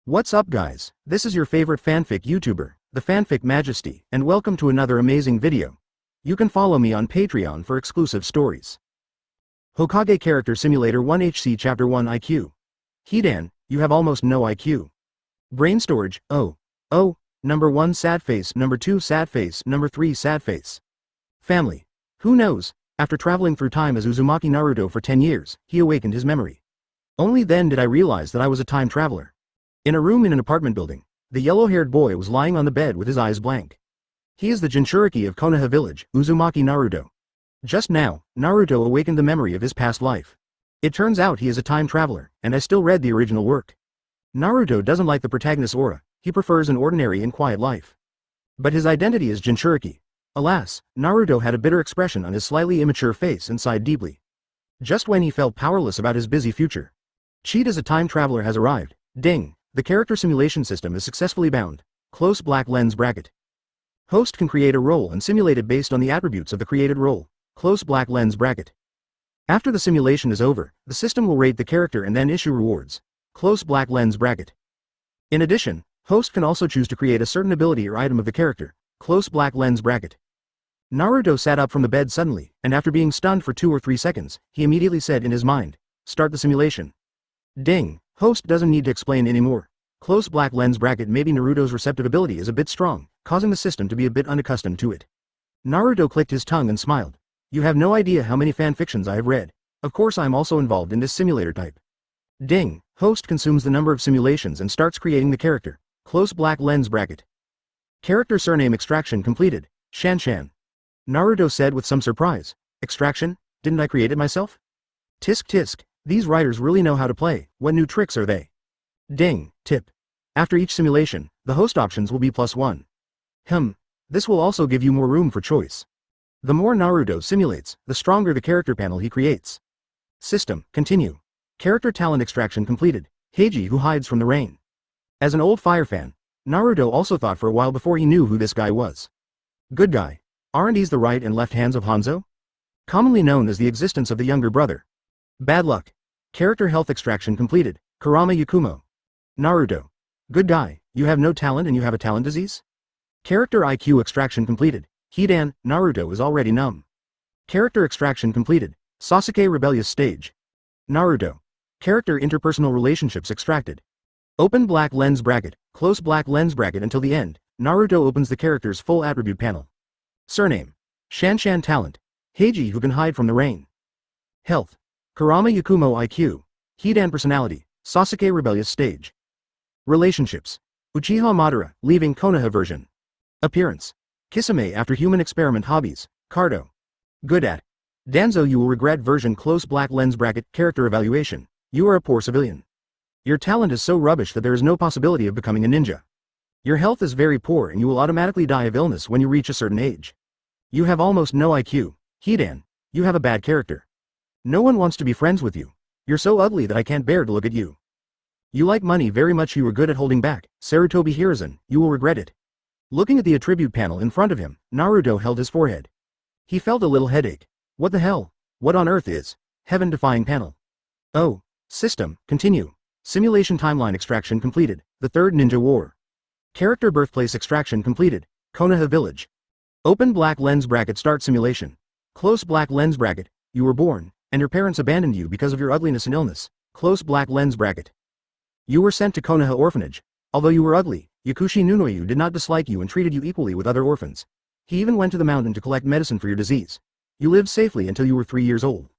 What's up guys, this is your favorite fanfic YouTuber, the Fanfic Majesty, and welcome to another amazing video. You can follow me on Patreon for exclusive stories. Hokage Character Simulator 1HC Chapter 1 IQ. Hidan, you have almost no IQ. Brain storage, oh. Number 1 sad face, number 2 sad face, number 3 sad face. Family. Who knows, after traveling through time as Uzumaki Naruto for 10 years, he awakened his memory. Only then did I realize that I was a time traveler. In a room in an apartment building, the yellow-haired boy was lying on the bed with his eyes blank. He is the Jinchūriki of Konoha village, Uzumaki Naruto. Just now, Naruto awakened the memory of his past life. It turns out he is a time traveler, and I still read the original work. Naruto doesn't like the protagonist's aura, he prefers an ordinary and quiet life. But his identity is Jinchūriki. Alas, Naruto had a bitter expression on his slightly immature face and sighed deeply. Just when he felt powerless about his busy future. Cheat as a time traveler has arrived. Ding. The character simulation system is successfully bound. Close black lens bracket. Host can create a role and simulate it based on the attributes of the created role. Close black lens bracket. After the simulation is over, the system will rate the character and then issue rewards. Close black lens bracket. In addition, host can also choose to create a certain ability or item of the character. Close black lens bracket. Naruto sat up from the bed suddenly, and after being stunned for 2 or 3 seconds, he immediately said in his mind, "Start the simulation." Ding. Host doesn't need to explain anymore. Close black lens bracket. Maybe Naruto's receptive ability is a bit strong, causing the system to be a bit unaccustomed to it. Naruto clicked his tongue and smiled. You have no idea how many fanfictions I have read. Of course I am also involved in this simulator type. Ding. Host consumes the number of simulations and starts creating the character. Close black lens bracket. Character surname extraction completed. Shanshan. Naruto said with some surprise. Extraction? Didn't I create it myself? Tisk tisk. These writers really know how to play. What new tricks are they? Ding. Tip. After each simulation, the host options will be +1. This will also give you more room for choice. The more Naruto simulates, the stronger the character panel he creates. System. Continue. Character talent extraction completed. Heiji who hides from the rain. As an old Fire fan, Naruto also thought for a while before he knew who this guy was. Good guy. Aren't these the right and left hands of Hanzo? Commonly known as the existence of the younger brother. Bad luck. Character health extraction completed. Kurama Yakumo. Naruto. Good guy, you have no talent and you have a talent disease? Character IQ extraction completed. Hidan. Naruto is already numb. Character extraction completed. Sasuke rebellious stage. Naruto. Character interpersonal relationships extracted. Open black lens bracket, close black lens bracket until the end. Naruto opens the character's full attribute panel. Surname. Shanshan talent. Heiji who can hide from the rain. Health. Kurama Yakumo IQ. Hidan personality. Sasuke rebellious stage. Relationships. Uchiha Madara, leaving Konoha version. Appearance. Kisame after human experiment hobbies. Cardo. Good at. Danzo you will regret version close black lens bracket character evaluation. You are a poor civilian. Your talent is so rubbish that there is no possibility of becoming a ninja. Your health is very poor and you will automatically die of illness when you reach a certain age. You have almost no IQ. Hidan, you have a bad character. No one wants to be friends with you. You're so ugly that I can't bear to look at you. You like money very much. You are good at holding back. Sarutobi Hiruzen, you will regret it. Looking at the attribute panel in front of him, Naruto held his forehead. He felt a little headache. What the hell? What on earth is heaven-defying panel? Oh. System. Continue. Simulation timeline extraction completed. The Third Ninja War. Character birthplace extraction completed. Konoha village. Open black lens bracket. Start simulation. Close black lens bracket. You were born, and your parents abandoned you because of your ugliness and illness. Close black lens bracket. You were sent to Konoha orphanage. Although you were ugly, Yakushi Nunoyu did not dislike you and treated you equally with other orphans. He even went to the mountain to collect medicine for your disease. You lived safely until you were 3 years old.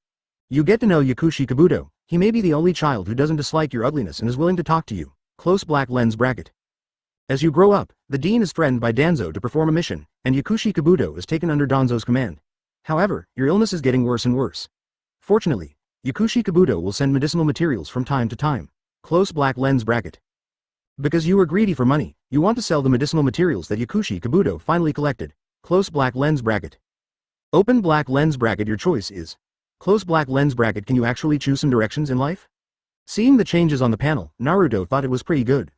You get to know Yakushi Kabuto. He may be the only child who doesn't dislike your ugliness and is willing to talk to you. Close black lens bracket. As you grow up, the dean is threatened by Danzo to perform a mission, and Yakushi Kabuto is taken under Danzo's command. However, your illness is getting worse and worse. Fortunately, Yakushi Kabuto will send medicinal materials from time to time. Close black lens bracket. Because you were greedy for money, you want to sell the medicinal materials that Yakushi Kabuto finally collected. Close black lens bracket. Open black lens bracket. Your choice is. Close black lens bracket. Can you actually choose some directions in life? Seeing the changes on the panel, Naruto thought it was pretty good.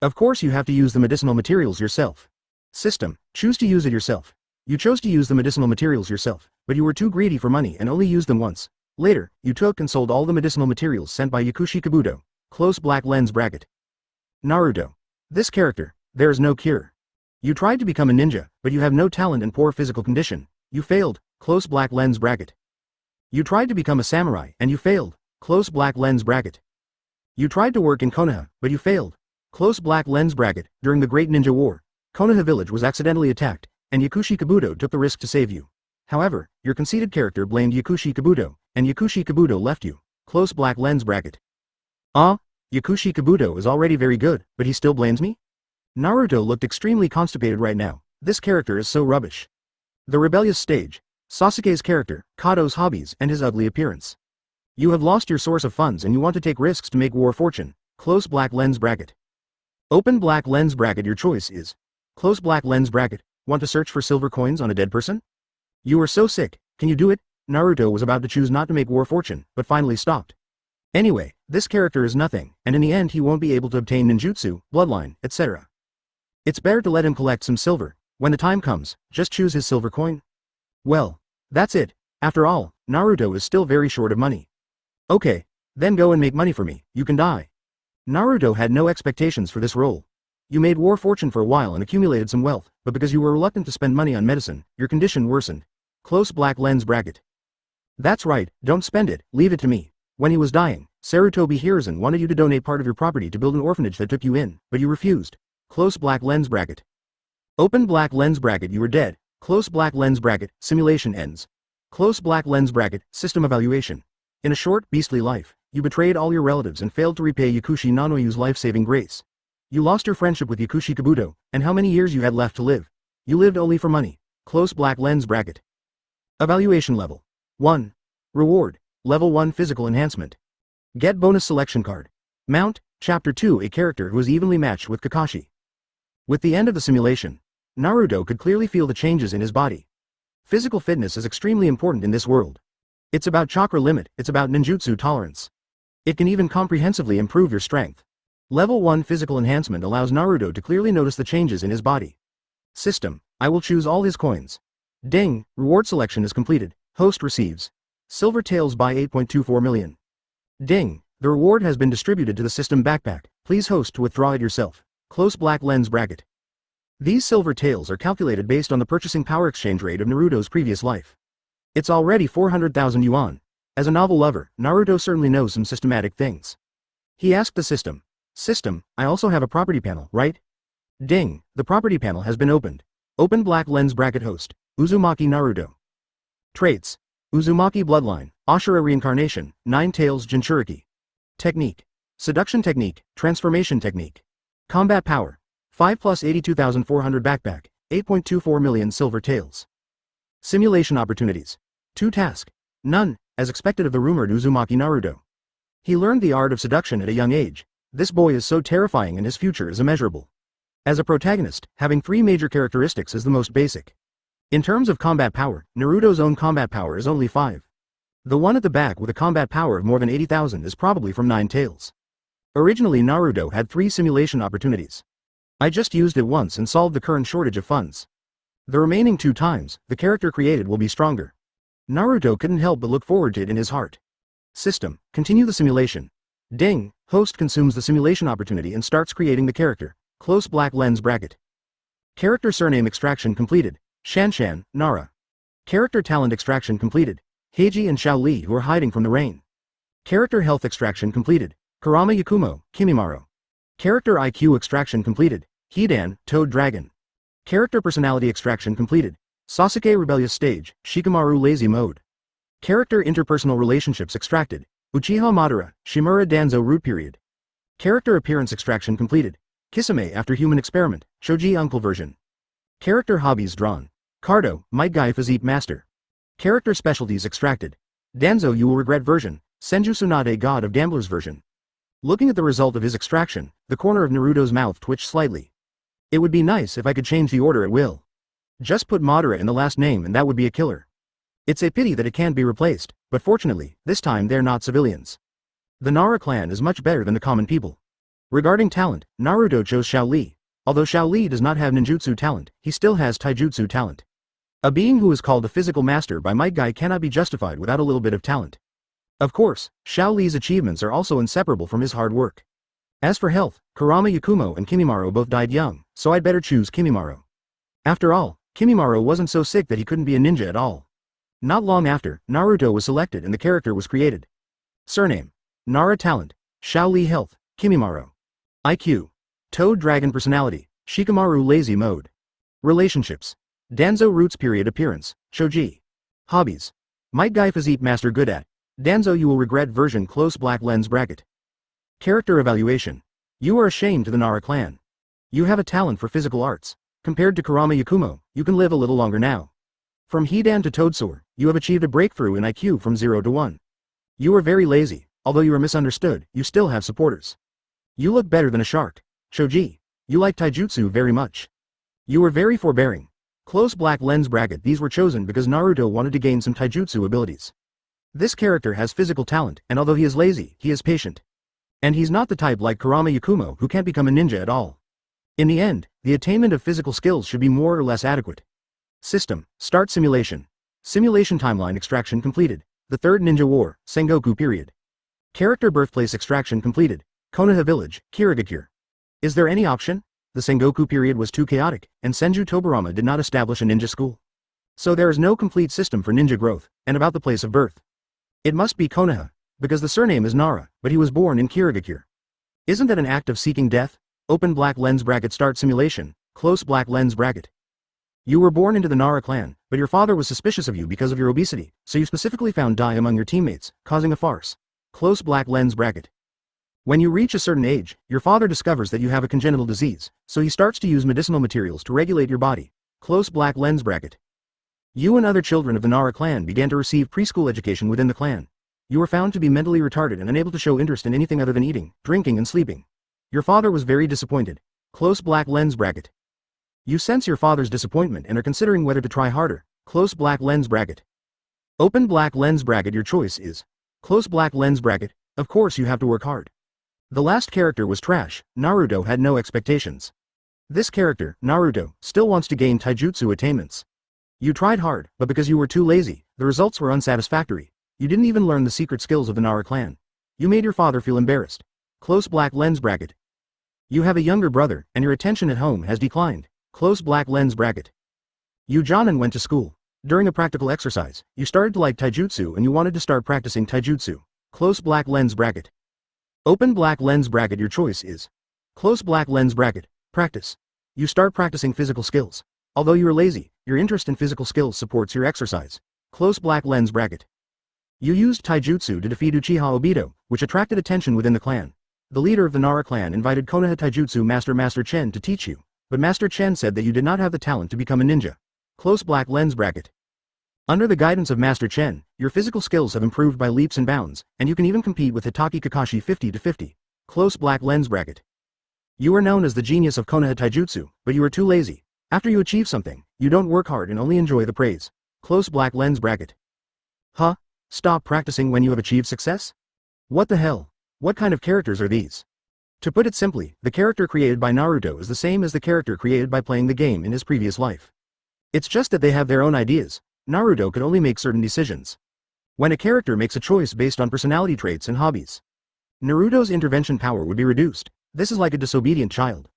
Of course you have to use the medicinal materials yourself. System. Choose to use it yourself. You chose to use the medicinal materials yourself, but you were too greedy for money and only used them once. Later, you took and sold all the medicinal materials sent by Yakushi Kabuto. Close black lens bracket. Naruto. This character, there is no cure. You tried to become a ninja, but you have no talent and poor physical condition. You failed, close black lens bracket. You tried to become a samurai, and you failed, close black lens bracket. You tried to work in Konoha, but you failed, close black lens bracket. During the Great Ninja War, Konoha village was accidentally attacked, and Yakushi Kabuto took the risk to save you. However, your conceited character blamed Yakushi Kabuto, and Yakushi Kabuto left you, close black lens bracket. Yakushi Kabuto is already very good, but he still blames me? Naruto looked extremely constipated right now. This character is so rubbish. The rebellious stage, Sasuke's character, Kato's hobbies, and his ugly appearance. You have lost your source of funds and you want to take risks to make war fortune, close black lens bracket. Open black lens bracket. Your choice is, close black lens bracket. Want to search for silver coins on a dead person? You are so sick, can you do it? Naruto was about to choose not to make war fortune, but finally stopped. Anyway, this character is nothing, and in the end he won't be able to obtain ninjutsu, bloodline, etc. It's better to let him collect some silver. When the time comes, just choose his silver coin. Well, that's it. After all, Naruto is still very short of money. Okay, then go and make money for me, you can die. Naruto had no expectations for this role. You made war fortune for a while and accumulated some wealth, but because you were reluctant to spend money on medicine, your condition worsened. Close black lens bracket. That's right, don't spend it, leave it to me. When he was dying, Sarutobi Hiruzen wanted you to donate part of your property to build an orphanage that took you in, but you refused. Close black lens bracket. Open black lens bracket. You were dead. Close black lens bracket. Simulation ends. Close black lens bracket. System evaluation. In a short, beastly life, you betrayed all your relatives and failed to repay Yakushi Nanoyu's life-saving grace. You lost your friendship with Yakushi Kabuto, and how many years you had left to live. You lived only for money. Close black lens bracket. Evaluation level. 1. Reward. Level 1 physical enhancement. Get bonus selection card. Mount, Chapter 2. A character who is evenly matched with Kakashi. With the end of the simulation, Naruto could clearly feel the changes in his body. Physical fitness is extremely important in this world. It's about chakra limit, it's about ninjutsu tolerance. It can even comprehensively improve your strength. Level 1 physical enhancement allows Naruto to clearly notice the changes in his body. System, I will choose all his coins. Ding, reward selection is completed. Host receives silver tails by 8.24 million. Ding, the reward has been distributed to the system backpack. Please host to withdraw it yourself. Close black lens bracket. These silver tails are calculated based on the purchasing power exchange rate of Naruto's previous life. It's already 400,000 yuan. As a novel lover, Naruto certainly knows some systematic things. He asked the system, System, I also have a property panel, right? Ding, the property panel has been opened. Open black lens bracket. Host, Uzumaki Naruto. Traits, Uzumaki bloodline, Ashura reincarnation, 9 tails Jinchūriki. Technique, seduction technique, transformation technique. Combat power, 5 plus 82,400 backpack, 8.24 million silver tails. Simulation opportunities, 2 task, none, as expected of the rumored Uzumaki Naruto. He learned the art of seduction at a young age. This boy is so terrifying and his future is immeasurable. As a protagonist, having 3 major characteristics is the most basic. In terms of combat power, Naruto's own combat power is only 5. The one at the back with a combat power of more than 80,000 is probably from 9 tails. Originally Naruto had 3 simulation opportunities. I just used it once and solved the current shortage of funds. The remaining 2 times, the character created will be stronger. Naruto couldn't help but look forward to it in his heart. System, continue the simulation. Ding, host consumes the simulation opportunity and starts creating the character. Close black lens bracket. Character surname extraction completed. Shanshan, Nara. Character talent extraction completed. Heiji and Xiao Li who are hiding from the rain. Character health extraction completed. Kurama Yakumo, Kimimaro. Character IQ extraction completed. Hidan, Toad Dragon. Character personality extraction completed. Sasuke rebellious stage, Shikamaru lazy mode. Character interpersonal relationships extracted. Uchiha Madara, Shimura Danzo root period. Character appearance extraction completed. Kisame after human experiment, Shoji uncle version. Character hobbies drawn. Cardo, Might Guy physique master. Character specialties extracted. Danzo you will regret version, Senju Tsunade god of gamblers version. Looking at the result of his extraction, the corner of Naruto's mouth twitched slightly. It would be nice if I could change the order at will. Just put Madara in the last name and that would be a killer. It's a pity that it can't be replaced, but fortunately, this time they're not civilians. The Nara clan is much better than the common people. Regarding talent, Naruto chose Xiao Li. Although Xiao Li does not have ninjutsu talent, he still has taijutsu talent. A being who is called a physical master by Might Guy cannot be justified without a little bit of talent. Of course, Xiao Li's achievements are also inseparable from his hard work. As for health, Kurama Yakumo and Kimimaro both died young, so I'd better choose Kimimaro. After all, Kimimaro wasn't so sick that he couldn't be a ninja at all. Not long after, Naruto was selected and the character was created. Surname: Nara. Talent: Shaoli. Health: Kimimaro. IQ: Toad Dragon. Personality: Shikamaru. Lazy mode. Relationships: Danzo. Roots. Period. Appearance: Shoji. Hobbies: Might Guy. Physique master. Good at Danzo. You will regret version. Close black lens bracket. Character evaluation: You are a shame to the Nara clan. You have a talent for physical arts. Compared to Kurama Yakumo, you can live a little longer now. From Hidan to Toadsaur, you have achieved a breakthrough in IQ from 0 to 1. You are very lazy, although you are misunderstood, you still have supporters. You look better than a shark. Shoji. You like taijutsu very much. You were very forbearing. Close black lens bracket. These were chosen because Naruto wanted to gain some taijutsu abilities. This character has physical talent, and although he is lazy, he is patient. And he's not the type like Kurama Yakumo who can't become a ninja at all. In the end, the attainment of physical skills should be more or less adequate. System: Start simulation. Simulation timeline extraction completed. The Third Ninja War, Sengoku period. Character birthplace extraction completed. Konoha village, Kirigakure. Is there any option? The Sengoku period was too chaotic, and Senju Tobarama did not establish a ninja school. So there is no complete system for ninja growth, and about the place of birth. It must be Konoha, because the surname is Nara, but he was born in Kirigakure. Isn't that an act of seeking death? Open black lens bracket. Start simulation, close black lens bracket. You were born into the Nara clan, but your father was suspicious of you because of your obesity, so you specifically found dye among your teammates, causing a farce. Close black lens bracket. When you reach a certain age, your father discovers that you have a congenital disease, so he starts to use medicinal materials to regulate your body. Close black lens bracket. You and other children of the Nara clan began to receive preschool education within the clan. You were found to be mentally retarded and unable to show interest in anything other than eating, drinking and sleeping. Your father was very disappointed. Close black lens bracket. You sense your father's disappointment and are considering whether to try harder. Close black lens bracket. Open black lens bracket. Your choice is close black lens bracket. Of course you have to work hard. The last character was trash. Naruto had no expectations. This character, Naruto, still wants to gain taijutsu attainments. You tried hard, but because you were too lazy, the results were unsatisfactory. You didn't even learn the secret skills of the Nara clan. You made your father feel embarrassed. Close black lens bracket. You have a younger brother, and your attention at home has declined. Close black lens bracket. You Jonin went to school. During a practical exercise, you started to like taijutsu and you wanted to start practicing taijutsu. Close black lens bracket. Open black lens bracket. Your choice is close black lens bracket. Practice. You start practicing physical skills. Although you are lazy, your interest in physical skills supports your exercise. Close black lens bracket. You used taijutsu to defeat Uchiha Obito, which attracted attention within the clan. The leader of the Nara clan invited Konoha Taijutsu Master Chen to teach you, but Master Chen said that you did not have the talent to become a ninja. Close black lens bracket. Under the guidance of Master Chen, your physical skills have improved by leaps and bounds, and you can even compete with Hitaki Kakashi 50-50. Close black lens bracket. You are known as the genius of Konoha Taijutsu, but you are too lazy. After you achieve something, you don't work hard and only enjoy the praise. Close black lens bracket. Huh? Stop practicing when you have achieved success? What the hell? What kind of characters are these? To put it simply, the character created by Naruto is the same as the character created by playing the game in his previous life. It's just that they have their own ideas. Naruto could only make certain decisions. When a character makes a choice based on personality traits and hobbies, Naruto's intervention power would be reduced. This is like a disobedient child.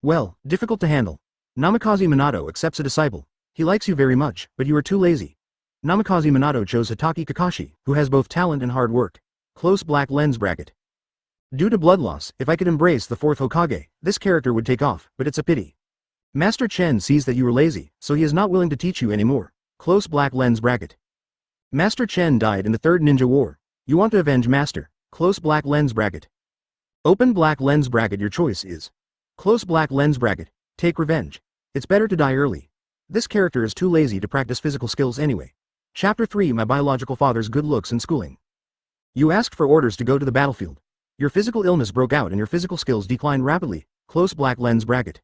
Well, difficult to handle. Namikaze Minato accepts a disciple. He likes you very much, but you are too lazy. Namikaze Minato chose Hitaki Kakashi, who has both talent and hard work. Close black lens bracket. Due to blood loss, if I could embrace the fourth Hokage, this character would take off, but it's a pity. Master Chen sees that you are lazy, so he is not willing to teach you anymore. Close black lens bracket. Master Chen died in the Third Ninja War. You want to avenge Master. Close black lens bracket. Open black lens bracket. Your choice is close black lens bracket. Take revenge. It's better to die early. This character is too lazy to practice physical skills anyway. Chapter 3: My biological father's good looks and schooling. You asked for orders to go to the battlefield. Your physical illness broke out and your physical skills declined rapidly. Close black lens bracket.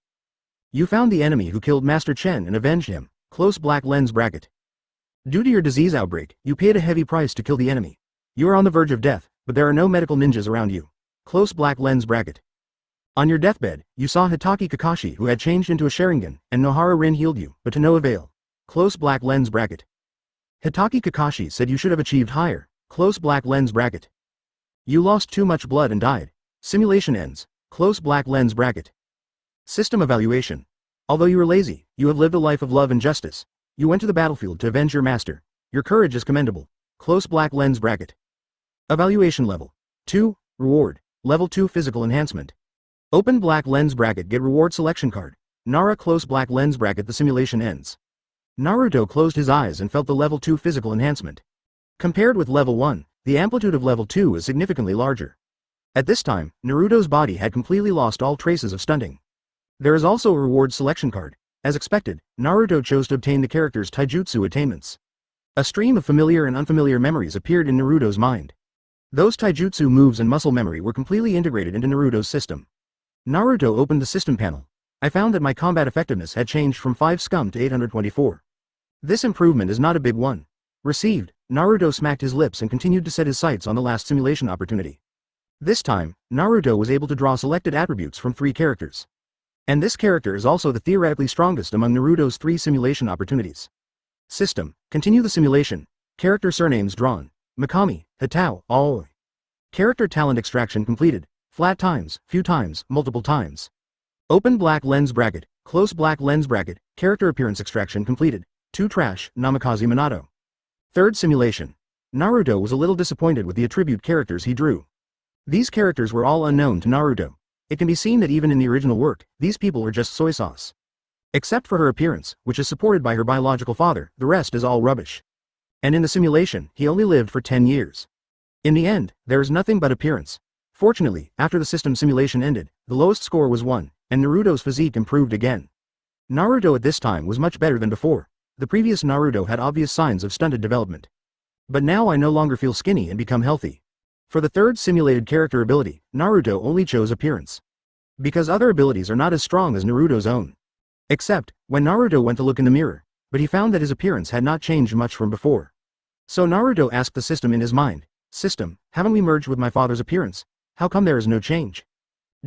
You found the enemy who killed Master Chen and avenged him. Close black lens bracket. Due to your disease outbreak, you paid a heavy price to kill the enemy. You are on the verge of death, but there are no medical ninjas around you. Close black lens bracket. On your deathbed, you saw Hitaki Kakashi who had changed into a Sharingan, and Nohara Rin healed you, but to no avail. Close black lens bracket. Hitaki Kakashi said you should have achieved higher. Close black lens bracket. You lost too much blood and died. Simulation ends. Close black lens bracket. System evaluation. Although you were lazy, you have lived a life of love and justice. You went to the battlefield to avenge your master. Your courage is commendable. Close black lens bracket. Evaluation level 2. Reward. Level 2 physical enhancement. Open black lens bracket, get reward selection card. Nara close black lens bracket, the simulation ends. Naruto closed his eyes and felt the level 2 physical enhancement. Compared with level 1, the amplitude of level 2 is significantly larger. At this time, Naruto's body had completely lost all traces of stunting. There is also a reward selection card. As expected, Naruto chose to obtain the character's taijutsu attainments. A stream of familiar and unfamiliar memories appeared in Naruto's mind. Those taijutsu moves and muscle memory were completely integrated into Naruto's system. Naruto opened the system panel. I found that my combat effectiveness had changed from 5 scum to 824. This improvement is not a big one. Received, Naruto smacked his lips and continued to set his sights on the last simulation opportunity. This time, Naruto was able to draw selected attributes from 3 characters. And this character is also the theoretically strongest among Naruto's 3 simulation opportunities. System. Continue the simulation. Character surnames drawn. Mikami, Hitao, Aoi. Character talent extraction completed. Flat times, few times, multiple times. Open black lens bracket, close black lens bracket, character appearance extraction completed. 2 trash, Namikaze Minato. Third simulation. Naruto was a little disappointed with the attribute characters he drew. These characters were all unknown to Naruto. It can be seen that even in the original work, these people are just soy sauce. Except for her appearance, which is supported by her biological father, the rest is all rubbish. And in the simulation, he only lived for 10 years. In the end, there is nothing but appearance. Fortunately, after the system simulation ended, the lowest score was 1, and Naruto's physique improved again. Naruto at this time was much better than before. The previous Naruto had obvious signs of stunted development. But now I no longer feel skinny and become healthy. For the third simulated character ability, Naruto only chose appearance. Because other abilities are not as strong as Naruto's own. Except, when Naruto went to look in the mirror, but he found that his appearance had not changed much from before. So Naruto asked the system in his mind, "System, haven't we merged with my father's appearance? How come there is no change?"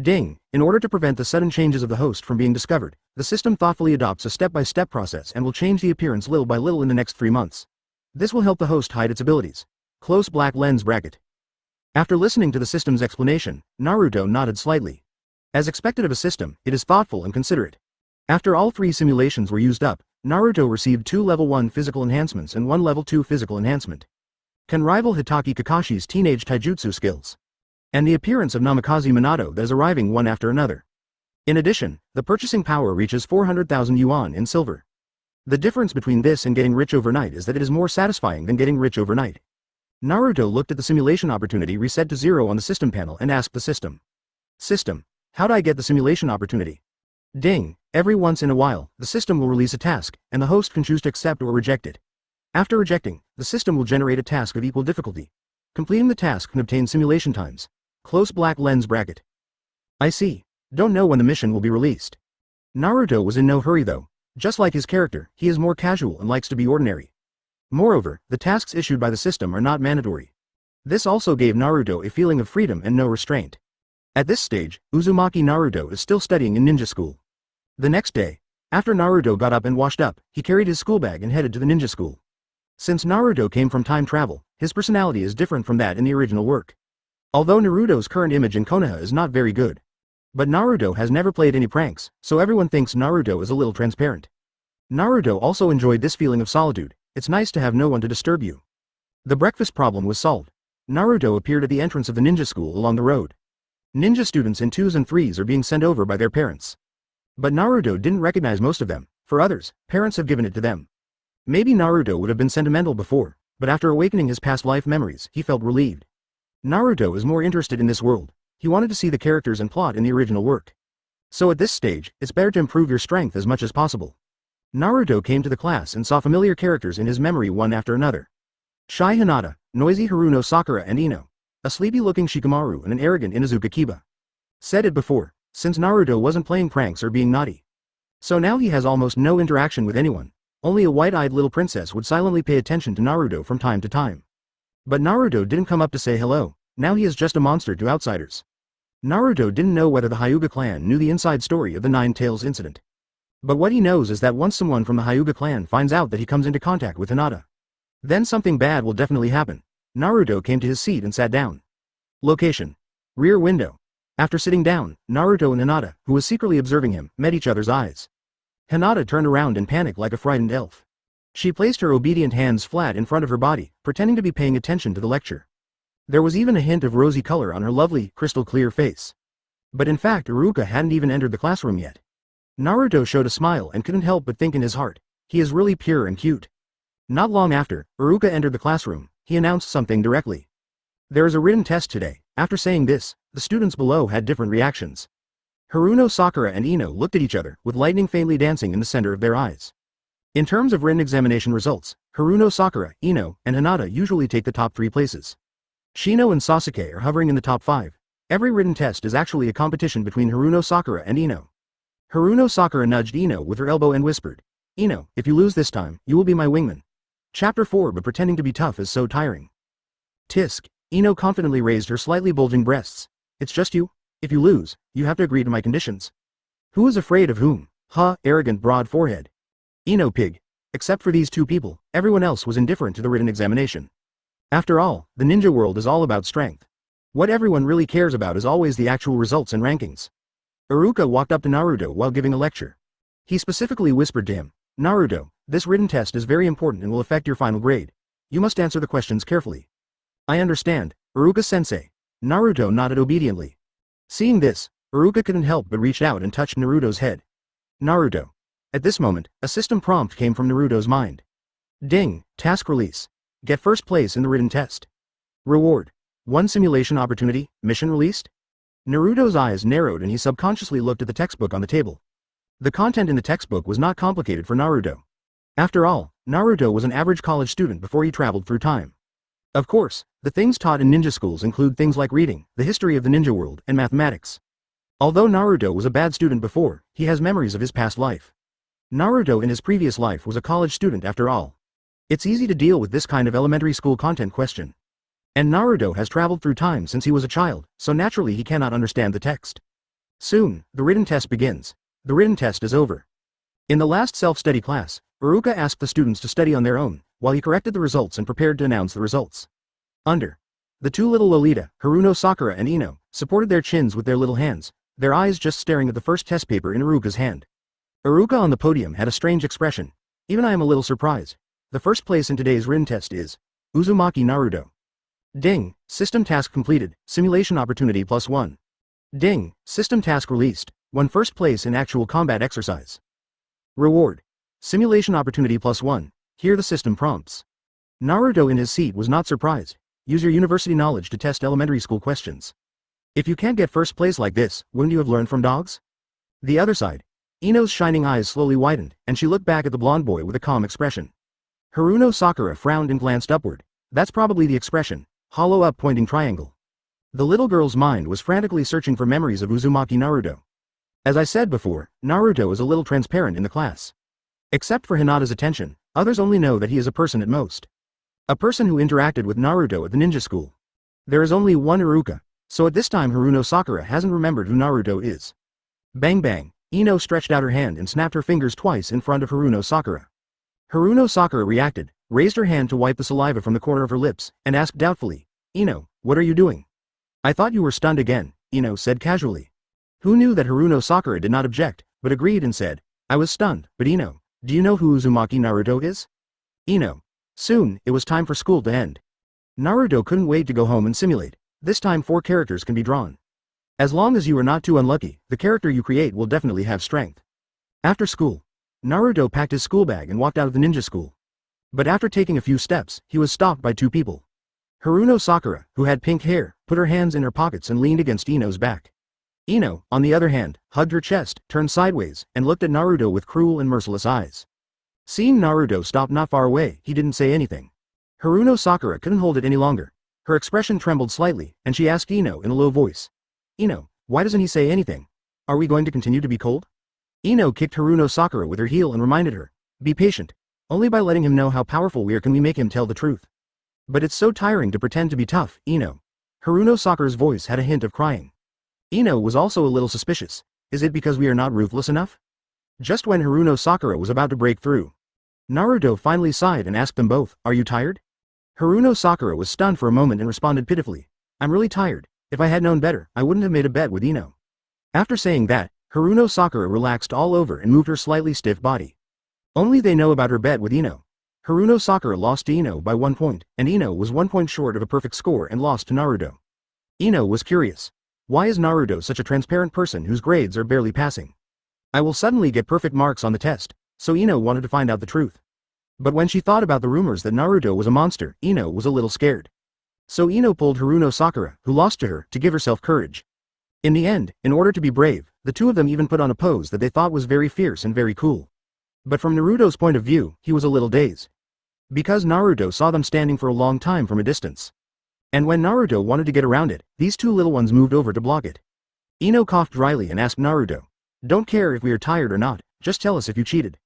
Ding! In order to prevent the sudden changes of the host from being discovered, the system thoughtfully adopts a step-by-step process and will change the appearance little by little in the next 3 months. This will help the host hide its abilities. Close black lens bracket. After listening to the system's explanation, Naruto nodded slightly. As expected of a system, it is thoughtful and considerate. After all 3 simulations were used up, Naruto received 2 level 1 physical enhancements and 1 level 2 physical enhancement. Can rival Hitaki Kakashi's teenage taijutsu skills. And the appearance of Namikaze Minato that is arriving one after another. In addition, the purchasing power reaches 400,000 yuan in silver. The difference between this and getting rich overnight is that it is more satisfying than getting rich overnight. Naruto looked at the simulation opportunity reset to 0 on the system panel and asked the system. System, how'd I get the simulation opportunity? Ding! Every once in a while, the system will release a task, and the host can choose to accept or reject it. After rejecting, the system will generate a task of equal difficulty. Completing the task can obtain simulation times. Close black lens bracket. I see. Don't know when the mission will be released. Naruto was in no hurry though. Just like his character, he is more casual and likes to be ordinary. Moreover, the tasks issued by the system are not mandatory. This also gave Naruto a feeling of freedom and no restraint. At this stage, Uzumaki Naruto is still studying in ninja school. The next day, after Naruto got up and washed up, he carried his school bag and headed to the ninja school. Since Naruto came from time travel, his personality is different from that in the original work. Although Naruto's current image in Konoha is not very good. But Naruto has never played any pranks, so everyone thinks Naruto is a little transparent. Naruto also enjoyed this feeling of solitude. It's nice to have no one to disturb you. The breakfast problem was solved. Naruto appeared at the entrance of the ninja school along the road. Ninja students in 2s and 3s are being sent over by their parents. But Naruto didn't recognize most of them. For others, parents have given it to them. Maybe Naruto would have been sentimental before, but after awakening his past life memories, he felt relieved. Naruto is more interested in this world. He wanted to see the characters and plot in the original work. So at this stage, it's better to improve your strength as much as possible. Naruto came to the class and saw familiar characters in his memory one after another. Shy Hinata, noisy Haruno Sakura and Ino. A sleepy-looking Shikamaru and an arrogant Inuzuka Kiba. Said it before, since Naruto wasn't playing pranks or being naughty. So now he has almost no interaction with anyone. Only a white-eyed little princess would silently pay attention to Naruto from time to time. But Naruto didn't come up to say hello. Now he is just a monster to outsiders. Naruto didn't know whether the Hyuga clan knew the inside story of the Nine Tails incident. But what he knows is that once someone from the Hyuga clan finds out that he comes into contact with Hinata, then something bad will definitely happen. Naruto came to his seat and sat down. Location. Rear window. After sitting down, Naruto and Hinata, who was secretly observing him, met each other's eyes. Hinata turned around in panic like a frightened elf. She placed her obedient hands flat in front of her body, pretending to be paying attention to the lecture. There was even a hint of rosy color on her lovely, crystal-clear face. But in fact, Iruka hadn't even entered the classroom yet. Naruto showed a smile and couldn't help but think in his heart, he is really pure and cute. Not long after, Iruka entered the classroom, he announced something directly. There is a written test today. After saying this, the students below had different reactions. Haruno Sakura and Ino looked at each other, with lightning faintly dancing in the center of their eyes. In terms of written examination results, Haruno Sakura, Ino, and Hinata usually take the top 3 places. Shino and Sasuke are hovering in the top 5. Every written test is actually a competition between Haruno Sakura and Ino. Haruno Sakura nudged Ino with her elbow and whispered, "Ino, if you lose this time, you will be my wingman." Chapter 4. But pretending to be tough is so tiring. Tisk. Ino confidently raised her slightly bulging breasts. "It's just you? If you lose, you have to agree to my conditions." "Who is afraid of whom?" Arrogant broad forehead. Ino pig. Except for these 2 people, everyone else was indifferent to the written examination. After all, the ninja world is all about strength. What everyone really cares about is always the actual results and rankings. Iruka walked up to Naruto while giving a lecture. He specifically whispered to him, "Naruto, this written test is very important and will affect your final grade. You must answer the questions carefully." "I understand, Iruka-sensei." Naruto nodded obediently. Seeing this, Iruka couldn't help but reach out and touched Naruto's head. Naruto. At this moment, a system prompt came from Naruto's mind. Ding, task release. Get first place in the written test. Reward. 1 simulation opportunity, mission released? Naruto's eyes narrowed and he subconsciously looked at the textbook on the table. The content in the textbook was not complicated for Naruto. After all, Naruto was an average college student before he traveled through time. Of course, the things taught in ninja schools include things like reading, the history of the ninja world, and mathematics. Although Naruto was a bad student before, he has memories of his past life. Naruto in his previous life was a college student after all. It's easy to deal with this kind of elementary school content question. And Naruto has traveled through time since he was a child, so naturally he cannot understand the text. Soon, the written test begins. The written test is over. In the last self-study class, Iruka asked the students to study on their own, while he corrected the results and prepared to announce the results. The 2 little Lolita, Haruno Sakura and Ino, supported their chins with their little hands, their eyes just staring at the first test paper in Iruka's hand. Iruka on the podium had a strange expression. Even I am a little surprised. The first place in today's written test is Uzumaki Naruto. Ding, system task completed, simulation opportunity +1. Ding, system task released, won first place in actual combat exercise. Reward. Simulation opportunity +1, here the system prompts. Naruto in his seat was not surprised. Use your university knowledge to test elementary school questions. If you can't get first place like this, wouldn't you have learned from dogs? The other side. Ino's shining eyes slowly widened, and she looked back at the blonde boy with a calm expression. Haruno Sakura frowned and glanced upward. That's probably the expression, hollow up pointing triangle. The little girl's mind was frantically searching for memories of Uzumaki Naruto. As I said before, Naruto is a little transparent in the class. Except for Hinata's attention, others only know that he is a person at most. A person who interacted with Naruto at the ninja school. There is only one Iruka, so at this time Haruno Sakura hasn't remembered who Naruto is. Bang bang, Ino stretched out her hand and snapped her fingers twice in front of Haruno Sakura. Haruno Sakura reacted, raised her hand to wipe the saliva from the corner of her lips, and asked doubtfully, "Ino, what are you doing?" "I thought you were stunned again," Ino said casually. Who knew that Haruno Sakura did not object, but agreed and said, "I was stunned, but Ino, do you know who Uzumaki Naruto is?" Ino. Soon, it was time for school to end. Naruto couldn't wait to go home and simulate. This time 4 characters can be drawn. As long as you are not too unlucky, the character you create will definitely have strength. After school, Naruto packed his school bag and walked out of the ninja school. But after taking a few steps, he was stopped by 2 people. Haruno Sakura, who had pink hair, put her hands in her pockets and leaned against Ino's back. Ino, on the other hand, hugged her chest, turned sideways, and looked at Naruto with cruel and merciless eyes. Seeing Naruto stop not far away, he didn't say anything. Haruno Sakura couldn't hold it any longer. Her expression trembled slightly, and she asked Ino in a low voice. "Ino, why doesn't he say anything? Are we going to continue to be cold?" Ino kicked Haruno Sakura with her heel and reminded her, "Be patient. Only by letting him know how powerful we are can we make him tell the truth." "But it's so tiring to pretend to be tough, Ino." Haruno Sakura's voice had a hint of crying. Ino was also a little suspicious. Is it because we are not ruthless enough? Just when Haruno Sakura was about to break through, Naruto finally sighed and asked them both, "Are you tired?" Haruno Sakura was stunned for a moment and responded pitifully, "I'm really tired. If I had known better, I wouldn't have made a bet with Ino. After saying that, Haruno Sakura relaxed all over and moved her slightly stiff body. Only they know about her bet with Ino. Haruno Sakura lost to Ino by 1 point, and Ino was 1 point short of a perfect score and lost to Naruto. Ino was curious. Why is Naruto such a transparent person whose grades are barely passing? I will suddenly get perfect marks on the test, so Ino wanted to find out the truth. But when she thought about the rumors that Naruto was a monster, Ino was a little scared. So Ino pulled Haruno Sakura, who lost to her, to give herself courage. In the end, in order to be brave, the two of them even put on a pose that they thought was very fierce and very cool. But from Naruto's point of view, he was a little dazed. Because Naruto saw them standing for a long time from a distance. And when Naruto wanted to get around it, these two little ones moved over to block it. Ino coughed dryly and asked Naruto, "Don't care if we are tired or not, just tell us if you cheated."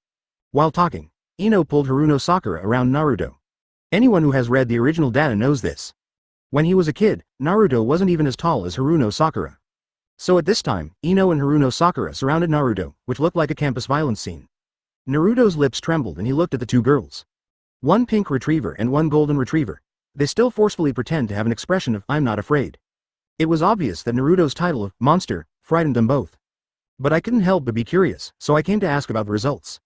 While talking, Ino pulled Haruno Sakura around Naruto. Anyone who has read the original data knows this. When he was a kid, Naruto wasn't even as tall as Haruno Sakura. So at this time, Ino and Haruno Sakura surrounded Naruto, which looked like a campus violence scene. Naruto's lips trembled and he looked at the two girls. One pink retriever and one golden retriever. They still forcefully pretend to have an expression of "I'm not afraid." It was obvious that Naruto's title of monster frightened them both. But I couldn't help but be curious, so I came to ask about the results.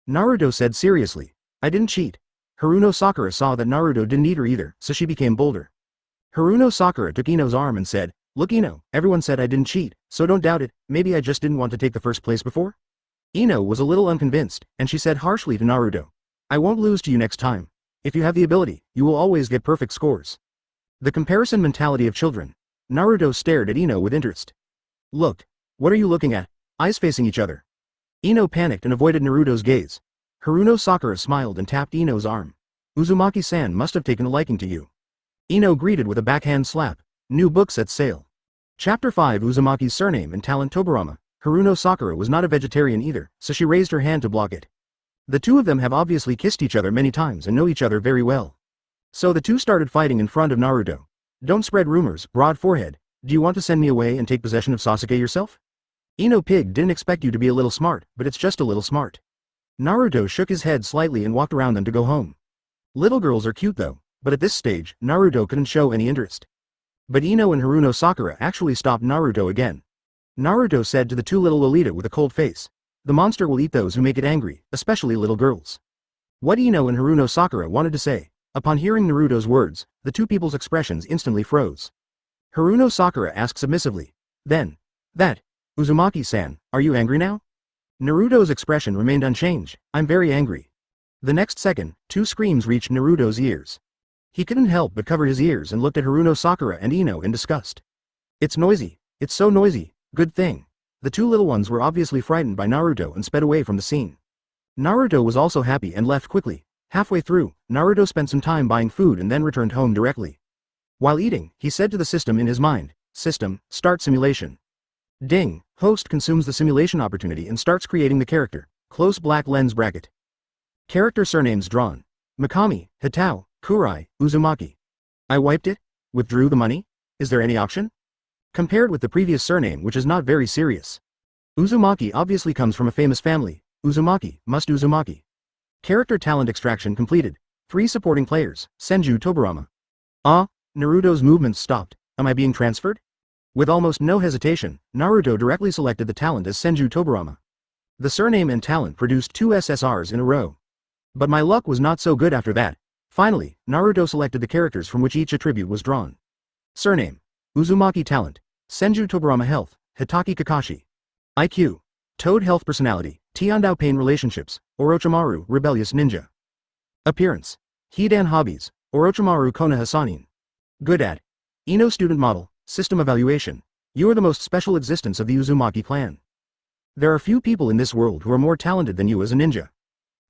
Naruto said seriously, "I didn't cheat." Haruno Sakura saw that Naruto didn't eat her either, so she became bolder. Haruno Sakura took Ino's arm and said, "Look Ino, everyone said I didn't cheat, so don't doubt it, maybe I just didn't want to take the first place before?" Ino was a little unconvinced, and she said harshly to Naruto, "I won't lose to you next time. If you have the ability, you will always get perfect scores." The comparison mentality of children. Naruto stared at Ino with interest. "Look. What are you looking at?" Eyes facing each other. Ino panicked and avoided Naruto's gaze. Haruno Sakura smiled and tapped Ino's arm. "Uzumaki-san must have taken a liking to you." Ino greeted with a backhand slap. New book set sail. Chapter 5 Uzumaki's Surname and Talent Tobirama. Haruno Sakura was not a vegetarian either, so she raised her hand to block it. The two of them have obviously kissed each other many times and know each other very well. So the two started fighting in front of Naruto. "Don't spread rumors, broad forehead. Do you want to send me away and take possession of Sasuke yourself?" Ino Pig didn't expect you to be a little smart, but it's just a little smart. Naruto shook his head slightly and walked around them to go home. Little girls are cute though, but at this stage, Naruto couldn't show any interest. But Ino and Haruno Sakura actually stopped Naruto again. Naruto said to the two little Lolita with a cold face, "The monster will eat those who make it angry, especially little girls." What Ino and Haruno Sakura wanted to say. Upon hearing Naruto's words, the two people's expressions instantly froze. Haruno Sakura asked submissively, "Then, that, Uzumaki-san, are you angry now?" Naruto's expression remained unchanged. "I'm very angry." The next second, two screams reached Naruto's ears. He couldn't help but cover his ears and looked at Haruno Sakura and Ino in disgust. "It's noisy. It's so noisy. Good thing." The two little ones were obviously frightened by Naruto and sped away from the scene. Naruto was also happy and left quickly. Halfway through, Naruto spent some time buying food and then returned home directly. While eating, he said to the system in his mind, "System, start simulation." Ding, host consumes the simulation opportunity and starts creating the character. Close black lens bracket. Character surnames drawn. Mikami, Hitao, Kurai, Uzumaki. I wiped it? Withdrew the money? Is there any option? Compared with the previous surname, which is not very serious. Uzumaki obviously comes from a famous family. Uzumaki, must Uzumaki. Character talent extraction completed. 3 supporting players, Senju Tobirama. Naruto's movements stopped. Am I being transferred? With almost no hesitation, Naruto directly selected the talent as Senju Tobirama. The surname and talent produced 2 SSRs in a row. But my luck was not so good after that. Finally, Naruto selected the characters from which each attribute was drawn. Surname. Uzumaki Talent. Senju Tobirama Health, Hitaki Kakashi. IQ. Toad Health Personality, Tiandao Pain Relationships, Orochimaru Rebellious Ninja. Appearance. Hidan Hobbies, Orochimaru Konoha Sanin. Good at. Ino Student Model, System Evaluation. You are the most special existence of the Uzumaki clan. There are few people in this world who are more talented than you as a ninja.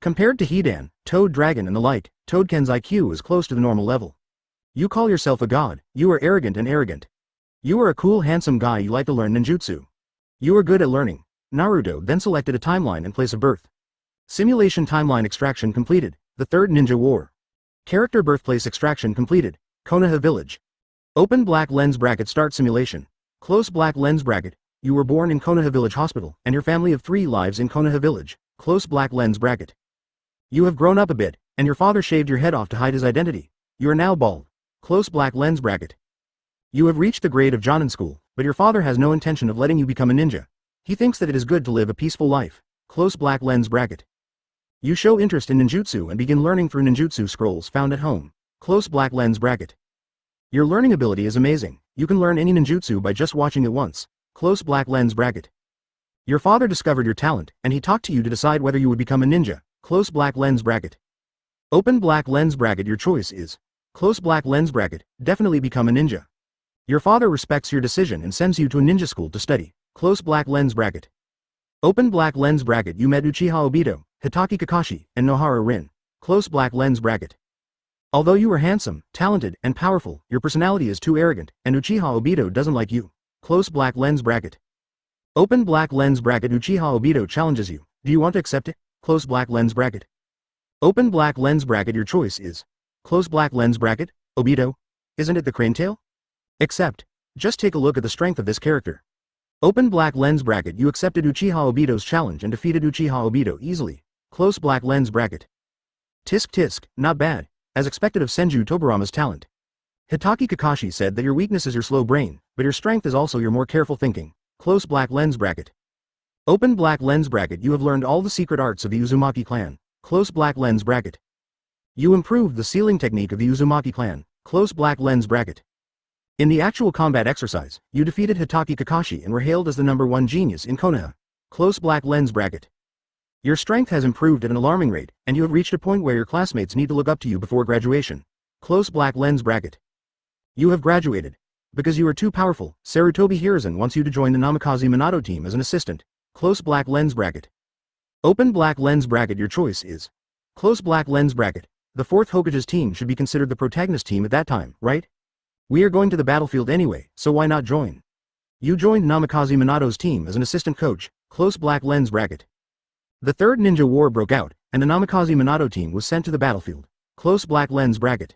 Compared to Hidan, Toad Dragon and the like, Toadken's IQ is close to the normal level. You call yourself a god, you are arrogant and arrogant. You are a cool handsome guy, you like to learn ninjutsu. You are good at learning. Naruto then selected a timeline and place of birth. Simulation timeline extraction completed, the Third Ninja War. Character birthplace extraction completed, Konoha Village. Open black lens bracket start simulation. Close black lens bracket, you were born in Konoha Village Hospital and your family of 3 lives in Konoha Village, close black lens bracket. You have grown up a bit, and your father shaved your head off to hide his identity. You are now bald. Close black lens bracket. You have reached the grade of Jonin school, but your father has no intention of letting you become a ninja. He thinks that it is good to live a peaceful life. Close black lens bracket. You show interest in ninjutsu and begin learning through ninjutsu scrolls found at home. Close black lens bracket. Your learning ability is amazing. You can learn any ninjutsu by just watching it once. Close black lens bracket. Your father discovered your talent, and he talked to you to decide whether you would become a ninja. Close black lens bracket. Open black lens bracket. Your choice is. Close black lens bracket. Definitely become a ninja. Your father respects your decision and sends you to a ninja school to study. Close black lens bracket. Open black lens bracket. You met Uchiha Obito, Hitaki Kakashi, and Nohara Rin. Close black lens bracket. Although you are handsome, talented, and powerful, your personality is too arrogant, and Uchiha Obito doesn't like you. Close black lens bracket. Open black lens bracket. Uchiha Obito challenges you. Do you want to accept it? Close black lens bracket. Open black lens bracket. Your choice is. Close black lens bracket. Obito. Isn't it the crane tail? Accept. Just take a look at the strength of this character. Open black lens bracket. You accepted Uchiha Obito's challenge and defeated Uchiha Obito easily. Close black lens bracket. Tisk tisk, not bad. As expected of Senju Tobirama's talent. Hitaki Kakashi said that your weakness is your slow brain, but your strength is also your more careful thinking. Close black lens bracket. Open black lens bracket. You have learned all the secret arts of the Uzumaki clan. Close black lens bracket. You improved the sealing technique of the Uzumaki clan. Close black lens bracket. In the actual combat exercise, you defeated Hitaki Kakashi and were hailed as the #1 genius in Konoha. Close black lens bracket. Your strength has improved at an alarming rate, and you have reached a point where your classmates need to look up to you before graduation. Close black lens bracket. You have graduated. Because you are too powerful, Sarutobi Hiruzen wants you to join the Namikaze Minato team as an assistant. Close black lens bracket. Open black lens bracket. Your choice is. Close black lens bracket. The 4th Hokage's team should be considered the protagonist team at that time, right? We are going to the battlefield anyway, so why not join? You joined Namikaze Minato's team as an assistant coach. Close black lens bracket. The Third Ninja War broke out, and the Namikaze Minato team was sent to the battlefield. Close black lens bracket.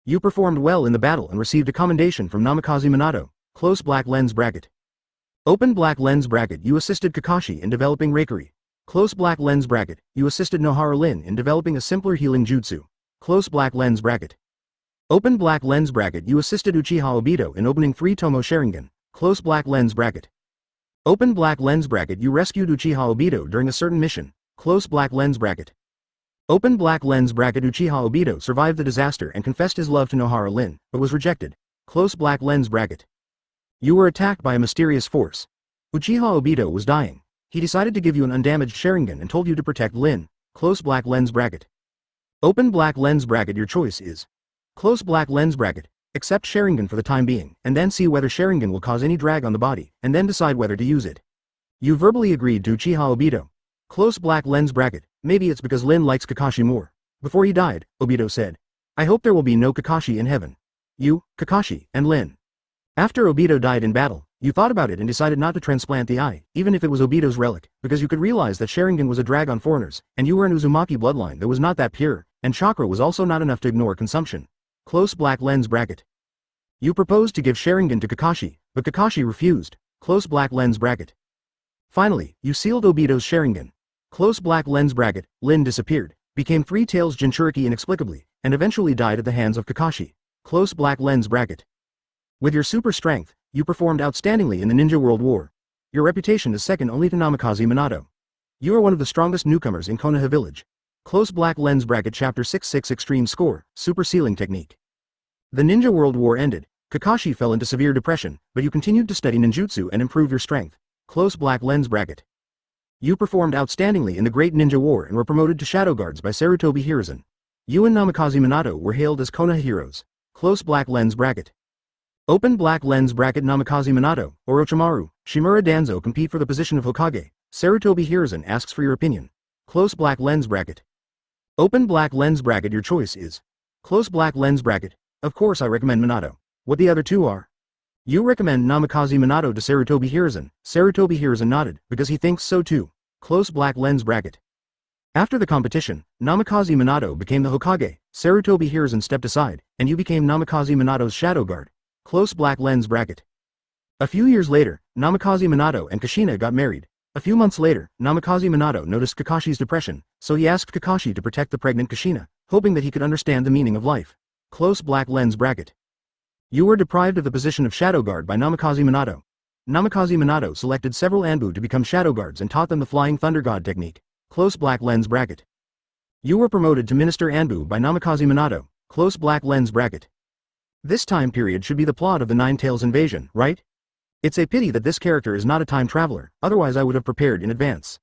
You performed well in the battle and received a commendation from Namikaze Minato. Close black lens bracket. Open black lens bracket. You assisted Kakashi in developing Reikiri. Close black lens bracket. You assisted Nohara Rin in developing a simpler healing jutsu. Close black lens bracket. Open black lens bracket. You assisted Uchiha Obito in opening 3 Tomo Sharingan. Close black lens bracket. Open black lens bracket. You rescued Uchiha Obito during a certain mission. Close black lens bracket. Open black lens bracket. Uchiha Obito survived the disaster and confessed his love to Nohara Rin, but was rejected. Close black lens bracket. You were attacked by a mysterious force. Uchiha Obito was dying. He decided to give you an undamaged Sharingan and told you to protect Lin. Close black lens bracket. Open black lens bracket. Your choice is. Close black lens bracket. Accept Sharingan for the time being, and then see whether Sharingan will cause any drag on the body, and then decide whether to use it. You verbally agreed to Uchiha Obito. Close black lens bracket. Maybe it's because Lin likes Kakashi more. Before he died, Obito said, I hope there will be no Kakashi in heaven. You, Kakashi, and Lin. After Obito died in battle, you thought about it and decided not to transplant the eye, even if it was Obito's relic, because you could realize that Sharingan was a drag on foreigners, and you were an Uzumaki bloodline that was not that pure, and chakra was also not enough to ignore consumption. Close black lens bracket. You proposed to give Sharingan to Kakashi, but Kakashi refused. Close black lens bracket. Finally, you sealed Obito's Sharingan. Close black lens bracket. Lin disappeared, became 3 Tails Jinchūriki inexplicably, and eventually died at the hands of Kakashi. Close black lens bracket. With your super strength, you performed outstandingly in the Ninja World War. Your reputation is second only to Namikaze Minato. You are one of the strongest newcomers in Konoha Village. Close black lens bracket. Chapter 66 Extreme Score, Super Sealing Technique. The Ninja World War ended. Kakashi fell into severe depression, but you continued to study ninjutsu and improve your strength. Close black lens bracket. You performed outstandingly in the Great Ninja War and were promoted to Shadow Guards by Sarutobi Hiruzen. You and Namikaze Minato were hailed as Konoha heroes. Close black lens bracket. Open black lens bracket. Namikaze Minato, Orochimaru, Shimura Danzo compete for the position of Hokage. Sarutobi Hiruzen asks for your opinion. Close black lens bracket. Open black lens bracket. Your choice is. Close black lens bracket. Of course I recommend Minato. What the other two are? You recommend Namikaze Minato to Sarutobi Hiruzen. Sarutobi Hiruzen nodded, because he thinks so too. Close black lens bracket. After the competition, Namikaze Minato became the Hokage. Sarutobi Hiruzen stepped aside, and you became Namikaze Minato's shadow guard. Close black lens bracket. A few years later, Namikaze Minato and Kushina got married. A few months later, Namikaze Minato noticed Kakashi's depression, so he asked Kakashi to protect the pregnant Kushina, hoping that he could understand the meaning of life. Close black lens bracket. You were deprived of the position of Shadow Guard by Namikaze Minato. Namikaze Minato selected several Anbu to become Shadow Guards and taught them the Flying Thunder God technique. Close black lens bracket. You were promoted to Minister Anbu by Namikaze Minato. Close black lens bracket. This time period should be the plot of the Nine Tails invasion, right? It's a pity that this character is not a time traveler, otherwise I would have prepared in advance.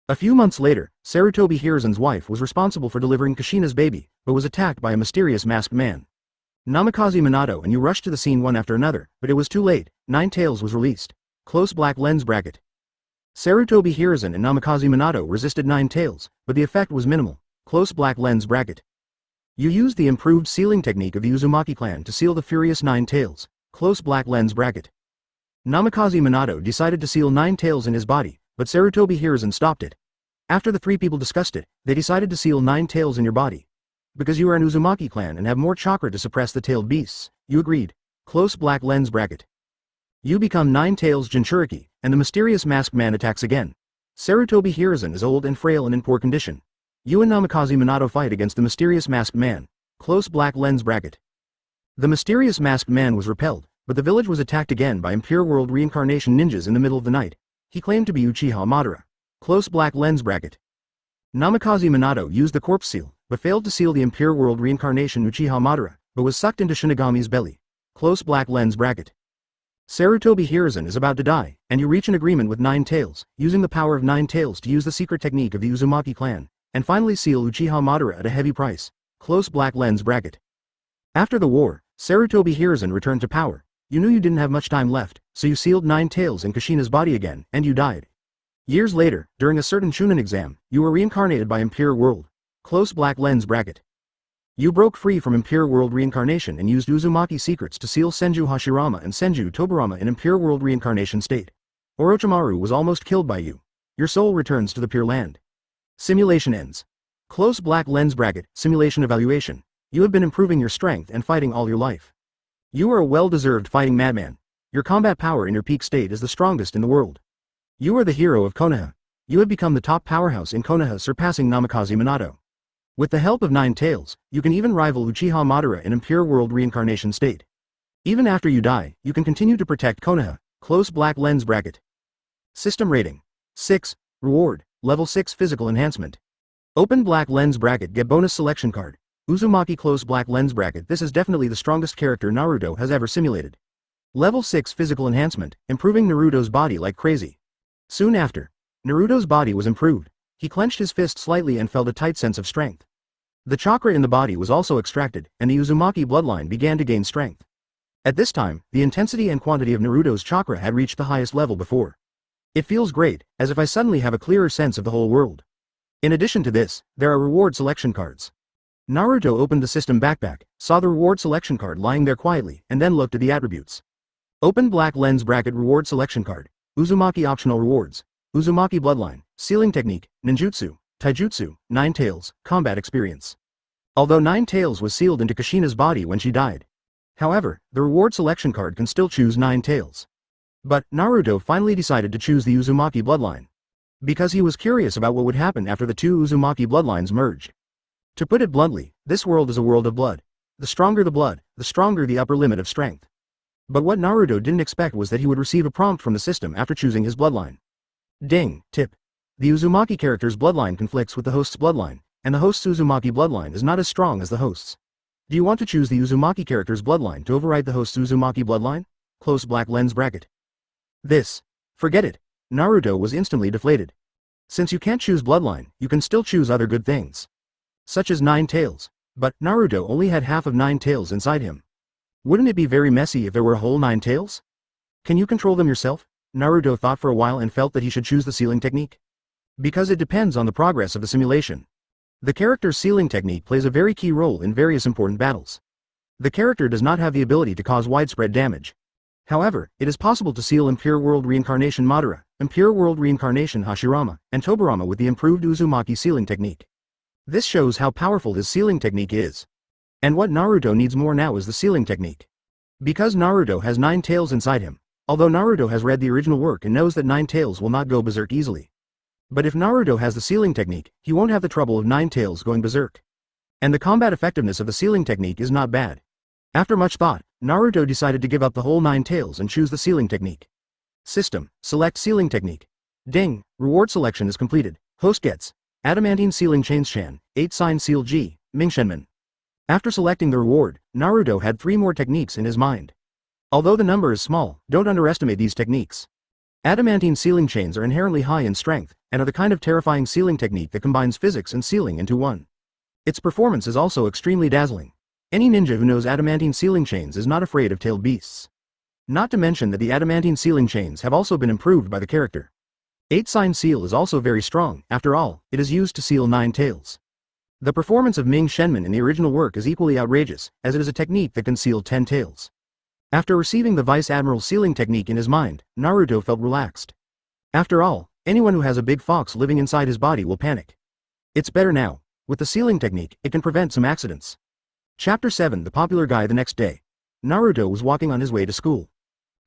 A few months later, Sarutobi Hiruzen's wife was responsible for delivering Kushina's baby, but was attacked by a mysterious masked man. Namikaze Minato and you rushed to the scene one after another, but it was too late. Nine Tails was released. Close black lens bracket. Sarutobi Hiruzen and Namikaze Minato resisted Nine Tails, but the effect was minimal. Close black lens bracket. You used the improved sealing technique of the Uzumaki clan to seal the furious Nine Tails. Close black lens bracket. Namikaze Minato decided to seal Nine Tails in his body, but Sarutobi Hiruzen stopped it. After the three people discussed it, they decided to seal Nine Tails in your body. Because you are an Uzumaki clan and have more chakra to suppress the tailed beasts, you agreed. Close black lens bracket. You become Nine Tails Jinchūriki, and the mysterious masked man attacks again. Sarutobi Hiruzen is old and frail and in poor condition. You and Namikaze Minato fight against the mysterious masked man. Close black lens bracket. The mysterious masked man was repelled, but the village was attacked again by Impure World reincarnation ninjas in the middle of the night. He claimed to be Uchiha Madara. Close black lens bracket. Namikaze Minato used the corpse seal, but failed to seal the Impure World reincarnation Uchiha Madara, but was sucked into Shinigami's belly. Close black lens bracket. Sarutobi Hiruzen is about to die, and you reach an agreement with Nine Tails, using the power of Nine Tails to use the secret technique of the Uzumaki clan, and finally seal Uchiha Madara at a heavy price. Close black lens bracket. After the war, Sarutobi Hiruzen returned to power. You knew you didn't have much time left, so you sealed Nine Tails in Kushina's body again, and you died. Years later, during a certain Chunin exam, you were reincarnated by Impure World. Close black lens bracket. You broke free from Impure World reincarnation and used Uzumaki secrets to seal Senju Hashirama and Senju Tobarama in Impure World reincarnation state. Orochimaru was almost killed by you. Your soul returns to the Pure Land. Simulation ends. Close black lens bracket. Simulation evaluation. You have been improving your strength and fighting all your life. You are a well-deserved fighting madman. Your combat power in your peak state is the strongest in the world. You are the hero of Konoha. You have become the top powerhouse in Konoha, surpassing Namikaze Minato. With the help of Nine Tails, you can even rival Uchiha Madara in Impure World reincarnation state. Even after you die, you can continue to protect Konoha. Close black lens bracket. System rating. 6. Reward. Level 6 physical enhancement. Open black lens bracket. Get bonus selection card. Uzumaki close black lens bracket. This is definitely the strongest character Naruto has ever simulated. Level 6 physical enhancement, improving Naruto's body like crazy. Soon after, Naruto's body was improved. He clenched his fist slightly and felt a tight sense of strength. The chakra in the body was also extracted, and the Uzumaki bloodline began to gain strength. At this time, the intensity and quantity of Naruto's chakra had reached the highest level before. It feels great, as if I suddenly have a clearer sense of the whole world. In addition to this, there are reward selection cards. Naruto opened the system backpack, saw the reward selection card lying there quietly, and then looked at the attributes. Open black lens bracket reward selection card. Uzumaki optional rewards. Uzumaki bloodline, sealing technique, ninjutsu, taijutsu, Nine Tails, combat experience. Although Nine Tails was sealed into Kushina's body when she died. However, the reward selection card can still choose Nine Tails. But, Naruto finally decided to choose the Uzumaki bloodline. Because he was curious about what would happen after the two Uzumaki bloodlines merged. To put it bluntly, this world is a world of blood. The stronger the blood, the stronger the upper limit of strength. But what Naruto didn't expect was that he would receive a prompt from the system after choosing his bloodline. Ding, tip. The Uzumaki character's bloodline conflicts with the host's bloodline, and the host's Uzumaki bloodline is not as strong as the host's. Do you want to choose the Uzumaki character's bloodline to override the host's Uzumaki bloodline? Close black lens bracket. Forget it. Naruto was instantly deflated. Since you can't choose bloodline, you can still choose other good things. Such as Nine Tails. But, Naruto only had half of Nine Tails inside him. Wouldn't it be very messy if there were a whole 9 tails? Can you control them yourself? Naruto thought for a while and felt that he should choose the sealing technique. Because it depends on the progress of the simulation. The character's sealing technique plays a very key role in various important battles. The character does not have the ability to cause widespread damage. However, it is possible to seal Impure World Reincarnation Madara, Impure World Reincarnation Hashirama, and Tobarama with the improved Uzumaki sealing technique. This shows how powerful his sealing technique is. And what Naruto needs more now is the sealing technique. Because Naruto has 9 tails inside him, although Naruto has read the original work and knows that 9 tails will not go berserk easily. But if Naruto has the sealing technique, he won't have the trouble of 9 tails going berserk. And the combat effectiveness of the sealing technique is not bad. After much thought, Naruto decided to give up the whole 9 tails and choose the sealing technique. System, select sealing technique. Ding, reward selection is completed. Host gets Adamantine Sealing Chain 8 Sign Seal G, Mingshenman. After selecting the reward, Naruto had 3 more techniques in his mind. Although the number is small, don't underestimate these techniques. Adamantine sealing chains are inherently high in strength, and are the kind of terrifying sealing technique that combines physics and sealing into one. Its performance is also extremely dazzling. Any ninja who knows adamantine sealing chains is not afraid of tailed beasts. Not to mention that the adamantine sealing chains have also been improved by the character. 8 Sign Seal is also very strong, after all, it is used to seal 9 tails. The performance of Ming Shenman in the original work is equally outrageous, as it is a technique that can seal 10 tails. After receiving the Vice Admiral sealing technique in his mind, Naruto felt relaxed. After all, anyone who has a big fox living inside his body will panic. It's better now. With the sealing technique, it can prevent some accidents. Chapter 7 The Popular Guy. The next day, Naruto was walking on his way to school.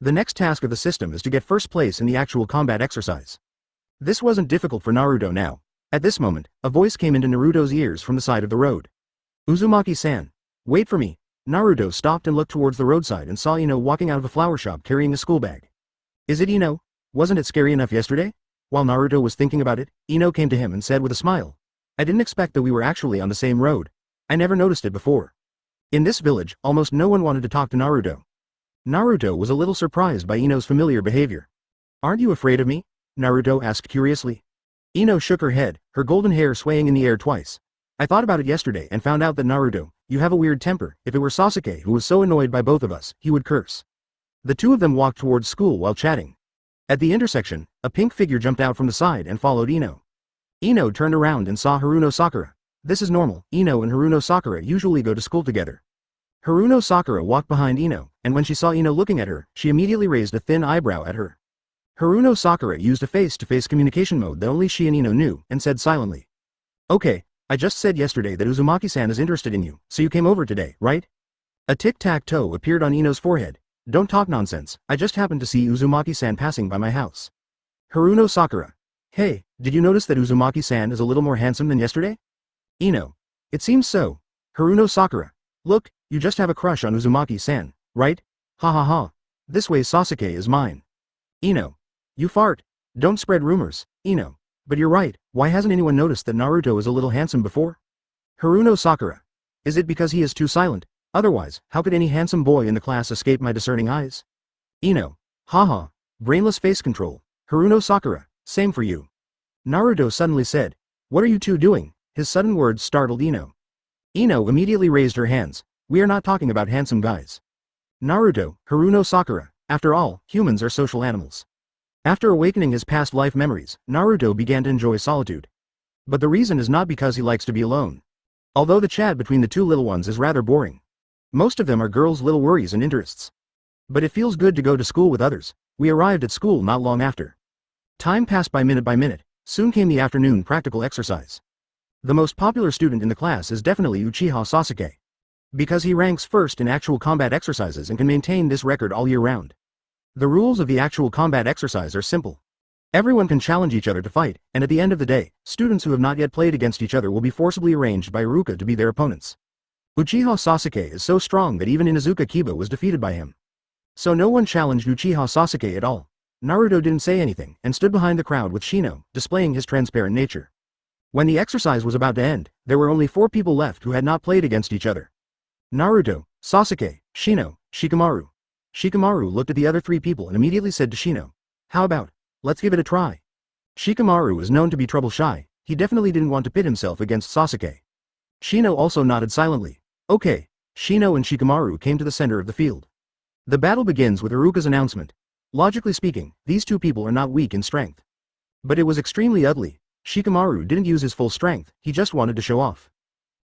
The next task of the system is to get first place in the actual combat exercise. This wasn't difficult for Naruto now. At this moment, a voice came into Naruto's ears from the side of the road. Uzumaki-san. Wait for me. Naruto stopped and looked towards the roadside and saw Ino walking out of a flower shop carrying a school bag. Is it Ino? Wasn't it scary enough yesterday? While Naruto was thinking about it, Ino came to him and said with a smile. I didn't expect that we were actually on the same road. I never noticed it before. In this village, almost no one wanted to talk to Naruto. Naruto was a little surprised by Ino's familiar behavior. Aren't you afraid of me? Naruto asked curiously. Ino shook her head, her golden hair swaying in the air twice. I thought about it yesterday and found out that Naruto, you have a weird temper. If it were Sasuke who was so annoyed by both of us, he would curse. The two of them walked towards school while chatting. At the intersection, a pink figure jumped out from the side and followed Ino. Ino turned around and saw Haruno Sakura. This is normal, Ino and Haruno Sakura usually go to school together. Haruno Sakura walked behind Ino, and when she saw Ino looking at her, she immediately raised a thin eyebrow at her. Haruno Sakura used a face-to-face communication mode that only she and Ino knew, and said silently. Okay, I just said yesterday that Uzumaki-san is interested in you, so you came over today, right? A tic-tac-toe appeared on Ino's forehead. Don't talk nonsense, I just happened to see Uzumaki-san passing by my house. Haruno Sakura. Hey, did you notice that Uzumaki-san is a little more handsome than yesterday? Ino. It seems so. Haruno Sakura. Look, you just have a crush on Uzumaki-san, right? Ha ha ha. This way Sasuke is mine. Ino. You fart. Don't spread rumors, Ino. But you're right, why hasn't anyone noticed that Naruto is a little handsome before? Haruno Sakura. Is it because he is too silent? Otherwise, how could any handsome boy in the class escape my discerning eyes? Ino. Haha. Brainless face control. Haruno Sakura. Same for you. Naruto suddenly said. What are you two doing? His sudden words startled Ino. Ino immediately raised her hands. We are not talking about handsome guys. Naruto, Haruno Sakura. After all, humans are social animals. After awakening his past life memories, Naruto began to enjoy solitude. But the reason is not because he likes to be alone. Although the chat between the two little ones is rather boring. Most of them are girls' little worries and interests. But it feels good to go to school with others. We arrived at school not long after. Time passed by minute, soon came the afternoon practical exercise. The most popular student in the class is definitely Uchiha Sasuke. Because he ranks first in actual combat exercises and can maintain this record all year round. The rules of the actual combat exercise are simple. Everyone can challenge each other to fight, and at the end of the day, students who have not yet played against each other will be forcibly arranged by Iruka to be their opponents. Uchiha Sasuke is so strong that even Inuzuka Kiba was defeated by him. So no one challenged Uchiha Sasuke at all. Naruto didn't say anything, and stood behind the crowd with Shino, displaying his transparent nature. When the exercise was about to end, there were only 4 people left who had not played against each other. Naruto, Sasuke, Shino, Shikamaru. Shikamaru looked at the other 3 people and immediately said to Shino. How about, let's give it a try. Shikamaru is known to be trouble shy, he definitely didn't want to pit himself against Sasuke. Shino also nodded silently. Okay, Shino and Shikamaru came to the center of the field. The battle begins with Iruka's announcement. Logically speaking, these 2 people are not weak in strength. But it was extremely ugly. Shikamaru didn't use his full strength, he just wanted to show off.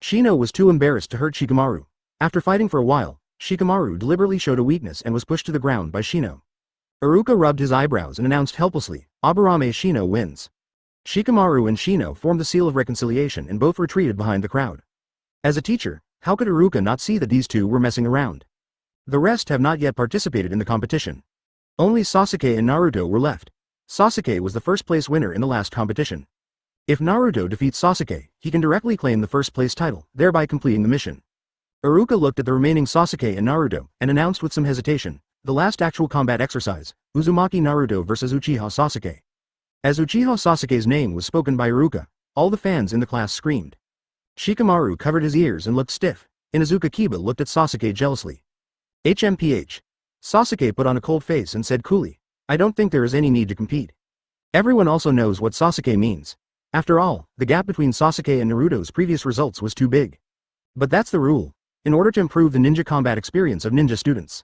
Shino was too embarrassed to hurt Shikamaru. After fighting for a while, Shikamaru deliberately showed a weakness and was pushed to the ground by Shino. Iruka rubbed his eyebrows and announced helplessly, Aburame Shino wins. Shikamaru and Shino formed the seal of reconciliation and both retreated behind the crowd. As a teacher, how could Iruka not see that these 2 were messing around? The rest have not yet participated in the competition. Only Sasuke and Naruto were left. Sasuke was the first place winner in the last competition. If Naruto defeats Sasuke, he can directly claim the first place title, thereby completing the mission. Iruka looked at the remaining Sasuke and Naruto, and announced with some hesitation, the last actual combat exercise, Uzumaki Naruto vs Uchiha Sasuke. As Uchiha Sasuke's name was spoken by Iruka, all the fans in the class screamed. Shikamaru covered his ears and looked stiff. Inuzuka Kiba looked at Sasuke jealously. HMPH. Sasuke put on a cold face and said coolly, I don't think there is any need to compete. Everyone also knows what Sasuke means. After all, the gap between Sasuke and Naruto's previous results was too big. But that's the rule. In order to improve the ninja combat experience of ninja students,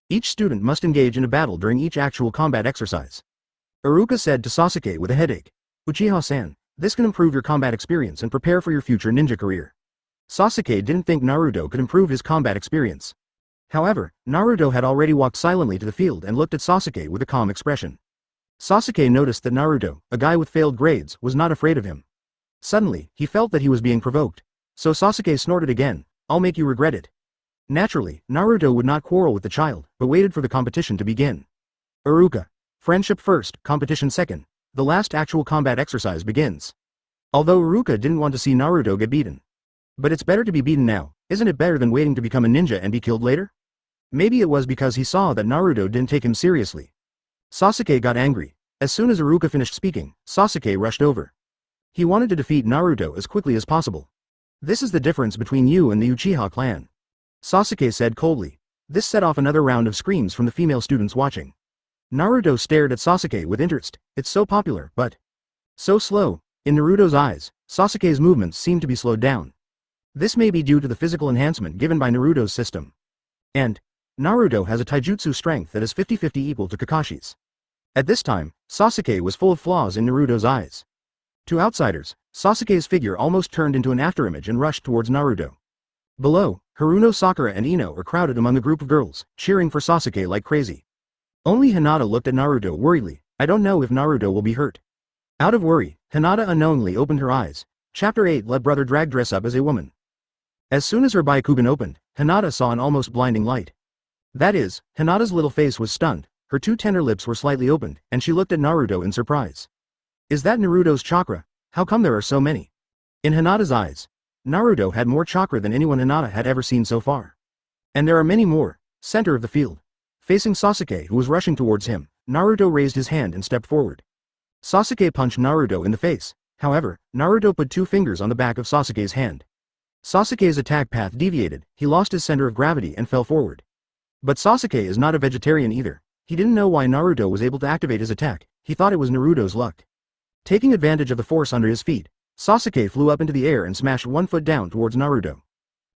each student must engage in a battle during each actual combat exercise. Iruka said to Sasuke with a headache. Uchiha-san, this can improve your combat experience and prepare for your future ninja career. Sasuke didn't think Naruto could improve his combat experience. However, Naruto had already walked silently to the field and looked at Sasuke with a calm expression. Sasuke noticed that Naruto, a guy with failed grades, was not afraid of him. Suddenly, he felt that he was being provoked. So Sasuke snorted again, I'll make you regret it. Naturally, Naruto would not quarrel with the child, but waited for the competition to begin. Iruka. Friendship first, competition second. The last actual combat exercise begins. Although Iruka didn't want to see Naruto get beaten. But it's better to be beaten now, isn't it better than waiting to become a ninja and be killed later? Maybe it was because he saw that Naruto didn't take him seriously. Sasuke got angry. As soon as Iruka finished speaking, Sasuke rushed over. He wanted to defeat Naruto as quickly as possible. This is the difference between you and the Uchiha clan. Sasuke said coldly. This set off another round of screams from the female students watching. Naruto stared at Sasuke with interest. It's so popular, but so slow. In Naruto's eyes, Sasuke's movements seemed to be slowed down. This may be due to the physical enhancement given by Naruto's system. And Naruto has a taijutsu strength that is 50-50 equal to Kakashi's. At this time, Sasuke was full of flaws in Naruto's eyes. To outsiders, Sasuke's figure almost turned into an afterimage and rushed towards Naruto. Below, Haruno, Sakura and Ino are crowded among a group of girls, cheering for Sasuke like crazy. Only Hinata looked at Naruto worriedly. I don't know if Naruto will be hurt. Out of worry, Hinata unknowingly opened her eyes. Chapter 8 Let Brother Drag Dress Up as a Woman. As soon as her Byakugan opened, Hinata saw an almost blinding light. That is, Hinata's little face was stunned, her two tender lips were slightly opened, and she looked at Naruto in surprise. Is that Naruto's chakra? How come there are so many? In Hinata's eyes, Naruto had more chakra than anyone Hinata had ever seen so far. And there are many more. Center of the field. Facing Sasuke who was rushing towards him, Naruto raised his hand and stepped forward. Sasuke punched Naruto in the face. However, Naruto put two fingers on the back of Sasuke's hand. Sasuke's attack path deviated, he lost his center of gravity and fell forward. But Sasuke is not a vegetarian either. He didn't know why Naruto was able to activate his attack, he thought it was Naruto's luck. Taking advantage of the force under his feet, Sasuke flew up into the air and smashed one foot down towards Naruto.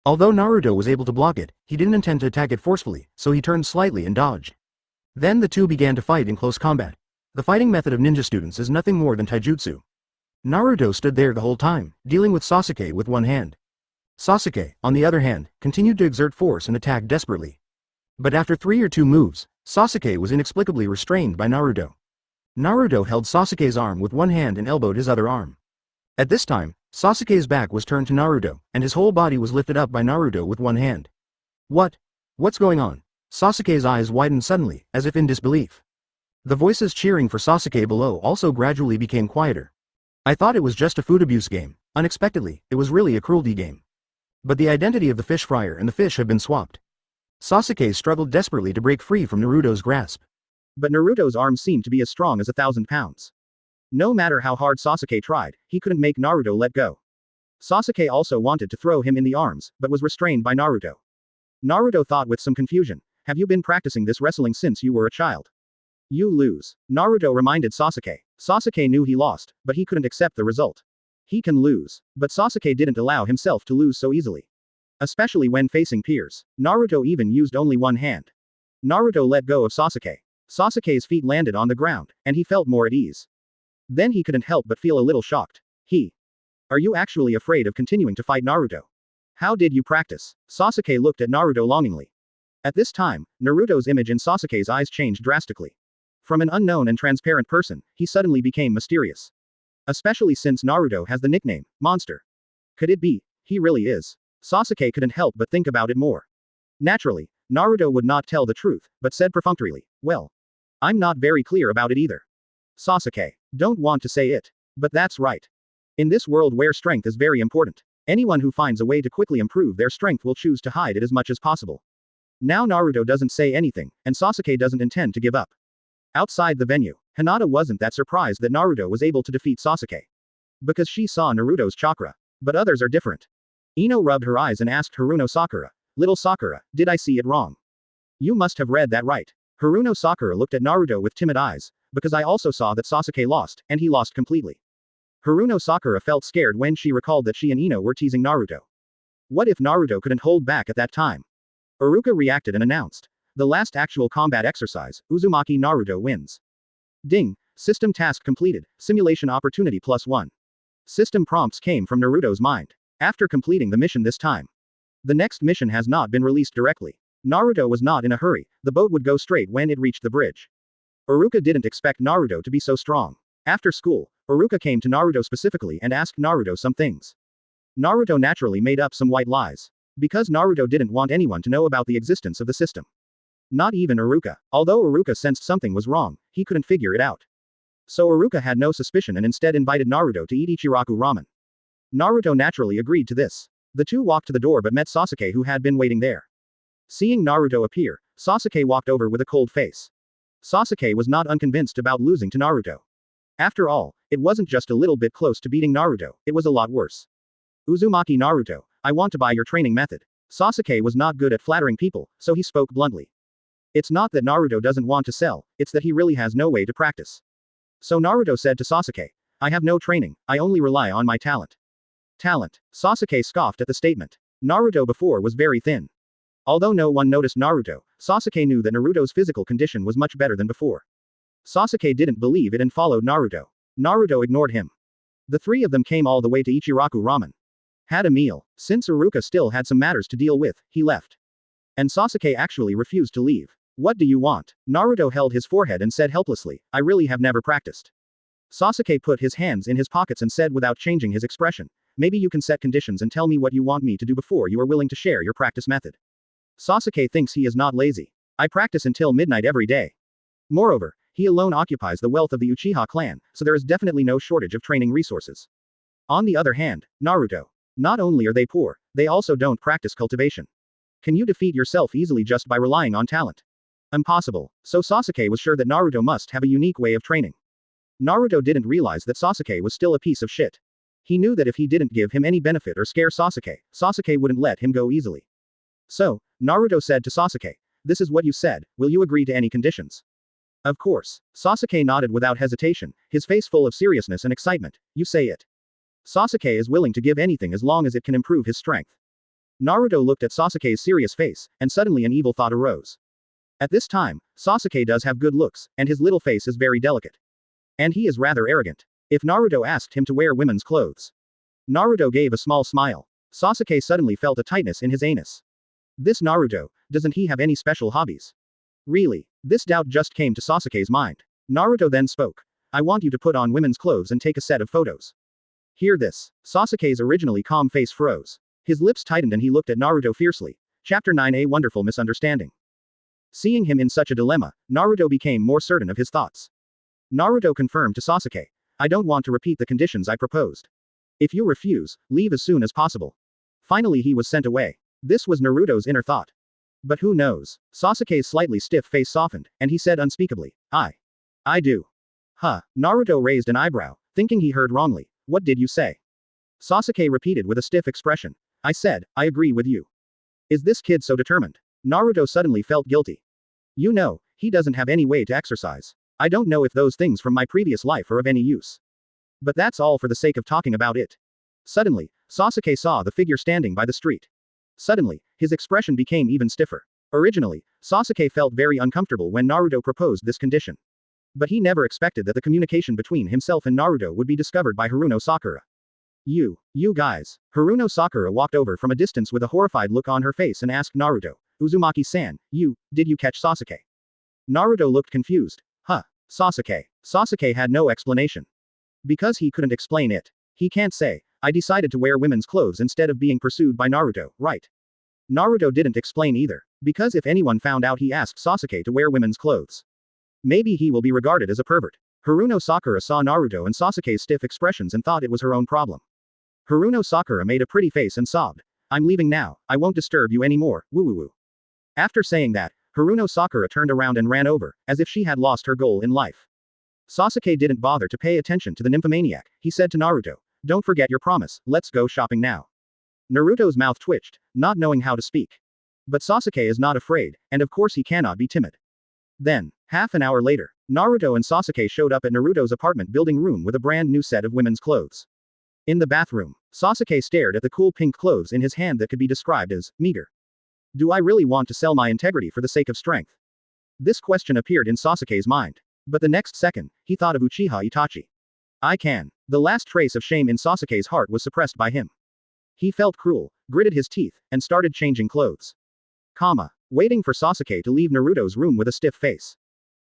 Although Naruto was able to block it, he didn't intend to attack it forcefully, so he turned slightly and dodged. Then the two began to fight in close combat. The fighting method of ninja students is nothing more than taijutsu. Naruto stood there the whole time, dealing with Sasuke with one hand. Sasuke, on the other hand, continued to exert force and attack desperately. But after 3 or 2 moves, Sasuke was inexplicably restrained by Naruto. Naruto held Sasuke's arm with one hand and elbowed his other arm. At this time, Sasuke's back was turned to Naruto, and his whole body was lifted up by Naruto with one hand. What's going on? Sasuke's eyes widened suddenly, as if in disbelief. The voices cheering for Sasuke below also gradually became quieter. I thought it was just a food abuse game. Unexpectedly, it was really a cruelty game. But the identity of the fish fryer and the fish have been swapped. Sasuke struggled desperately to break free from Naruto's grasp. But Naruto's arms seemed to be as strong as 1,000 pounds. No matter how hard Sasuke tried, he couldn't make Naruto let go. Sasuke also wanted to throw him in the arms, but was restrained by Naruto. Naruto thought with some confusion, have you been practicing this wrestling since you were a child? You lose. Naruto reminded Sasuke. Sasuke knew he lost, but he couldn't accept the result. He can lose. But Sasuke didn't allow himself to lose so easily. Especially when facing peers. Naruto even used only one hand. Naruto let go of Sasuke. Sasuke's feet landed on the ground, and he felt more at ease. Then he couldn't help but feel a little shocked. Are you actually afraid of continuing to fight Naruto? How did you practice? Sasuke looked at Naruto longingly. At this time, Naruto's image in Sasuke's eyes changed drastically. From an unknown and transparent person, he suddenly became mysterious. Especially since Naruto has the nickname, Monster. Could it be, he really is? Sasuke couldn't help but think about it more. Naturally, Naruto would not tell the truth, but said perfunctorily, well, I'm not very clear about it either. Sasuke, don't want to say it. But that's right. In this world where strength is very important, Anyone who finds a way to quickly improve their strength will choose to hide it as much as possible. Now Naruto doesn't say anything, and Sasuke doesn't intend to give up. Outside the venue, Hinata wasn't that surprised that Naruto was able to defeat Sasuke. Because she saw Naruto's chakra. But others are different. Ino rubbed her eyes and asked Haruno Sakura, "Little Sakura, did I see it wrong?" "You must have read that right." Haruno Sakura looked at Naruto with timid eyes, "Because I also saw that Sasuke lost, and he lost completely." Haruno Sakura felt scared when she recalled that she and Ino were teasing Naruto. What if Naruto couldn't hold back at that time? Iruka reacted and announced, "The last actual combat exercise, Uzumaki Naruto wins." Ding! System task completed, simulation opportunity +1. System prompts came from Naruto's mind. After completing the mission this time. The next mission has not been released directly. Naruto was not in a hurry, the boat would go straight when it reached the bridge. Iruka didn't expect Naruto to be so strong. After school, Iruka came to Naruto specifically and asked Naruto some things. Naruto naturally made up some white lies. Because Naruto didn't want anyone to know about the existence of the system. Not even Iruka. Although Iruka sensed something was wrong, he couldn't figure it out. So Iruka had no suspicion and instead invited Naruto to eat Ichiraku ramen. Naruto naturally agreed to this. The two walked to the door but met Sasuke who had been waiting there. Seeing Naruto appear, Sasuke walked over with a cold face. Sasuke was not unconvinced about losing to Naruto. After all, it wasn't just a little bit close to beating Naruto, it was a lot worse. "Uzumaki Naruto, I want to buy your training method." Sasuke was not good at flattering people, so he spoke bluntly. It's not that Naruto doesn't want to sell, it's that he really has no way to practice. So Naruto said to Sasuke, "I have no training, I only rely on my talent." Talent. Sasuke scoffed at the statement. Naruto before was very thin. Although no one noticed Naruto, Sasuke knew that Naruto's physical condition was much better than before. Sasuke didn't believe it and followed Naruto. Naruto ignored him. The three of them came all the way to Ichiraku ramen. Had a meal. Since Iruka still had some matters to deal with, he left. And Sasuke actually refused to leave. "What do you want?" Naruto held his forehead and said helplessly, "I really have never practiced." Sasuke put his hands in his pockets and said without changing his expression, "Maybe you can set conditions and tell me what you want me to do before you are willing to share your practice method." Sasuke thinks he is not lazy. "I practice until midnight every day. Moreover, he alone occupies the wealth of the Uchiha clan, so there is definitely no shortage of training resources." On the other hand, Naruto. Not only are they poor, they also don't practice cultivation. Can you defeat yourself easily just by relying on talent? Impossible. So Sasuke was sure that Naruto must have a unique way of training. Naruto didn't realize that Sasuke was still a piece of shit. He knew that if he didn't give him any benefit or scare Sasuke, Sasuke wouldn't let him go easily. So, Naruto said to Sasuke, "This is what you said, will you agree to any conditions?" Of course. Sasuke nodded without hesitation, his face full of seriousness and excitement. "You say it." Sasuke is willing to give anything as long as it can improve his strength. Naruto looked at Sasuke's serious face, and suddenly an evil thought arose. At this time, Sasuke does have good looks, and his little face is very delicate. And he is rather arrogant. If Naruto asked him to wear women's clothes. Naruto gave a small smile. Sasuke suddenly felt a tightness in his anus. This Naruto, doesn't he have any special hobbies? Really? This doubt just came to Sasuke's mind. Naruto then spoke. "I want you to put on women's clothes and take a set of photos." Hear this. Sasuke's originally calm face froze. His lips tightened and he looked at Naruto fiercely. Chapter 9: A Wonderful Misunderstanding. Seeing him in such a dilemma, Naruto became more certain of his thoughts. Naruto confirmed to Sasuke. "I don't want to repeat the conditions I proposed. If you refuse, leave as soon as possible." Finally he was sent away. This was Naruto's inner thought. But who knows? Sasuke's slightly stiff face softened, and he said unspeakably, I do." Huh. Naruto raised an eyebrow, thinking he heard wrongly. "What did you say?" Sasuke repeated with a stiff expression. "I said, I agree with you." Is this kid so determined? Naruto suddenly felt guilty. You know, he doesn't have any way to exercise. I don't know if those things from my previous life are of any use. But that's all for the sake of talking about it. Suddenly, Sasuke saw the figure standing by the street. Suddenly, his expression became even stiffer. Originally, Sasuke felt very uncomfortable when Naruto proposed this condition. But he never expected that the communication between himself and Naruto would be discovered by Haruno Sakura. You guys. Haruno Sakura walked over from a distance with a horrified look on her face and asked Naruto, "Uzumaki-san, did you catch Sasuke?" Naruto looked confused. Huh. Sasuke. Sasuke had no explanation. Because he couldn't explain it. He can't say, "I decided to wear women's clothes instead of being pursued by Naruto, right?" Naruto didn't explain either. Because if anyone found out he asked Sasuke to wear women's clothes, maybe he will be regarded as a pervert. Haruno Sakura saw Naruto and Sasuke's stiff expressions and thought it was her own problem. Haruno Sakura made a pretty face and sobbed. I'm leaving now, I won't disturb you anymore, woo woo woo. After saying that, Haruno Sakura turned around and ran over, as if she had lost her goal in life. Sasuke didn't bother to pay attention to the nymphomaniac. He said to Naruto, don't forget your promise, let's go shopping now. Naruto's mouth twitched, not knowing how to speak. But Sasuke is not afraid, and of course he cannot be timid. Then, half an hour later, Naruto and Sasuke showed up at Naruto's apartment building room with a brand new set of women's clothes. In the bathroom, Sasuke stared at the cool pink clothes in his hand that could be described as meager. Do I really want to sell my integrity for the sake of strength? This question appeared in Sasuke's mind. But the next second, he thought of Uchiha Itachi. I can. The last trace of shame in Sasuke's heart was suppressed by him. He felt cruel, gritted his teeth, and started changing clothes. Waiting for Sasuke to leave Naruto's room with a stiff face.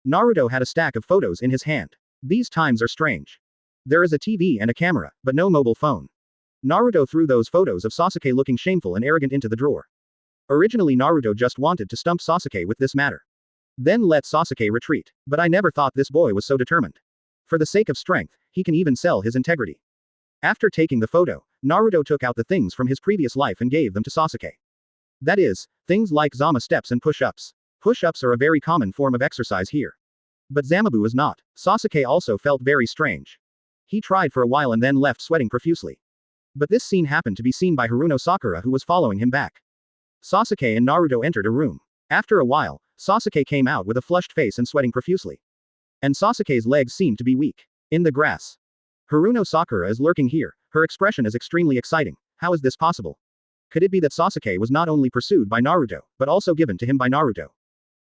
Naruto had a stack of photos in his hand. These times are strange. There is a TV and a camera, but no mobile phone. Naruto threw those photos of Sasuke looking shameful and arrogant into the drawer. Originally Naruto just wanted to stump Sasuke with this matter. Then let Sasuke retreat. But I never thought this boy was so determined. For the sake of strength, he can even sell his integrity. After taking the photo, Naruto took out the things from his previous life and gave them to Sasuke. That is, things like Zama steps and push-ups. Push-ups are a very common form of exercise here. But Zamabu is not. Sasuke also felt very strange. He tried for a while and then left sweating profusely. But this scene happened to be seen by Haruno Sakura who was following him back. Sasuke and Naruto entered a room. After a while, Sasuke came out with a flushed face and sweating profusely. And Sasuke's legs seemed to be weak. In the grass. Haruno Sakura is lurking here, her expression is extremely exciting. How is this possible? Could it be that Sasuke was not only pursued by Naruto, but also given to him by Naruto?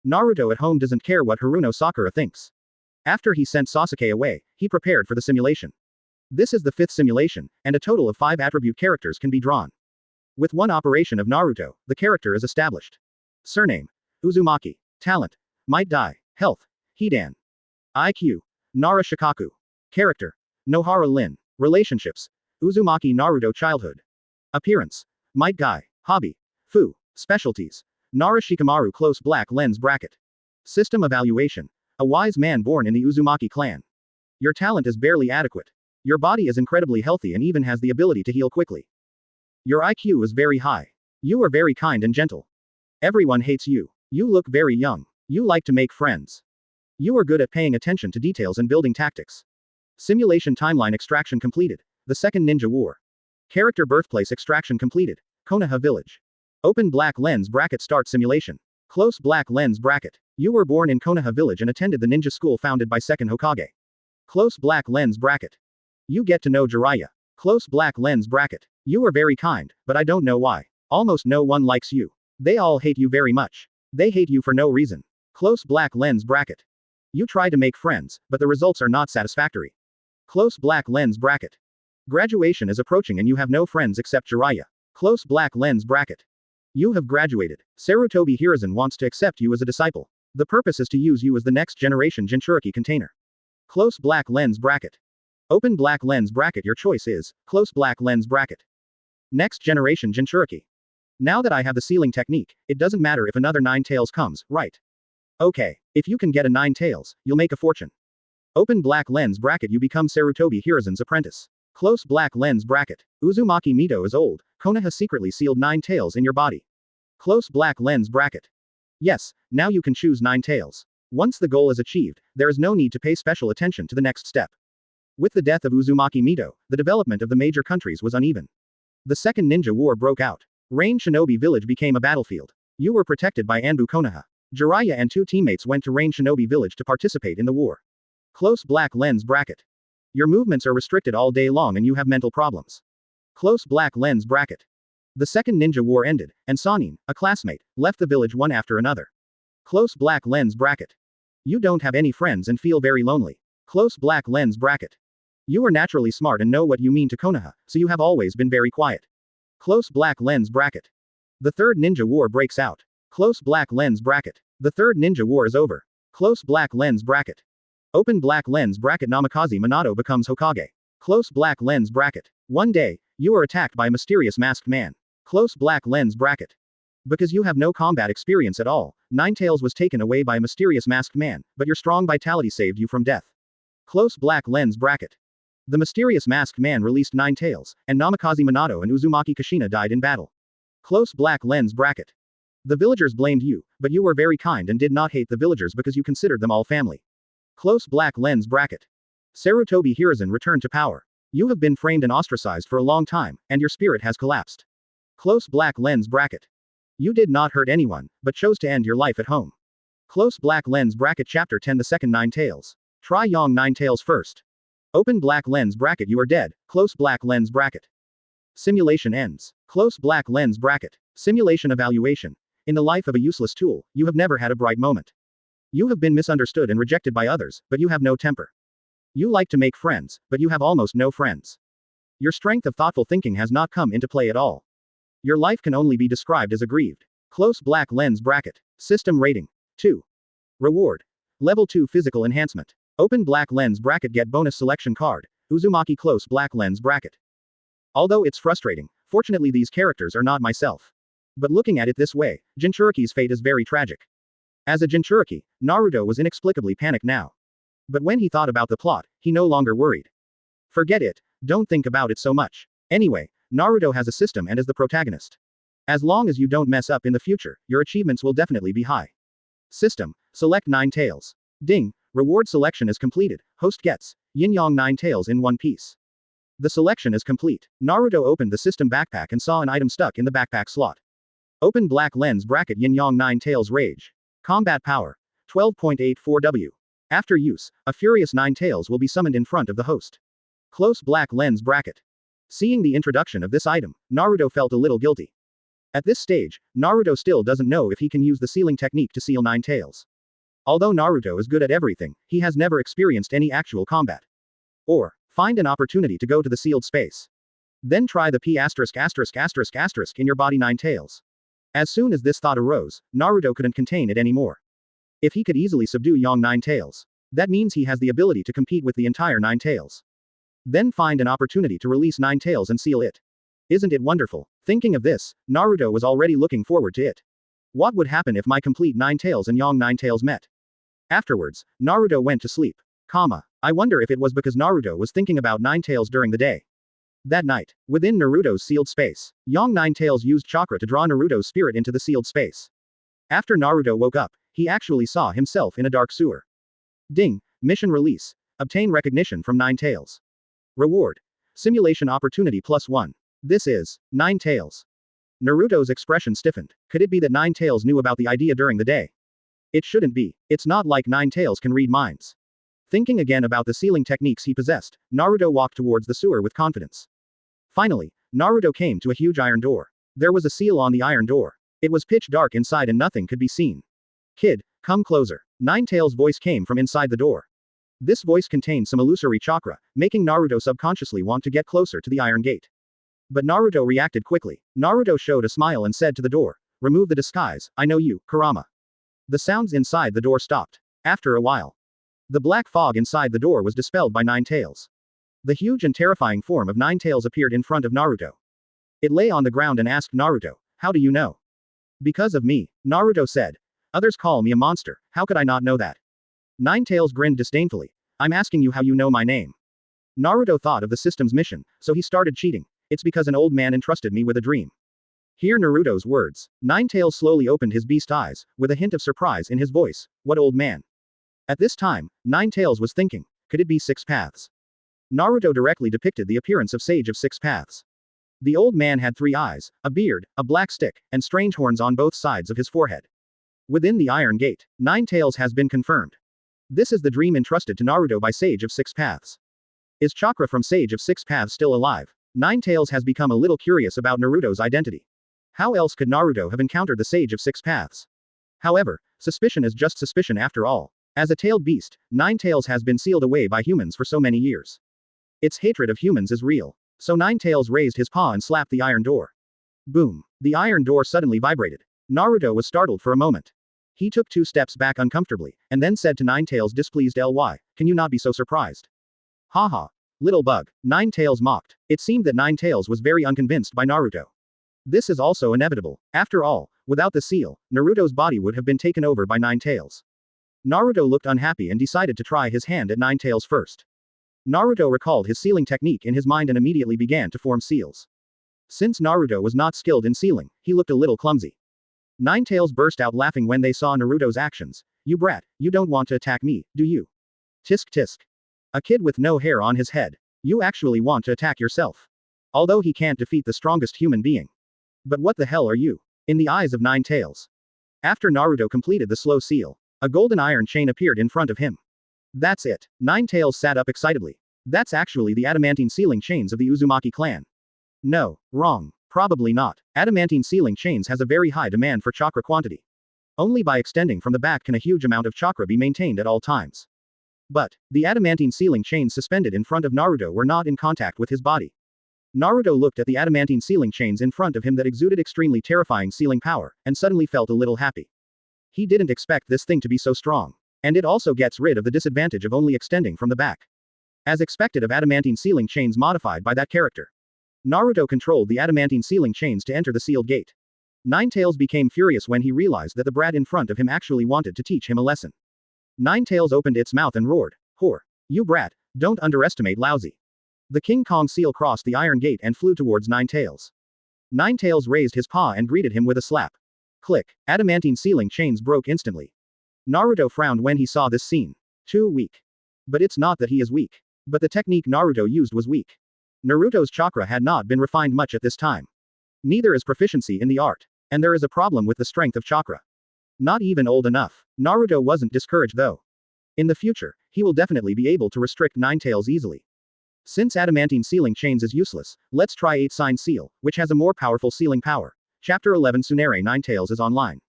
Naruto at home doesn't care what Haruno Sakura thinks. After he sent Sasuke away, he prepared for the simulation. This is the 5th simulation, and a total of 5 attribute characters can be drawn. With one operation of Naruto, the character is established. Surname. Uzumaki. Talent. Might die. Health. Hidan. IQ. Nara Shikaku. Character. Nohara Lin. Relationships. Uzumaki Naruto childhood. Appearance. Might Guy. Hobby. Fu. Specialties. Nara Shikamaru close black lens bracket. System evaluation. A wise man born in the Uzumaki clan. Your talent is barely adequate. Your body is incredibly healthy and even has the ability to heal quickly. Your IQ is very high. You are very kind and gentle. Everyone hates you. You look very young. You like to make friends. You are good at paying attention to details and building tactics. Simulation timeline extraction completed. The Second Ninja War. Character birthplace extraction completed. Konoha Village. Open black lens bracket start simulation. Close black lens bracket. You were born in Konoha Village and attended the ninja school founded by second Hokage. Close black lens bracket. You get to know Jiraiya. Close black lens bracket. You are very kind, but I don't know why. Almost no one likes you. They all hate you very much. They hate you for no reason. Close black lens bracket. You try to make friends, but the results are not satisfactory. Close black lens bracket. Graduation is approaching and you have no friends except Jiraiya. Close black lens bracket. You have graduated. Sarutobi Hiruzen wants to accept you as a disciple. The purpose is to use you as the next generation Jinchūriki container. Close black lens bracket. Open black lens bracket. Your choice is, close black lens bracket. Next generation Jinchūriki. Now that I have the sealing technique, it doesn't matter if another 9 tails comes, right? Okay, if you can get a 9 tails, you'll make a fortune. Open black lens bracket. You become Sarutobi Hiruzen's apprentice. Close black lens bracket. Uzumaki Mito is old. Konoha secretly sealed 9 tails in your body. Close black lens bracket. Yes, now you can choose 9 tails. Once the goal is achieved, there is no need to pay special attention to the next step. With the death of Uzumaki Mito, the development of the major countries was uneven. The Second Ninja War broke out. Rain Shinobi Village became a battlefield. You were protected by Anbu Konoha. Jiraiya and 2 teammates went to Rain Shinobi Village to participate in the war. Close black lens bracket. Your movements are restricted all day long and you have mental problems. Close black lens bracket. The Second Ninja War ended, and Sanin, a classmate, left the village one after another. Close black lens bracket. You don't have any friends and feel very lonely. Close black lens bracket. You are naturally smart and know what you mean to Konoha, so you have always been very quiet. Close black lens bracket. The Third Ninja War breaks out. Close black lens bracket. The Third Ninja War is over. Close black lens bracket. Open black lens bracket. Namikaze Minato becomes Hokage. Close black lens bracket. One day, you are attacked by a mysterious masked man. Close black lens bracket. Because you have no combat experience at all, 9 tails was taken away by a mysterious masked man, but your strong vitality saved you from death. Close black lens bracket. The mysterious masked man released 9 tails, and Namikaze Minato and Uzumaki Kushina died in battle. Close black lens bracket. The villagers blamed you, but you were very kind and did not hate the villagers because you considered them all family. Close black lens bracket. Sarutobi Hiruzen returned to power. You have been framed and ostracized for a long time, and your spirit has collapsed. Close black lens bracket. You did not hurt anyone, but chose to end your life at home. Close black lens bracket. Chapter 10. The second 9 tails. Try Yong 9 tails first. Open black lens bracket. You are dead. Close black lens bracket. Simulation ends. Close black lens bracket. Simulation evaluation. In the life of a useless tool, you have never had a bright moment. You have been misunderstood and rejected by others, but you have no temper. You like to make friends, but you have almost no friends. Your strength of thoughtful thinking has not come into play at all. Your life can only be described as aggrieved. Close black lens bracket. System rating. 2. Reward. Level 2 physical enhancement. Open black lens bracket. Get bonus selection card. Uzumaki close black lens bracket. Although it's frustrating, fortunately these characters are not myself. But looking at it this way, Jinchūriki's fate is very tragic. As a Jinchūriki, Naruto was inexplicably panicked now. But when he thought about the plot, he no longer worried. Forget it, don't think about it so much. Anyway, Naruto has a system and is the protagonist. As long as you don't mess up in the future, your achievements will definitely be high. System, select 9 tails. Ding, reward selection is completed, host gets, yin-yang 9 tails in one piece. The selection is complete. Naruto opened the system backpack and saw an item stuck in the backpack slot. Open black lens bracket. Yin-yang 9 tails rage. Combat power. 12.84W. After use, a furious 9 tails will be summoned in front of the host. Close black lens bracket. Seeing the introduction of this item, Naruto felt a little guilty. At this stage, Naruto still doesn't know if he can use the sealing technique to seal 9 tails. Although Naruto is good at everything, he has never experienced any actual combat. Or, find an opportunity to go to the sealed space. Then try the P*** in your body 9 tails. As soon as this thought arose, Naruto couldn't contain it anymore. If he could easily subdue Yong 9 tails, that means he has the ability to compete with the entire 9 tails. Then find an opportunity to release 9 tails and seal it. Isn't it wonderful? Thinking of this, Naruto was already looking forward to it. What would happen if my complete 9 tails and Yong 9 tails met? Afterwards, Naruto went to sleep. I wonder if it was because Naruto was thinking about 9 tails during the day. That night, within Naruto's sealed space, Yong 9 tails used chakra to draw Naruto's spirit into the sealed space. After Naruto woke up, he actually saw himself in a dark sewer. Ding, mission release. Obtain recognition from 9 tails. Reward. Simulation opportunity +1. This is 9 tails. Naruto's expression stiffened. Could it be that 9 tails knew about the idea during the day? It shouldn't be. It's not like 9 tails can read minds. Thinking again about the sealing techniques he possessed, Naruto walked towards the sewer with confidence. Finally, Naruto came to a huge iron door. There was a seal on the iron door. It was pitch dark inside and nothing could be seen. Kid, come closer. 9 tails' voice came from inside the door. This voice contained some illusory chakra, making Naruto subconsciously want to get closer to the iron gate. But Naruto reacted quickly. Naruto showed a smile and said to the door, remove the disguise, I know you, Kurama. The sounds inside the door stopped. After a while, the black fog inside the door was dispelled by 9 tails. The huge and terrifying form of 9 tails appeared in front of Naruto. It lay on the ground and asked Naruto, how do you know? Because of me, Naruto said. Others call me a monster, how could I not know that? 9 tails grinned disdainfully. I'm asking you how you know my name. Naruto thought of the system's mission, so he started cheating. It's because an old man entrusted me with a dream. Hear Naruto's words. 9 tails slowly opened his beast eyes, with a hint of surprise in his voice. What old man? At this time, 9 tails was thinking, could it be 6 paths? Naruto directly depicted the appearance of Sage of 6 paths. The old man had 3 eyes, a beard, a black stick, and strange horns on both sides of his forehead. Within the Iron Gate, 9 tails has been confirmed. This is the dream entrusted to Naruto by Sage of 6 paths. Is chakra from Sage of 6 paths still alive? 9 tails has become a little curious about Naruto's identity. How else could Naruto have encountered the Sage of 6 paths? However, suspicion is just suspicion after all. As a tailed beast, 9 tails has been sealed away by humans for so many years. Its hatred of humans is real. So 9 tails raised his paw and slapped the iron door. Boom. The iron door suddenly vibrated. Naruto was startled for a moment. He took 2 steps back uncomfortably, and then said to 9 tails displeased ly, can you not be so surprised? Haha. Little bug. 9 tails mocked. It seemed that 9 tails was very unconvinced by Naruto. This is also inevitable. After all, without the seal, Naruto's body would have been taken over by 9 tails. Naruto looked unhappy and decided to try his hand at 9 tails first. Naruto recalled his sealing technique in his mind and immediately began to form seals. Since Naruto was not skilled in sealing, he looked a little clumsy. Ninetales burst out laughing when they saw Naruto's actions. You brat, you don't want to attack me, do you? Tisk tisk. A kid with no hair on his head. You actually want to attack yourself. Although he can't defeat the strongest human being. But what the hell are you? In the eyes of Ninetales. After Naruto completed the slow seal, a golden iron chain appeared in front of him. That's it. Ninetales sat up excitedly. That's actually the adamantine sealing chains of the Uzumaki clan. No, wrong. Probably not. Adamantine sealing chains has a very high demand for chakra quantity. Only by extending from the back can a huge amount of chakra be maintained at all times. But, the adamantine sealing chains suspended in front of Naruto were not in contact with his body. Naruto looked at the adamantine sealing chains in front of him that exuded extremely terrifying sealing power, and suddenly felt a little happy. He didn't expect this thing to be so strong. And it also gets rid of the disadvantage of only extending from the back. As expected of adamantine sealing chains modified by that character. Naruto controlled the adamantine sealing chains to enter the sealed gate. Ninetales became furious when he realized that the brat in front of him actually wanted to teach him a lesson. Ninetales opened its mouth and roared, "Whore! You brat, don't underestimate Lousy." The King Kong seal crossed the iron gate and flew towards Ninetales. Ninetales raised his paw and greeted him with a slap. Click, adamantine sealing chains broke instantly. Naruto frowned when he saw this scene. Too weak. But it's not that he is weak. But the technique Naruto used was weak. Naruto's chakra had not been refined much at this time. Neither is proficiency in the art. And there is a problem with the strength of chakra. Not even old enough. Naruto wasn't discouraged though. In the future, he will definitely be able to restrict Ninetales easily. Since adamantine sealing chains is useless, let's try 8-sign seal, which has a more powerful sealing power. Chapter 11 Tsunare Ninetales is online.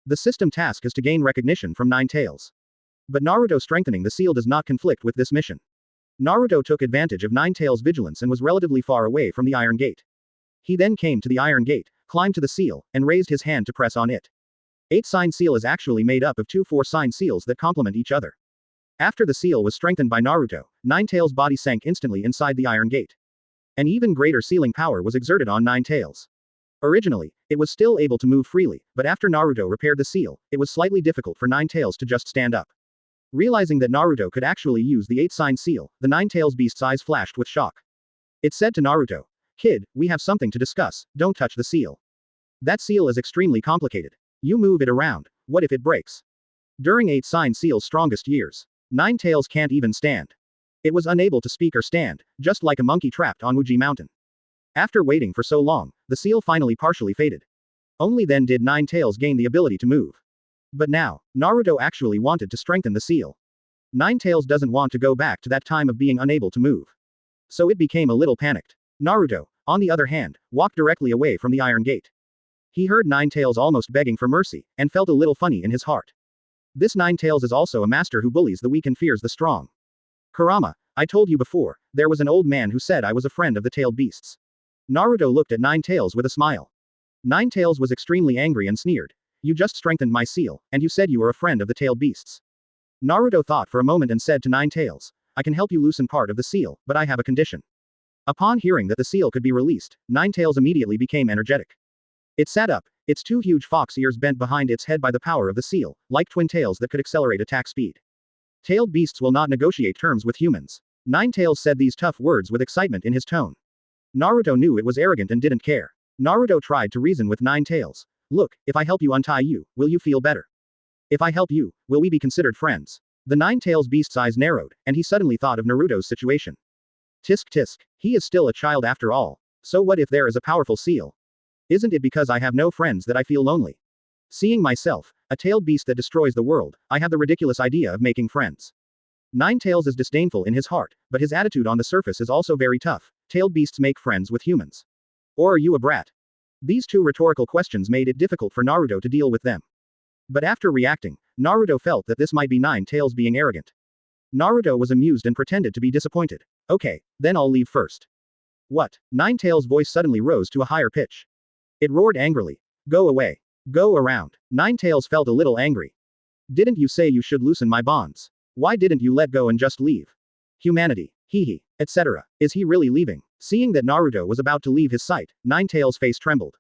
The system task is to gain recognition from Ninetales. But Naruto strengthening the seal does not conflict with this mission. Naruto took advantage of Ninetales' vigilance and was relatively far away from the iron gate. He then came to the iron gate, climbed to the seal, and raised his hand to press on it. 8-sign seal is actually made up of two 4-sign seals that complement each other. After the seal was strengthened by Naruto, Ninetales' body sank instantly inside the iron gate. An even greater sealing power was exerted on Ninetales. Originally, it was still able to move freely, but after Naruto repaired the seal, it was slightly difficult for Ninetales to just stand up. Realizing that Naruto could actually use the 8-sign seal, the Ninetales beast's eyes flashed with shock. It said to Naruto, "Kid, we have something to discuss, don't touch the seal. That seal is extremely complicated. You move it around, what if it breaks?" During 8-sign seal's strongest years, Ninetales can't even stand. It was unable to speak or stand, just like a monkey trapped on Uji Mountain. After waiting for so long, the seal finally partially faded. Only then did Ninetales gain the ability to move. But now, Naruto actually wanted to strengthen the seal. Ninetales doesn't want to go back to that time of being unable to move. So it became a little panicked. Naruto, on the other hand, walked directly away from the iron gate. He heard Ninetales almost begging for mercy, and felt a little funny in his heart. This Ninetales is also a master who bullies the weak and fears the strong. Kurama, I told you before, there was an old man who said I was a friend of the tailed beasts. Naruto looked at Ninetales with a smile. Ninetales was extremely angry and sneered. You just strengthened my seal, and you said you were a friend of the tailed beasts. Naruto thought for a moment and said to Ninetales, I can help you loosen part of the seal, but I have a condition. Upon hearing that the seal could be released, Ninetales immediately became energetic. It sat up, its two huge fox ears bent behind its head by the power of the seal, like twin tails that could accelerate attack speed. Tailed beasts will not negotiate terms with humans. Ninetales said these tough words with excitement in his tone. Naruto knew it was arrogant and didn't care. Naruto tried to reason with Ninetales. Look, if I help you untie you, will you feel better? If I help you, will we be considered friends? The Ninetales beast's eyes narrowed, and he suddenly thought of Naruto's situation. Tisk tisk, he is still a child after all. So what if there is a powerful seal? Isn't it because I have no friends that I feel lonely? Seeing myself, a tailed beast that destroys the world, I have the ridiculous idea of making friends. Ninetales is disdainful in his heart, but his attitude on the surface is also very tough. Tailed beasts make friends with humans. Or are you a brat? These two rhetorical questions made it difficult for Naruto to deal with them. But after reacting, Naruto felt that this might be Ninetales being arrogant. Naruto was amused and pretended to be disappointed. Okay, then I'll leave first. What? Ninetales' voice suddenly rose to a higher pitch. It roared angrily. Go away. Go around. Ninetales felt a little angry. Didn't you say you should loosen my bonds? Why didn't you let go and just leave? Humanity. Hee, etc. Is he really leaving? Seeing that Naruto was about to leave his sight, Ninetales' face trembled.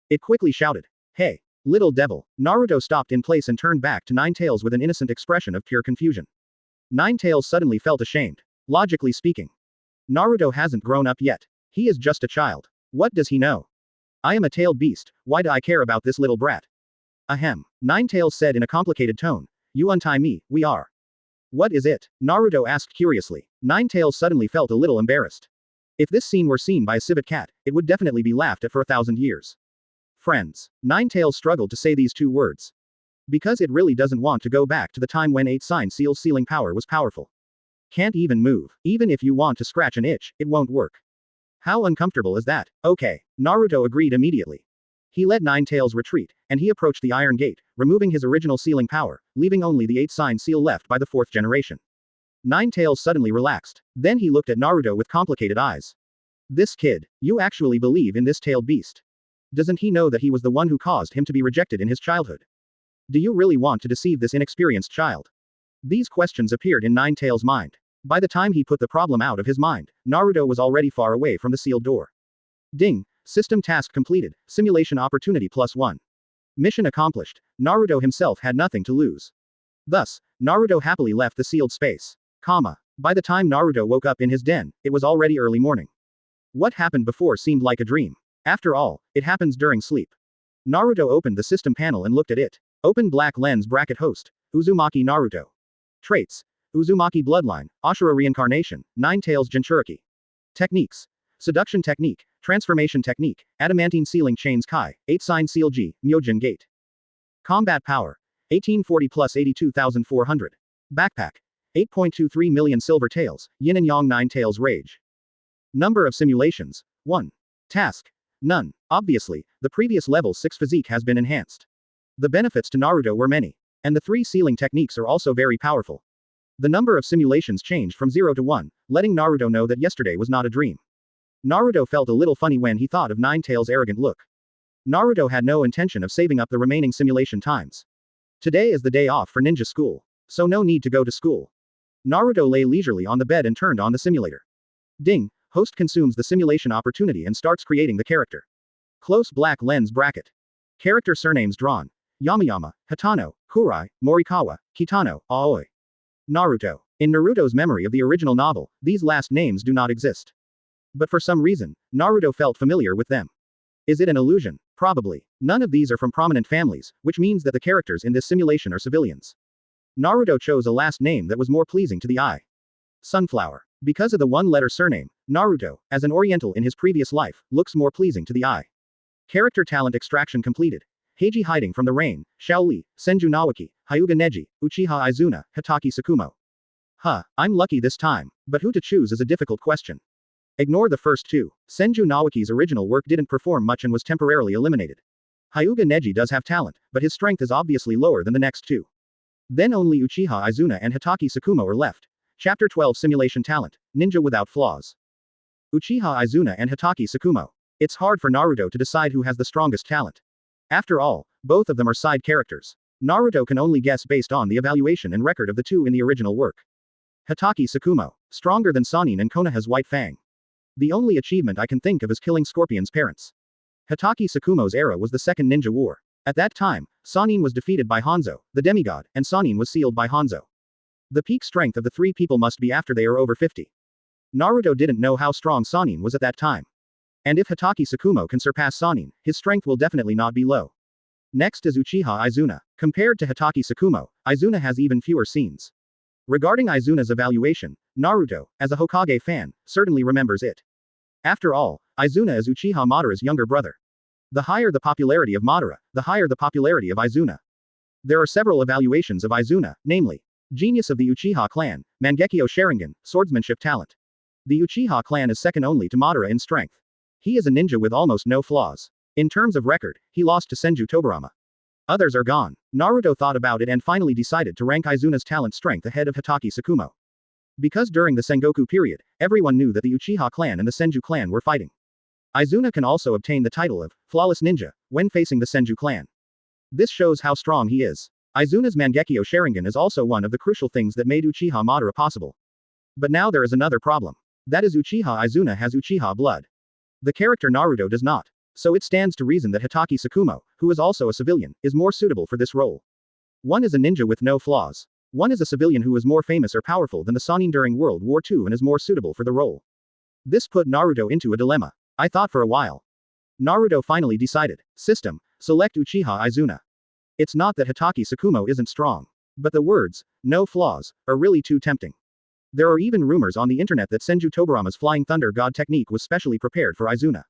It quickly shouted. Hey, little devil. Naruto stopped in place and turned back to Ninetales with an innocent expression of pure confusion. Ninetales suddenly felt ashamed. Logically speaking, Naruto hasn't grown up yet. He is just a child. What does he know? I am a tailed beast, why do I care about this little brat? Ahem. Ninetales said in a complicated tone. You untie me, we are. What is it? Naruto asked curiously. Ninetales suddenly felt a little embarrassed. If this scene were seen by a civet cat, it would definitely be laughed at for 1,000 years. Friends. Ninetales struggled to say these two words. Because it really doesn't want to go back to the time when 8-sign seal's sealing power was powerful. Can't even move. Even if you want to scratch an itch, it won't work. How uncomfortable is that? Okay. Naruto agreed immediately. He let Ninetales retreat, and he approached the Iron Gate, removing his original sealing power, leaving only the 8-sign seal left by the 4th generation. Ninetales suddenly relaxed. Then he looked at Naruto with complicated eyes. This kid, you actually believe in this tailed beast? Doesn't he know that he was the one who caused him to be rejected in his childhood? Do you really want to deceive this inexperienced child? These questions appeared in Ninetales' mind. By the time he put the problem out of his mind, Naruto was already far away from the sealed door. Ding! System task completed, simulation opportunity +1. Mission accomplished. Naruto himself had nothing to lose. Thus, Naruto happily left the sealed space. By the time Naruto woke up in his den, it was already early morning. What happened before seemed like a dream. After all, it happens during sleep. Naruto opened the system panel and looked at it. Open black lens bracket host. Uzumaki Naruto. Traits. Uzumaki bloodline, Ashura reincarnation, Ninetales Jinchūriki. Techniques. Seduction technique, transformation technique, adamantine sealing chains Kai, 8-sign seal G, Myojin gate. Combat power. 1840 plus 82,400. Backpack. 8.23 million silver tails, yin and yang Ninetales rage. Number of simulations. 1. Task. None. Obviously, the previous level 6 physique has been enhanced. The benefits to Naruto were many. And the 3 sealing techniques are also very powerful. The number of simulations changed from 0 to 1, letting Naruto know that yesterday was not a dream. Naruto felt a little funny when he thought of Ninetales' arrogant look. Naruto had no intention of saving up the remaining simulation times. Today is the day off for ninja school, so no need to go to school. Naruto lay leisurely on the bed and turned on the simulator. Ding! Host consumes the simulation opportunity and starts creating the character. Close black lens bracket. Character surnames drawn. Yamayama, Hitano, Kurai, Morikawa, Kitano, Aoi. Naruto. In Naruto's memory of the original novel, these last names do not exist. But for some reason, Naruto felt familiar with them. Is it an illusion? Probably. None of these are from prominent families, which means that the characters in this simulation are civilians. Naruto chose a last name that was more pleasing to the eye. Sunflower. Because of the one-letter surname, Naruto, as an Oriental in his previous life, looks more pleasing to the eye. Character talent extraction completed. Heiji hiding from the rain, Shaoli, Senju Nawaki, Hyuga Neji, Uchiha Izuna, Hitaki Sakumo. I'm lucky this time, but who to choose is a difficult question. Ignore the first two. Senju Nawaki's original work didn't perform much and was temporarily eliminated. Hyuga Neji does have talent, but his strength is obviously lower than the next two. Then only Uchiha Izuna and Hitaki Sakumo are left. Chapter 12 Simulation Talent, Ninja Without Flaws. Uchiha Izuna and Hitaki Sakumo. It's hard for Naruto to decide who has the strongest talent. After all, both of them are side characters. Naruto can only guess based on the evaluation and record of the two in the original work. Hitaki Sakumo. Stronger than Sannin and Konoha's White Fang. The only achievement I can think of is killing Scorpion's parents. Hitaki Sakumo's era was the Second Ninja War. At that time, Sannin was defeated by Hanzo, the demigod, and Sannin was sealed by Hanzo. The peak strength of the three people must be after they are over 50. Naruto didn't know how strong Sannin was at that time. And if Hitaki Sakumo can surpass Sannin, his strength will definitely not be low. Next is Uchiha Izuna. Compared to Hitaki Sakumo, Izuna has even fewer scenes. Regarding Izuna's evaluation, Naruto, as a Hokage fan, certainly remembers it. After all, Izuna is Uchiha Madara's younger brother. The higher the popularity of Madara, the higher the popularity of Izuna. There are several evaluations of Izuna, namely, Genius of the Uchiha clan, Mangekyo Sharingan, Swordsmanship talent. The Uchiha clan is second only to Madara in strength. He is a ninja with almost no flaws. In terms of record, he lost to Senju Tobirama. Others are gone. Naruto thought about it and finally decided to rank Izuna's talent strength ahead of Hitaki Sakumo. Because during the Sengoku period, everyone knew that the Uchiha clan and the Senju clan were fighting. Izuna can also obtain the title of Flawless Ninja when facing the Senju clan. This shows how strong he is. Izuna's Mangekyo Sharingan is also one of the crucial things that made Uchiha Madara possible. But now there is another problem. That is Uchiha Izuna has Uchiha blood. The character Naruto does not. So it stands to reason that Hitaki Sakumo, who is also a civilian, is more suitable for this role. One is a ninja with no flaws. One is a civilian who is more famous or powerful than the Sannin during World War II and is more suitable for the role. This put Naruto into a dilemma. I thought for a while. Naruto finally decided. System, select Uchiha Izuna. It's not that Hitaki Tsukumo isn't strong. But the words, no flaws, are really too tempting. There are even rumors on the internet that Senju Tobarama's Flying Thunder God technique was specially prepared for Izuna.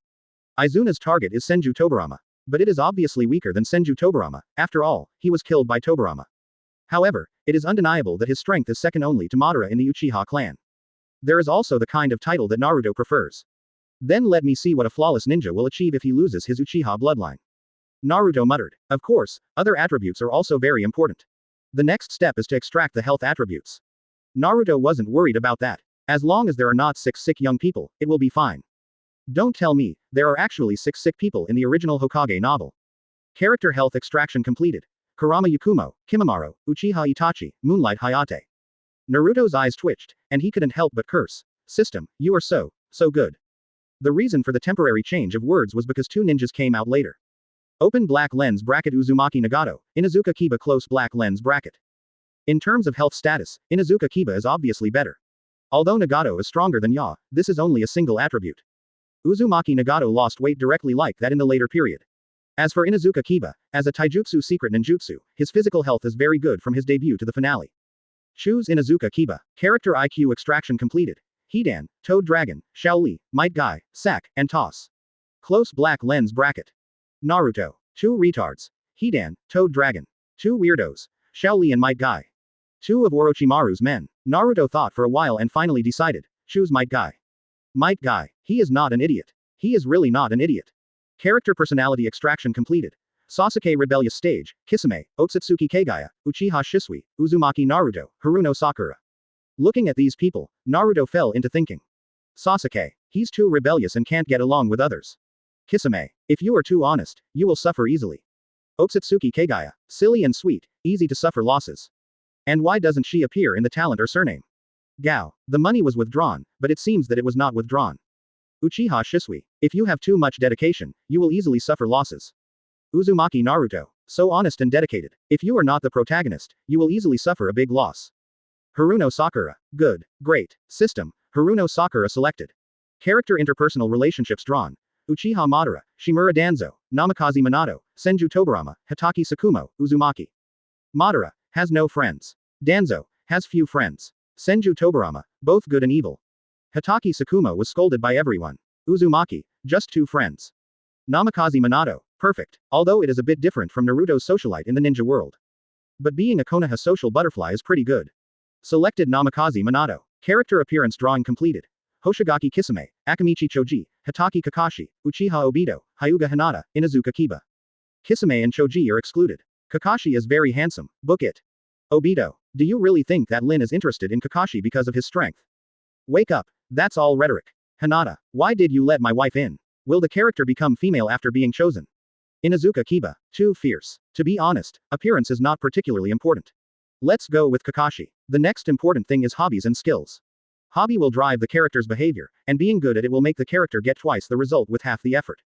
Izuna's target is Senju Tobarama. But it is obviously weaker than Senju Tobarama, after all, he was killed by Tobarama. However, it is undeniable that his strength is second only to Madara in the Uchiha clan. There is also the kind of title that Naruto prefers. Then let me see what a flawless ninja will achieve if he loses his Uchiha bloodline. Naruto muttered. Of course, other attributes are also very important. The next step is to extract the health attributes. Naruto wasn't worried about that. As long as there are not 6 sick young people, it will be fine. Don't tell me, there are actually 6 sick people in the original Hokage novel. Character health extraction completed. Kurama Yakumo, Kimimaro, Uchiha Itachi, Moonlight Hayate. Naruto's eyes twitched, and he couldn't help but curse. System, you are so good. The reason for the temporary change of words was because 2 ninjas came out later. Open black lens bracket Uzumaki Nagato, Inuzuka Kiba close black lens bracket. In terms of health status, Inuzuka Kiba is obviously better. Although Nagato is stronger than Ya, this is only a single attribute. Uzumaki Nagato lost weight directly like that in the later period. As for Inuzuka Kiba, as a taijutsu secret ninjutsu, his physical health is very good from his debut to the finale. Choose Inuzuka Kiba. Character IQ extraction completed. Hidan, Toad Dragon, Shaoli, Might Guy, Sack, and Toss. Close black lens bracket. Naruto. 2 retards. Hidan, Toad Dragon. 2 weirdos. Shaoli and Might Guy. 2 of Orochimaru's men. Naruto thought for a while and finally decided. Choose Might Guy. Might Guy. He is not an idiot. He is really not an idiot. Character personality extraction completed. Sasuke Rebellious Stage, Kisame, Otsutsuki Kagaya, Uchiha Shisui, Uzumaki Naruto, Haruno Sakura. Looking at these people, Naruto fell into thinking. Sasuke. He's too rebellious and can't get along with others. Kisame. If you are too honest, you will suffer easily. Otsutsuki Kagaya. Silly and sweet, easy to suffer losses. And why doesn't she appear in the talent or surname? Gao. The money was withdrawn, but it seems that it was not withdrawn. Uchiha Shisui. If you have too much dedication, you will easily suffer losses. Uzumaki Naruto. So honest and dedicated. If you are not the protagonist, you will easily suffer a big loss. Haruno Sakura. Good. Great. System. Haruno Sakura selected. Character interpersonal relationships drawn. Uchiha Madara, Shimura Danzo, Namikaze Minato, Senju Tobarama, Hitaki Tsukumo, Uzumaki. Madara has no friends. Danzo has few friends. Senju Tobarama, both good and evil. Hitaki Tsukumo was scolded by everyone. Uzumaki, just 2 friends. Namikaze Minato, perfect, although it is a bit different from Naruto's socialite in the ninja world. But being a Konoha social butterfly is pretty good. Selected Namikaze Minato. Character appearance drawing completed. Hoshigaki Kisame, Akamichi Choji, Hitaki Kakashi, Uchiha Obito, Hyuga Hinata, Inuzuka Kiba. Kisame and Choji are excluded. Kakashi is very handsome, book it. Obito, do you really think that Lin is interested in Kakashi because of his strength? Wake up, that's all rhetoric. Hinata, why did you let my wife in? Will the character become female after being chosen? Inuzuka Kiba, too fierce. To be honest, appearance is not particularly important. Let's go with Kakashi. The next important thing is hobbies and skills. Hobby will drive the character's behavior, and being good at it will make the character get twice the result with half the effort.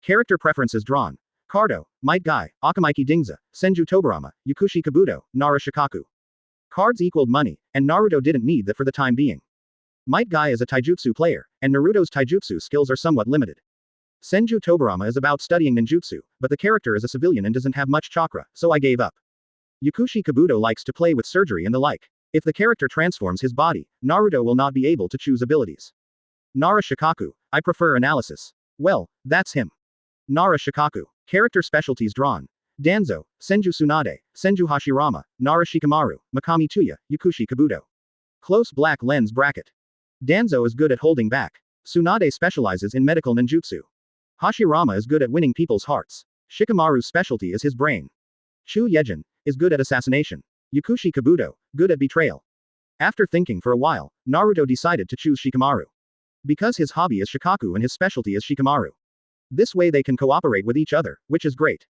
Character preferences drawn. Cardo, Might Guy, Akamaiki Dingza, Senju Tobarama, Yakushi Kabuto, Nara Shikaku. Cards equaled money, and Naruto didn't need that for the time being. Might Guy is a taijutsu player, and Naruto's taijutsu skills are somewhat limited. Senju Tobarama is about studying ninjutsu, but the character is a civilian and doesn't have much chakra, so I gave up. Yakushi Kabuto likes to play with surgery and the like. If the character transforms his body, Naruto will not be able to choose abilities. Nara Shikaku, I prefer analysis. Well, that's him. Nara Shikaku. Character specialties drawn. Danzo, Senju Tsunade, Senju Hashirama, Nara Shikamaru, Mikami Tuya, Yakushi Kabuto. Close black lens bracket. Danzo is good at holding back. Tsunade specializes in medical ninjutsu. Hashirama is good at winning people's hearts. Shikamaru's specialty is his brain. Chu Yejin is good at assassination. Yakushi Kabuto, good at betrayal. After thinking for a while, Naruto decided to choose Shikamaru. Because his hobby is Shikaku and his specialty is Shikamaru. This way they can cooperate with each other, which is great.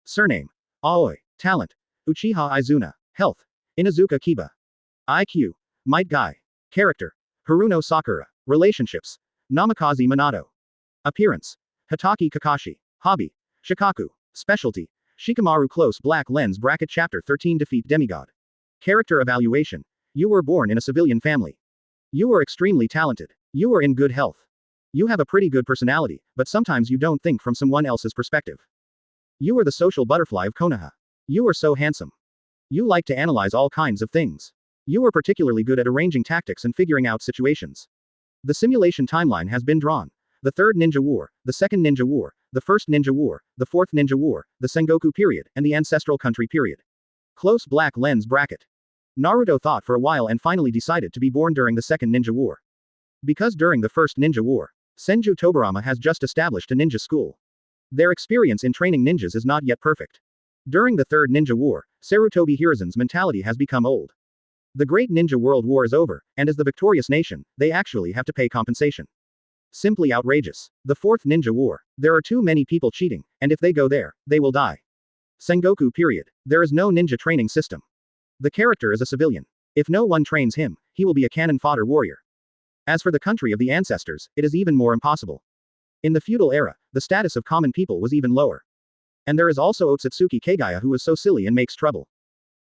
Surname. Aoi. Talent. Uchiha Izuna. Health. Inuzuka Kiba. IQ. Might Guy. Character. Haruno Sakura. Relationships. Namikaze Minato. Appearance. Hitaki Kakashi. Hobby. Shikaku. Specialty. Shikamaru close black lens bracket chapter 13 defeat demigod. Character evaluation. You were born in a civilian family. You were extremely talented. You were in good health. You have a pretty good personality, but sometimes you don't think from someone else's perspective. You were the social butterfly of Konoha. You were so handsome. You like to analyze all kinds of things. You were particularly good at arranging tactics and figuring out situations. The simulation timeline has been drawn. The Third Ninja War, the Second Ninja War, the First Ninja War, the Fourth Ninja War, the Sengoku period, and the Ancestral Country period. Close black lens bracket. Naruto thought for a while and finally decided to be born during the Second Ninja War. Because during the First Ninja War, Senju Tobirama has just established a ninja school. Their experience in training ninjas is not yet perfect. During the Third Ninja War, Sarutobi Hiruzen's mentality has become old. The Great Ninja World War is over, and as the victorious nation, they actually have to pay compensation. Simply outrageous. The Fourth Ninja War. There are too many people cheating, and if they go there, they will die. Sengoku period. There is no ninja training system. The character is a civilian. If no one trains him, he will be a cannon fodder warrior. As for the country of the ancestors, it is even more impossible. In the feudal era, the status of common people was even lower. And there is also Otsutsuki Kagaya who is so silly and makes trouble.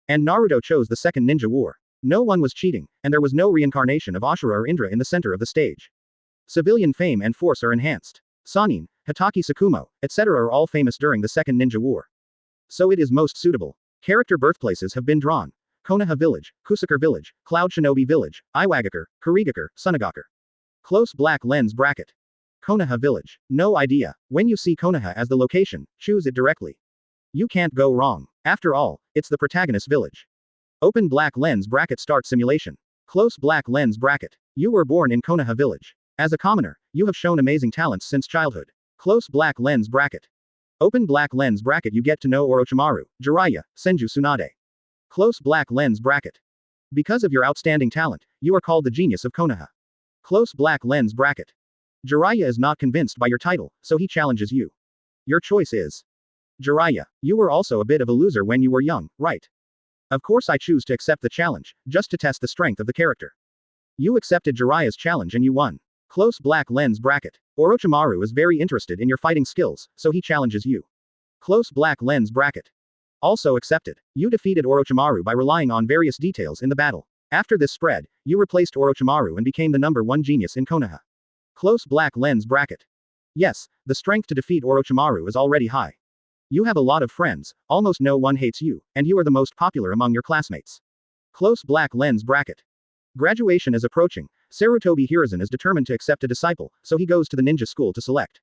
And Naruto chose the Second Ninja War. No one was cheating, and there was no reincarnation of Ashura or Indra in the center of the stage. Civilian fame and force are enhanced. Sanin, Hitaki Sakumo, etc. are all famous during the Second Ninja War. So it is most suitable. Character birthplaces have been drawn. Konoha Village, Kusakure Village, Cloud Shinobi Village, Iwagakure, Kurigakure, Sunagakure. Close black lens bracket. Konoha Village. No idea. When you see Konoha as the location, choose it directly. You can't go wrong. After all, it's the protagonist's village. Open black lens bracket start simulation. Close black lens bracket. You were born in Konoha Village. As a commoner, you have shown amazing talents since childhood. Close black lens bracket. Open black lens bracket you get to know Orochimaru, Jiraiya, Senju Tsunade. Close black lens bracket. Because of your outstanding talent, you are called the genius of Konoha. Close black lens bracket. Jiraiya is not convinced by your title, so he challenges you. Your choice is Jiraiya. You were also a bit of a loser when you were young, right? Of course I choose to accept the challenge, just to test the strength of the character. You accepted Jiraiya's challenge and you won. Close black lens bracket. Orochimaru is very interested in your fighting skills, so he challenges you. Close black lens bracket. Also accepted. You defeated Orochimaru by relying on various details in the battle. After this spread, you replaced Orochimaru and became the #1 genius in Konoha. Close black lens bracket. Yes, the strength to defeat Orochimaru is already high. You have a lot of friends, almost no one hates you, and you are the most popular among your classmates. Close black lens bracket. Graduation is approaching. Sarutobi Hiruzen is determined to accept a disciple, so he goes to the ninja school to select.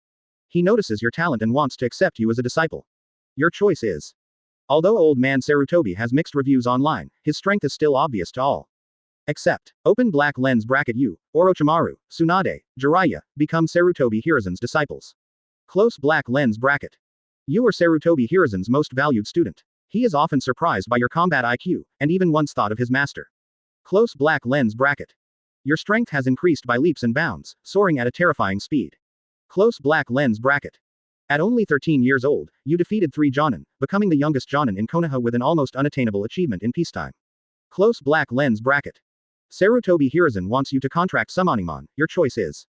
He notices your talent and wants to accept you as a disciple. Your choice is. Although old man Sarutobi has mixed reviews online, his strength is still obvious to all. Accept. Open black lens bracket you, Orochimaru, Tsunade, Jiraiya, become Sarutobi Hiruzen's disciples. Close black lens bracket. You are Sarutobi Hiruzen's most valued student. He is often surprised by your combat IQ, and even once thought of his master. Close black lens bracket. Your strength has increased by leaps and bounds, soaring at a terrifying speed. Close black lens bracket. At only 13 years old, you defeated 3 Jonin, becoming the youngest Jonin in Konoha with an almost unattainable achievement in peacetime. Close black lens bracket. Sarutobi Hiruzen wants you to contract Summoningmon, your choice is.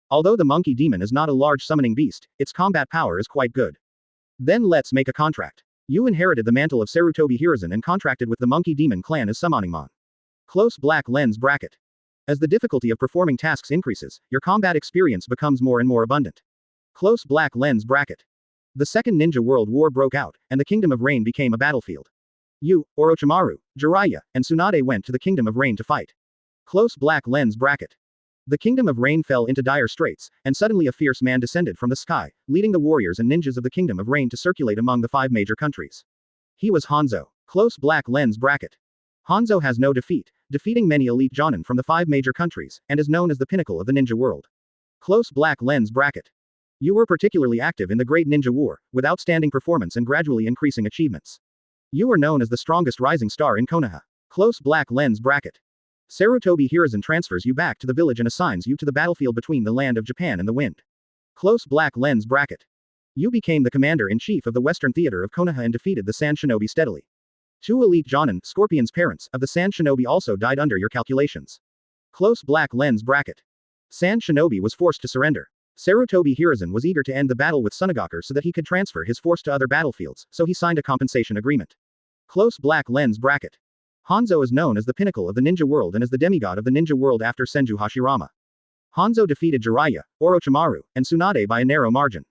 Although the monkey demon is not a large summoning beast, its combat power is quite good. Then let's make a contract. You inherited the mantle of Sarutobi Hiruzen and contracted with the monkey demon clan as Summoningmon. Close black lens bracket. As the difficulty of performing tasks increases, your combat experience becomes more and more abundant. Close black lens bracket. The Second Ninja World War broke out, and the Kingdom of Rain became a battlefield. You, Orochimaru, Jiraiya, and Tsunade went to the Kingdom of Rain to fight. Close black lens bracket. The Kingdom of Rain fell into dire straits, and suddenly a fierce man descended from the sky, leading the warriors and ninjas of the Kingdom of Rain to circulate among the 5 major countries. He was Hanzo. Close black lens bracket. Hanzo has no defeat, defeating many elite Jonin from the 5 major countries, and is known as the pinnacle of the ninja world. Close black lens bracket. You were particularly active in the Great Ninja War, with outstanding performance and gradually increasing achievements. You are known as the strongest rising star in Konoha. Close black lens bracket. Sarutobi Hiruzen transfers you back to the village and assigns you to the battlefield between the land of Japan and the wind. Close black lens bracket. You became the commander-in-chief of the Western Theater of Konoha and defeated the Sand Shinobi steadily. 2 elite Jonin, Scorpion's parents, of the Sand Shinobi also died under your calculations. Close black lens bracket. Sand Shinobi was forced to surrender. Sarutobi Hiruzen was eager to end the battle with Sunagakure so that he could transfer his force to other battlefields, so he signed a compensation agreement. Close black lens bracket. Hanzo is known as the pinnacle of the ninja world and as the demigod of the ninja world after Senju Hashirama. Hanzo defeated Jiraiya, Orochimaru, and Tsunade by a narrow margin.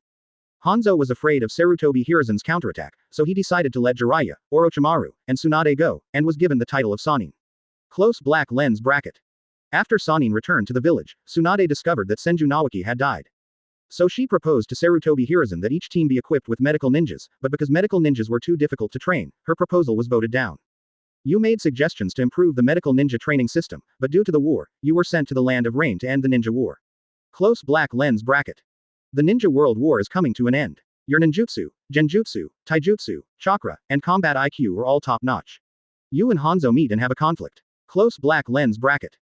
Hanzo was afraid of Sarutobi Hiruzen's counterattack, so he decided to let Jiraiya, Orochimaru, and Tsunade go, and was given the title of Sannin. Close black lens bracket. After Sannin returned to the village, Tsunade discovered that Senju Nawaki had died. So she proposed to Sarutobi Hiruzen that each team be equipped with medical ninjas, but because medical ninjas were too difficult to train, her proposal was voted down. You made suggestions to improve the medical ninja training system, but due to the war, you were sent to the Land of Rain to end the ninja war. Close black lens bracket. The ninja world war is coming to an end. Your ninjutsu, genjutsu, taijutsu, chakra, and combat IQ are all top-notch. You and Hanzo meet and have a conflict. Close black lens bracket.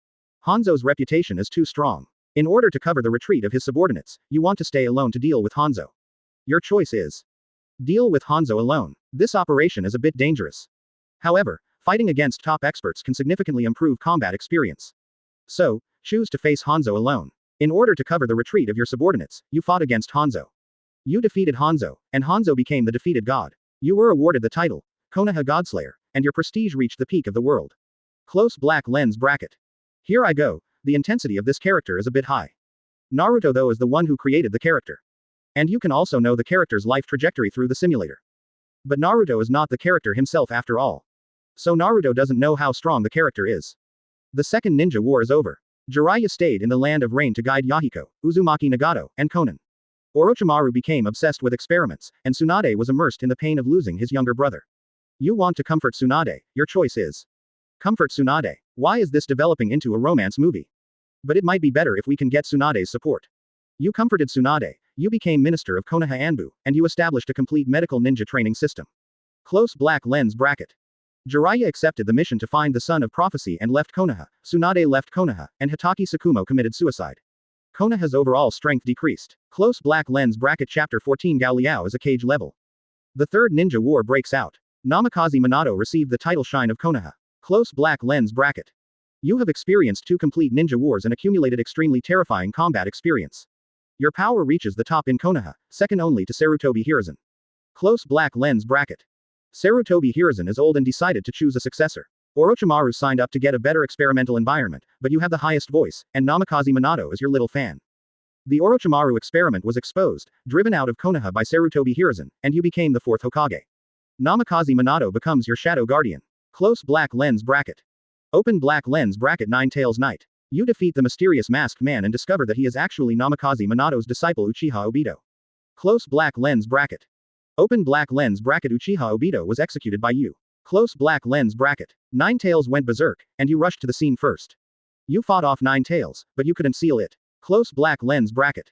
Hanzo's reputation is too strong. In order to cover the retreat of his subordinates, you want to stay alone to deal with Hanzo. Your choice is deal with Hanzo alone. This operation is a bit dangerous. However, fighting against top experts can significantly improve combat experience. So, choose to face Hanzo alone. In order to cover the retreat of your subordinates, you fought against Hanzo. You defeated Hanzo, and Hanzo became the defeated god. You were awarded the title, Konoha Godslayer, and your prestige reached the peak of the world. Close black lens bracket. Here I go, the intensity of this character is a bit high. Naruto though is the one who created the character. And you can also know the character's life trajectory through the simulator. But Naruto is not the character himself after all. So Naruto doesn't know how strong the character is. The second ninja war is over. Jiraiya stayed in the Land of Rain to guide Yahiko, Uzumaki Nagato, and Konan. Orochimaru became obsessed with experiments, and Tsunade was immersed in the pain of losing his younger brother. You want to comfort Tsunade, your choice is comfort Tsunade. Why is this developing into a romance movie? But it might be better if we can get Tsunade's support. You comforted Tsunade, you became minister of Konoha Anbu, and you established a complete medical ninja training system. Close black lens bracket. Jiraiya accepted the mission to find the son of prophecy and left Konoha, Tsunade left Konoha, and Hitaki Tsukumo committed suicide. Konoha's overall strength decreased. Close black lens bracket. Chapter 14. Gao Liao is a cage level. The third ninja war breaks out. Namikaze Minato received the title Shine of Konoha. Close black lens bracket. You have experienced 2 complete ninja wars and accumulated extremely terrifying combat experience. Your power reaches the top in Konoha, second only to Sarutobi Hiruzen. Close black lens bracket. Sarutobi Hiruzen is old and decided to choose a successor. Orochimaru signed up to get a better experimental environment, but you have the highest voice, and Namikaze Minato is your little fan. The Orochimaru experiment was exposed, driven out of Konoha by Sarutobi Hiruzen, and you became the 4th Hokage. Namikaze Minato becomes your shadow guardian. Close black lens bracket. Open black lens bracket. Nine-Tails Knight. You defeat the mysterious masked man and discover that he is actually Namikaze Minato's disciple Uchiha Obito. Close black lens bracket. Open black lens bracket. Uchiha Obito was executed by you. Close black lens bracket. Nine-Tails went berserk, and you rushed to the scene first. You fought off Nine-Tails, but you couldn't seal it. Close black lens bracket.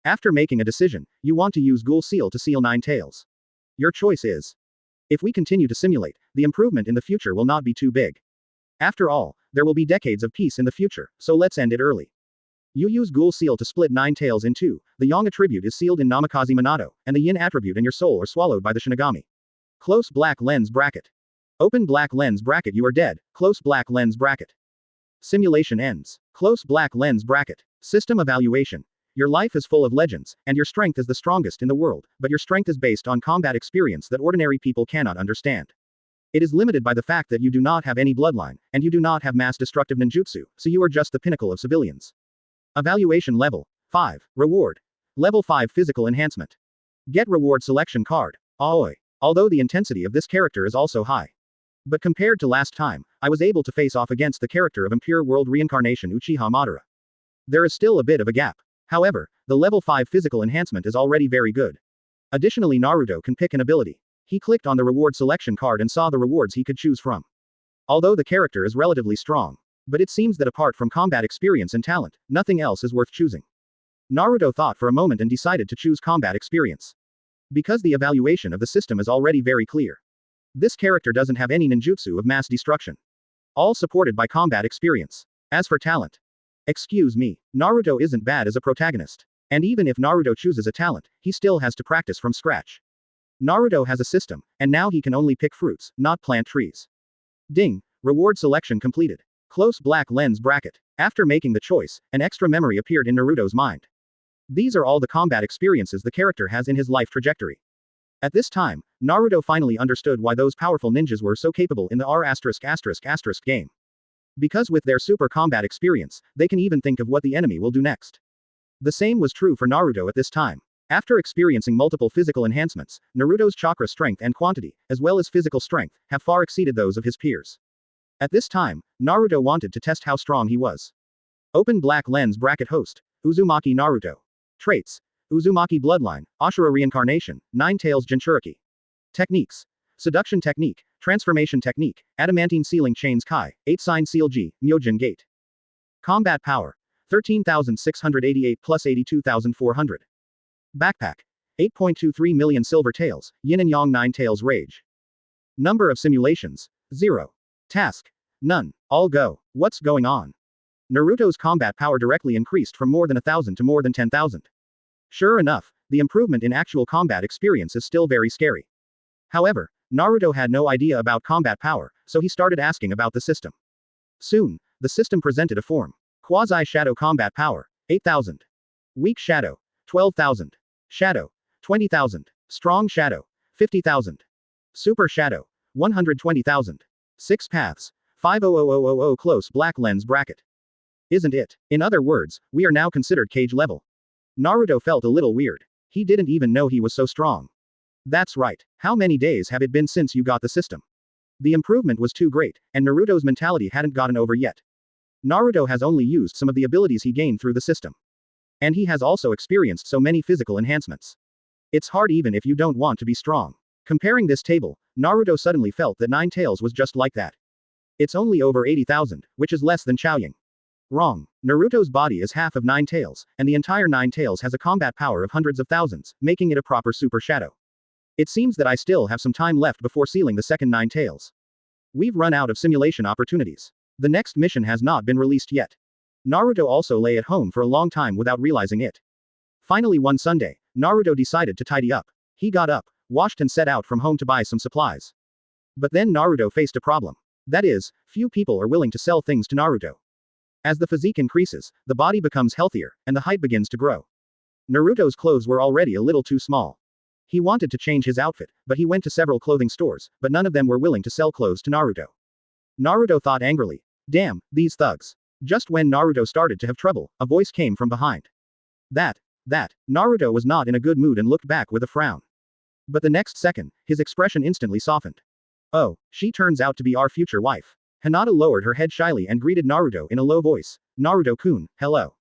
After making a decision, you want to use Ghoul Seal to seal Nine-Tails. Your choice is. If we continue to simulate, the improvement in the future will not be too big. After all, there will be decades of peace in the future, so let's end it early. You use Ghoul Seal to split Nine-Tails in 2, the Yang attribute is sealed in Namikaze Minato, and the Yin attribute and your soul are swallowed by the Shinigami. Close black lens bracket. Open black lens bracket. You are dead. Close black lens bracket. Simulation ends. Close black lens bracket. System evaluation. Your life is full of legends, and your strength is the strongest in the world, but your strength is based on combat experience that ordinary people cannot understand. It is limited by the fact that you do not have any bloodline, and you do not have mass destructive ninjutsu, so you are just the pinnacle of civilians. Evaluation level 5. Reward. Level 5 physical enhancement. Get reward selection card. Aoi. Although the intensity of this character is also high. But compared to last time, I was able to face off against the character of Impure World Reincarnation Uchiha Madara. There is still a bit of a gap. However, the level 5 physical enhancement is already very good. Additionally, Naruto can pick an ability. He clicked on the reward selection card and saw the rewards he could choose from. Although the character is relatively strong. But it seems that apart from combat experience and talent, nothing else is worth choosing. Naruto thought for a moment and decided to choose combat experience. Because the evaluation of the system is already very clear. This character doesn't have any ninjutsu of mass destruction. All supported by combat experience. As for talent. Excuse me, Naruto isn't bad as a protagonist. And even if Naruto chooses a talent, he still has to practice from scratch. Naruto has a system, and now he can only pick fruits, not plant trees. Ding. Reward selection completed. Close black lens bracket. After making the choice, an extra memory appeared in Naruto's mind. These are all the combat experiences the character has in his life trajectory. At this time, Naruto finally understood why those powerful ninjas were so capable in the R**** game. Because with their super combat experience, they can even think of what the enemy will do next. The same was true for Naruto at this time. After experiencing multiple physical enhancements, Naruto's chakra strength and quantity, as well as physical strength, have far exceeded those of his peers. At this time, Naruto wanted to test how strong he was. Open black lens bracket host, Uzumaki Naruto. Traits: Uzumaki bloodline, Ashura reincarnation, Nine Tails Jinchūriki. Techniques: Seduction technique, Transformation technique, Adamantine sealing chains Kai, 8-sign seal G, Myojin gate. Combat power: 13,688 plus 82,400. Backpack: 8.23 million silver tails, Yin and Yang 9 tails rage. Number of simulations: 0. Task: none. All go. What's going on? Naruto's combat power directly increased from more than 1,000 to more than 10,000. Sure enough, the improvement in actual combat experience is still very scary. However, Naruto had no idea about combat power, so he started asking about the system. Soon, the system presented a form. Quasi-Shadow combat power, 8,000. Weak Shadow, 12,000. Shadow, 20,000. Strong Shadow, 50,000. Super Shadow, 120,000. 6 paths, 5,000,000 close black lens bracket. Isn't it? In other words, we are now considered cage level. Naruto felt a little weird. He didn't even know he was so strong. That's right. How many days have it been since you got the system? The improvement was too great, and Naruto's mentality hadn't gotten over yet. Naruto has only used some of the abilities he gained through the system. And he has also experienced so many physical enhancements. It's hard even if you don't want to be strong. Comparing this table, Naruto suddenly felt that Nine Tails was just like that. It's only over 80,000, which is less than Chaoying. Wrong. Naruto's body is half of Nine Tails, and the entire Nine Tails has a combat power of hundreds of thousands, making it a proper Super Shadow. It seems that I still have some time left before sealing the second Nine Tails. We've run out of simulation opportunities. The next mission has not been released yet. Naruto also lay at home for a long time without realizing it. Finally one Sunday, Naruto decided to tidy up. He got up, washed and set out from home to buy some supplies. But then Naruto faced a problem. That is, few people are willing to sell things to Naruto. As the physique increases, the body becomes healthier, and the height begins to grow. Naruto's clothes were already a little too small. He wanted to change his outfit, but he went to several clothing stores, but none of them were willing to sell clothes to Naruto. Naruto thought angrily. Damn, these thugs. Just when Naruto started to have trouble, a voice came from behind. That. Naruto was not in a good mood and looked back with a frown. But the next second, his expression instantly softened. Oh, she turns out to be our future wife. Hinata lowered her head shyly and greeted Naruto in a low voice. Naruto-kun, hello.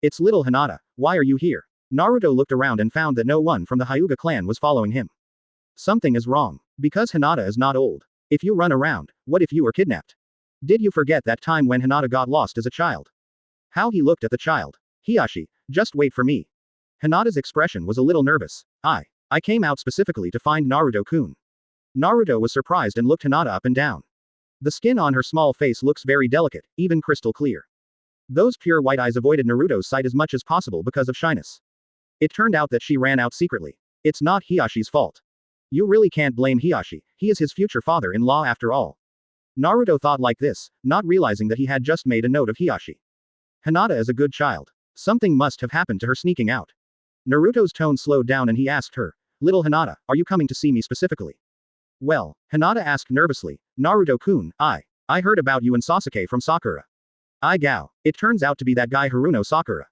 It's little Hinata, why are you here? Naruto looked around and found that no one from the Hyuga clan was following him. Something is wrong. Because Hinata is not old. If you run around, what if you were kidnapped? Did you forget that time when Hinata got lost as a child? How he looked at the child. Hiyashi, just wait for me. Hinata's expression was a little nervous. I came out specifically to find Naruto-kun. Naruto was surprised and looked Hinata up and down. The skin on her small face looks very delicate, even crystal clear. Those pure white eyes avoided Naruto's sight as much as possible because of shyness. It turned out that she ran out secretly. It's not Hiyashi's fault. You really can't blame Hiyashi, he is his future father-in-law after all. Naruto thought like this, not realizing that he had just made a note of Hiyashi. Hinata is a good child. Something must have happened to her sneaking out. Naruto's tone slowed down and he asked her, Little Hinata, are you coming to see me specifically? Well, Hinata asked nervously, Naruto-kun, I heard about you and Sasuke from Sakura. Gao, it turns out to be that guy Haruno Sakura.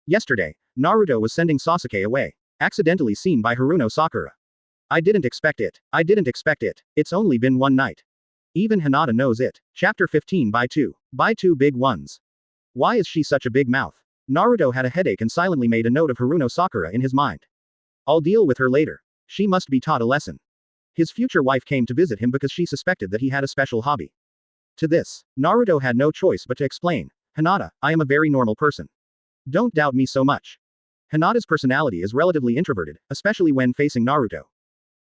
Yesterday, Naruto was sending Sasuke away. Accidentally seen by Haruno Sakura. I didn't expect it. It's only been one night. Even Hinata knows it. Chapter 15 by 2. By 2 big ones. Why is she such a big mouth? Naruto had a headache and silently made a note of Haruno Sakura in his mind. I'll deal with her later. She must be taught a lesson. His future wife came to visit him because she suspected that he had a special hobby. To this, Naruto had no choice but to explain, Hinata, I am a very normal person. Don't doubt me so much. Hinata's personality is relatively introverted, especially when facing Naruto.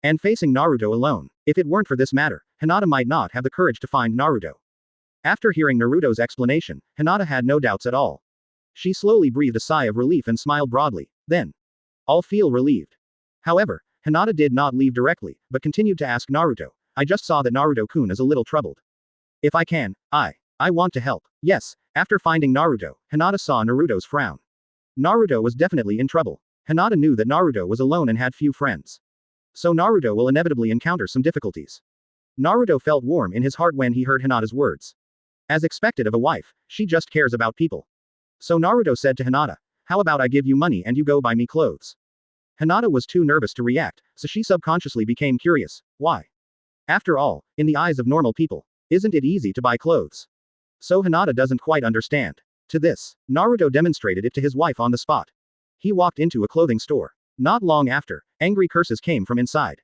And facing Naruto alone. If it weren't for this matter, Hinata might not have the courage to find Naruto. After hearing Naruto's explanation, Hinata had no doubts at all. She slowly breathed a sigh of relief and smiled broadly. Then, I'll feel relieved. However, Hinata did not leave directly, but continued to ask Naruto, I just saw that Naruto-kun is a little troubled. If I can, I want to help. Yes, after finding Naruto, Hinata saw Naruto's frown. Naruto was definitely in trouble. Hinata knew that Naruto was alone and had few friends. So Naruto will inevitably encounter some difficulties. Naruto felt warm in his heart when he heard Hinata's words. As expected of a wife, she just cares about people. So Naruto said to Hinata, how about I give you money and you go buy me clothes? Hinata was too nervous to react, so she subconsciously became curious. Why? After all, in the eyes of normal people, isn't it easy to buy clothes? So Hinata doesn't quite understand. To this, Naruto demonstrated it to his wife on the spot. He walked into a clothing store. Not long after, angry curses came from inside.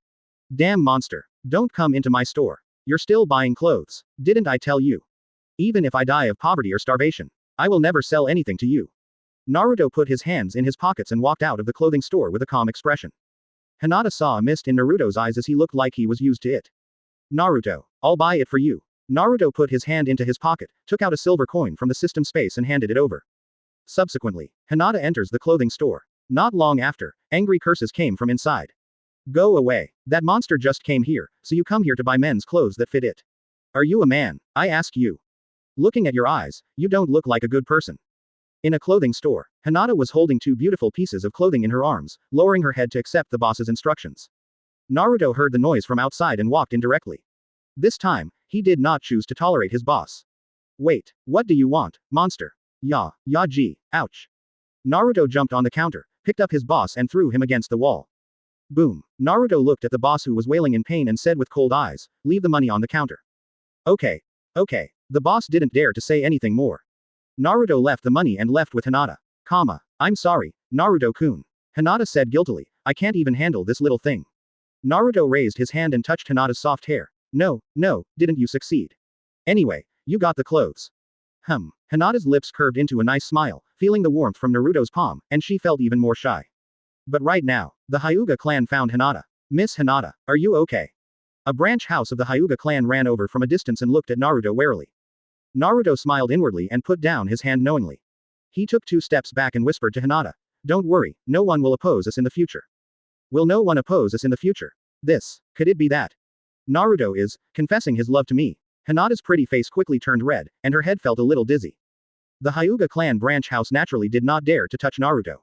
Damn monster. Don't come into my store. You're still buying clothes. Didn't I tell you? Even if I die of poverty or starvation, I will never sell anything to you. Naruto put his hands in his pockets and walked out of the clothing store with a calm expression. Hinata saw a mist in Naruto's eyes as he looked like he was used to it. Naruto, I'll buy it for you. Naruto put his hand into his pocket, took out a silver coin from the system space and handed it over. Subsequently, Hinata enters the clothing store. Not long after, angry curses came from inside. Go away. That monster just came here, so you come here to buy men's clothes that fit it. Are you a man? I ask you. Looking at your eyes, you don't look like a good person. In a clothing store, Hinata was holding two beautiful pieces of clothing in her arms, lowering her head to accept the boss's instructions. Naruto heard the noise from outside and walked in directly. This time, he did not choose to tolerate his boss. Wait, what do you want, monster? Gee, ouch. Naruto jumped on the counter, picked up his boss and threw him against the wall. Boom. Naruto looked at the boss who was wailing in pain and said with cold eyes, leave the money on the counter. Okay. The boss didn't dare to say anything more. Naruto left the money and left with Hinata. I'm sorry, Naruto-kun. Hinata said guiltily, I can't even handle this little thing. Naruto raised his hand and touched Hinata's soft hair. No, didn't you succeed? Anyway, you got the clothes. Hinata's lips curved into a nice smile, feeling the warmth from Naruto's palm, and she felt even more shy. But right now, the Hyuga clan found Hinata. Miss Hinata, are you okay? A branch house of the Hyuga clan ran over from a distance and looked at Naruto warily. Naruto smiled inwardly and put down his hand knowingly. He took 2 steps back and whispered to Hinata, don't worry, no one will oppose us in the future. Will no one oppose us in the future? Could it be that? Naruto is confessing his love to me. Hinata's pretty face quickly turned red, and her head felt a little dizzy. The Hyuga clan branch house naturally did not dare to touch Naruto.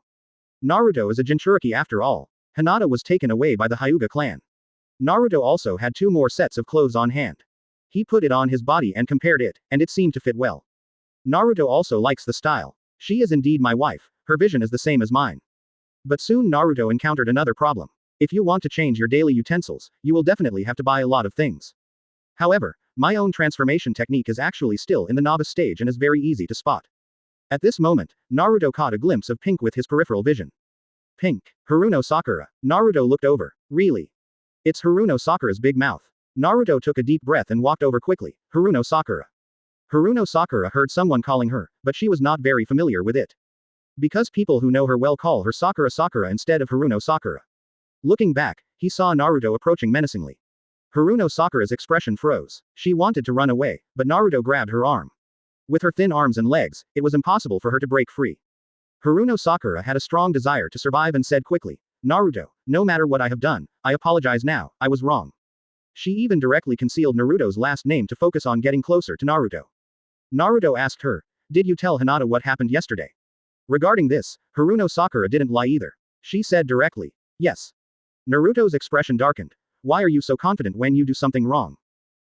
Naruto is a Jinchūriki after all. Hinata was taken away by the Hyuga clan. Naruto also had 2 more sets of clothes on hand. He put it on his body and compared it, and it seemed to fit well. Naruto also likes the style. She is indeed my wife, her vision is the same as mine. But soon Naruto encountered another problem. If you want to change your daily utensils, you will definitely have to buy a lot of things. However, my own transformation technique is actually still in the novice stage and is very easy to spot. At this moment, Naruto caught a glimpse of pink with his peripheral vision. Pink. Haruno Sakura. Naruto looked over. Really? It's Haruno Sakura's big mouth. Naruto took a deep breath and walked over quickly. Haruno Sakura. Haruno Sakura heard someone calling her, but she was not very familiar with it. Because people who know her well call her Sakura instead of Haruno Sakura. Looking back, he saw Naruto approaching menacingly. Haruno Sakura's expression froze. She wanted to run away, but Naruto grabbed her arm. With her thin arms and legs, it was impossible for her to break free. Haruno Sakura had a strong desire to survive and said quickly, Naruto, no matter what I have done, I apologize now, I was wrong. She even directly concealed Naruto's last name to focus on getting closer to Naruto. Naruto asked her, did you tell Hinata what happened yesterday? Regarding this, Haruno Sakura didn't lie either. She said directly, yes. Naruto's expression darkened. Why are you so confident when you do something wrong?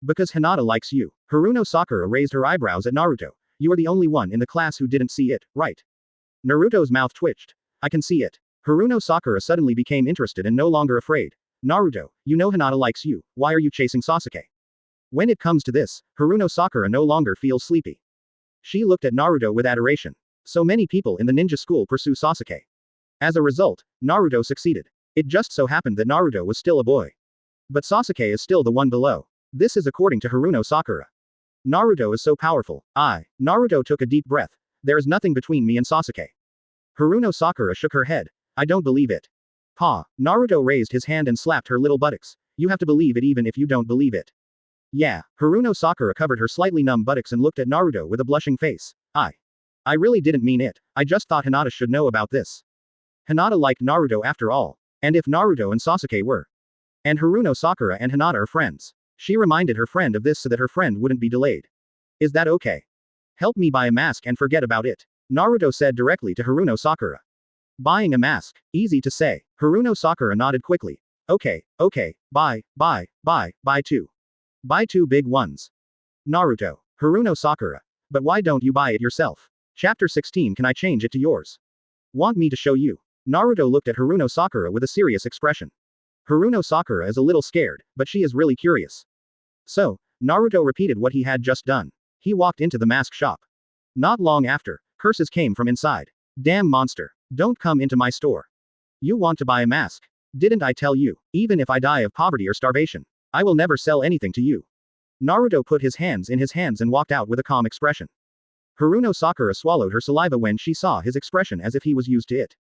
Because Hinata likes you. Haruno Sakura raised her eyebrows at Naruto. You are the only one in the class who didn't see it, right? Naruto's mouth twitched. I can see it. Haruno Sakura suddenly became interested and no longer afraid. Naruto, you know Hinata likes you, why are you chasing Sasuke? When it comes to this, Haruno Sakura no longer feels sleepy. She looked at Naruto with adoration. So many people in the ninja school pursue Sasuke. As a result, Naruto succeeded. It just so happened that Naruto was still a boy. But Sasuke is still the one below. This is according to Haruno Sakura. Naruto is so powerful. Naruto took a deep breath. There is nothing between me and Sasuke. Haruno Sakura shook her head. I don't believe it. Naruto raised his hand and slapped her little buttocks. You have to believe it even if you don't believe it. Yeah, Haruno Sakura covered her slightly numb buttocks and looked at Naruto with a blushing face. I really didn't mean it. I just thought Hinata should know about this. Hinata liked Naruto after all. And if Naruto and Sasuke were. And Haruno Sakura and Hinata are friends. She reminded her friend of this so that her friend wouldn't be delayed. Is that okay? Help me buy a mask and forget about it. Naruto said directly to Haruno Sakura. Buying a mask. Easy to say. Haruno Sakura nodded quickly. Okay, okay, buy two. Buy two big ones. Naruto. Haruno Sakura. But why don't you buy it yourself? Chapter 16. Can I change it to yours? Want me to show you? Naruto looked at Haruno Sakura with a serious expression. Haruno Sakura is a little scared, but she is really curious. So, Naruto repeated what he had just done. He walked into the mask shop. Not long after, curses came from inside. Damn monster. Don't come into my store. You want to buy a mask? Didn't I tell you, even if I die of poverty or starvation, I will never sell anything to you. Naruto put his hands in his hands and walked out with a calm expression. Haruno Sakura swallowed her saliva when she saw his expression as if he was used to it.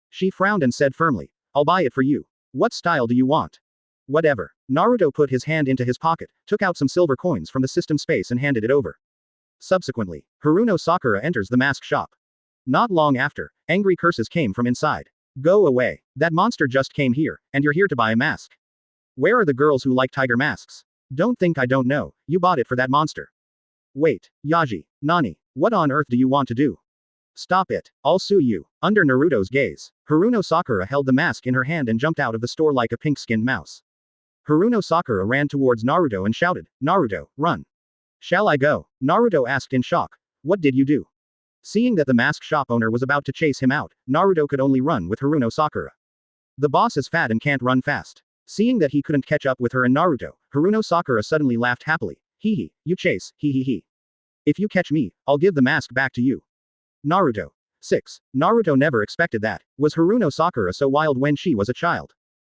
She frowned and said firmly, I'll buy it for you. What style do you want? Whatever. Naruto put his hand into his pocket, took out some silver coins from the system space and handed it over. Subsequently, Haruno Sakura enters the mask shop. Not long after, angry curses came from inside. Go away. That monster just came here, and you're here to buy a mask. Where are the girls who like tiger masks? Don't think I don't know, you bought it for that monster. Wait, Yaji, Nani, what on earth do you want to do? Stop it, I'll sue you. Under Naruto's gaze, Haruno Sakura held the mask in her hand and jumped out of the store like a pink-skinned mouse. Haruno Sakura ran towards Naruto and shouted, Naruto, run. Shall I go? Naruto asked in shock. What did you do? Seeing that the mask shop owner was about to chase him out, Naruto could only run with Haruno Sakura. The boss is fat and can't run fast. Seeing that he couldn't catch up with her and Naruto, Haruno Sakura suddenly laughed happily. Hee hee, you chase, hee hee hee. If you catch me, I'll give the mask back to you. Naruto. 6. Naruto never expected that. Was Haruno Sakura so wild when she was a child?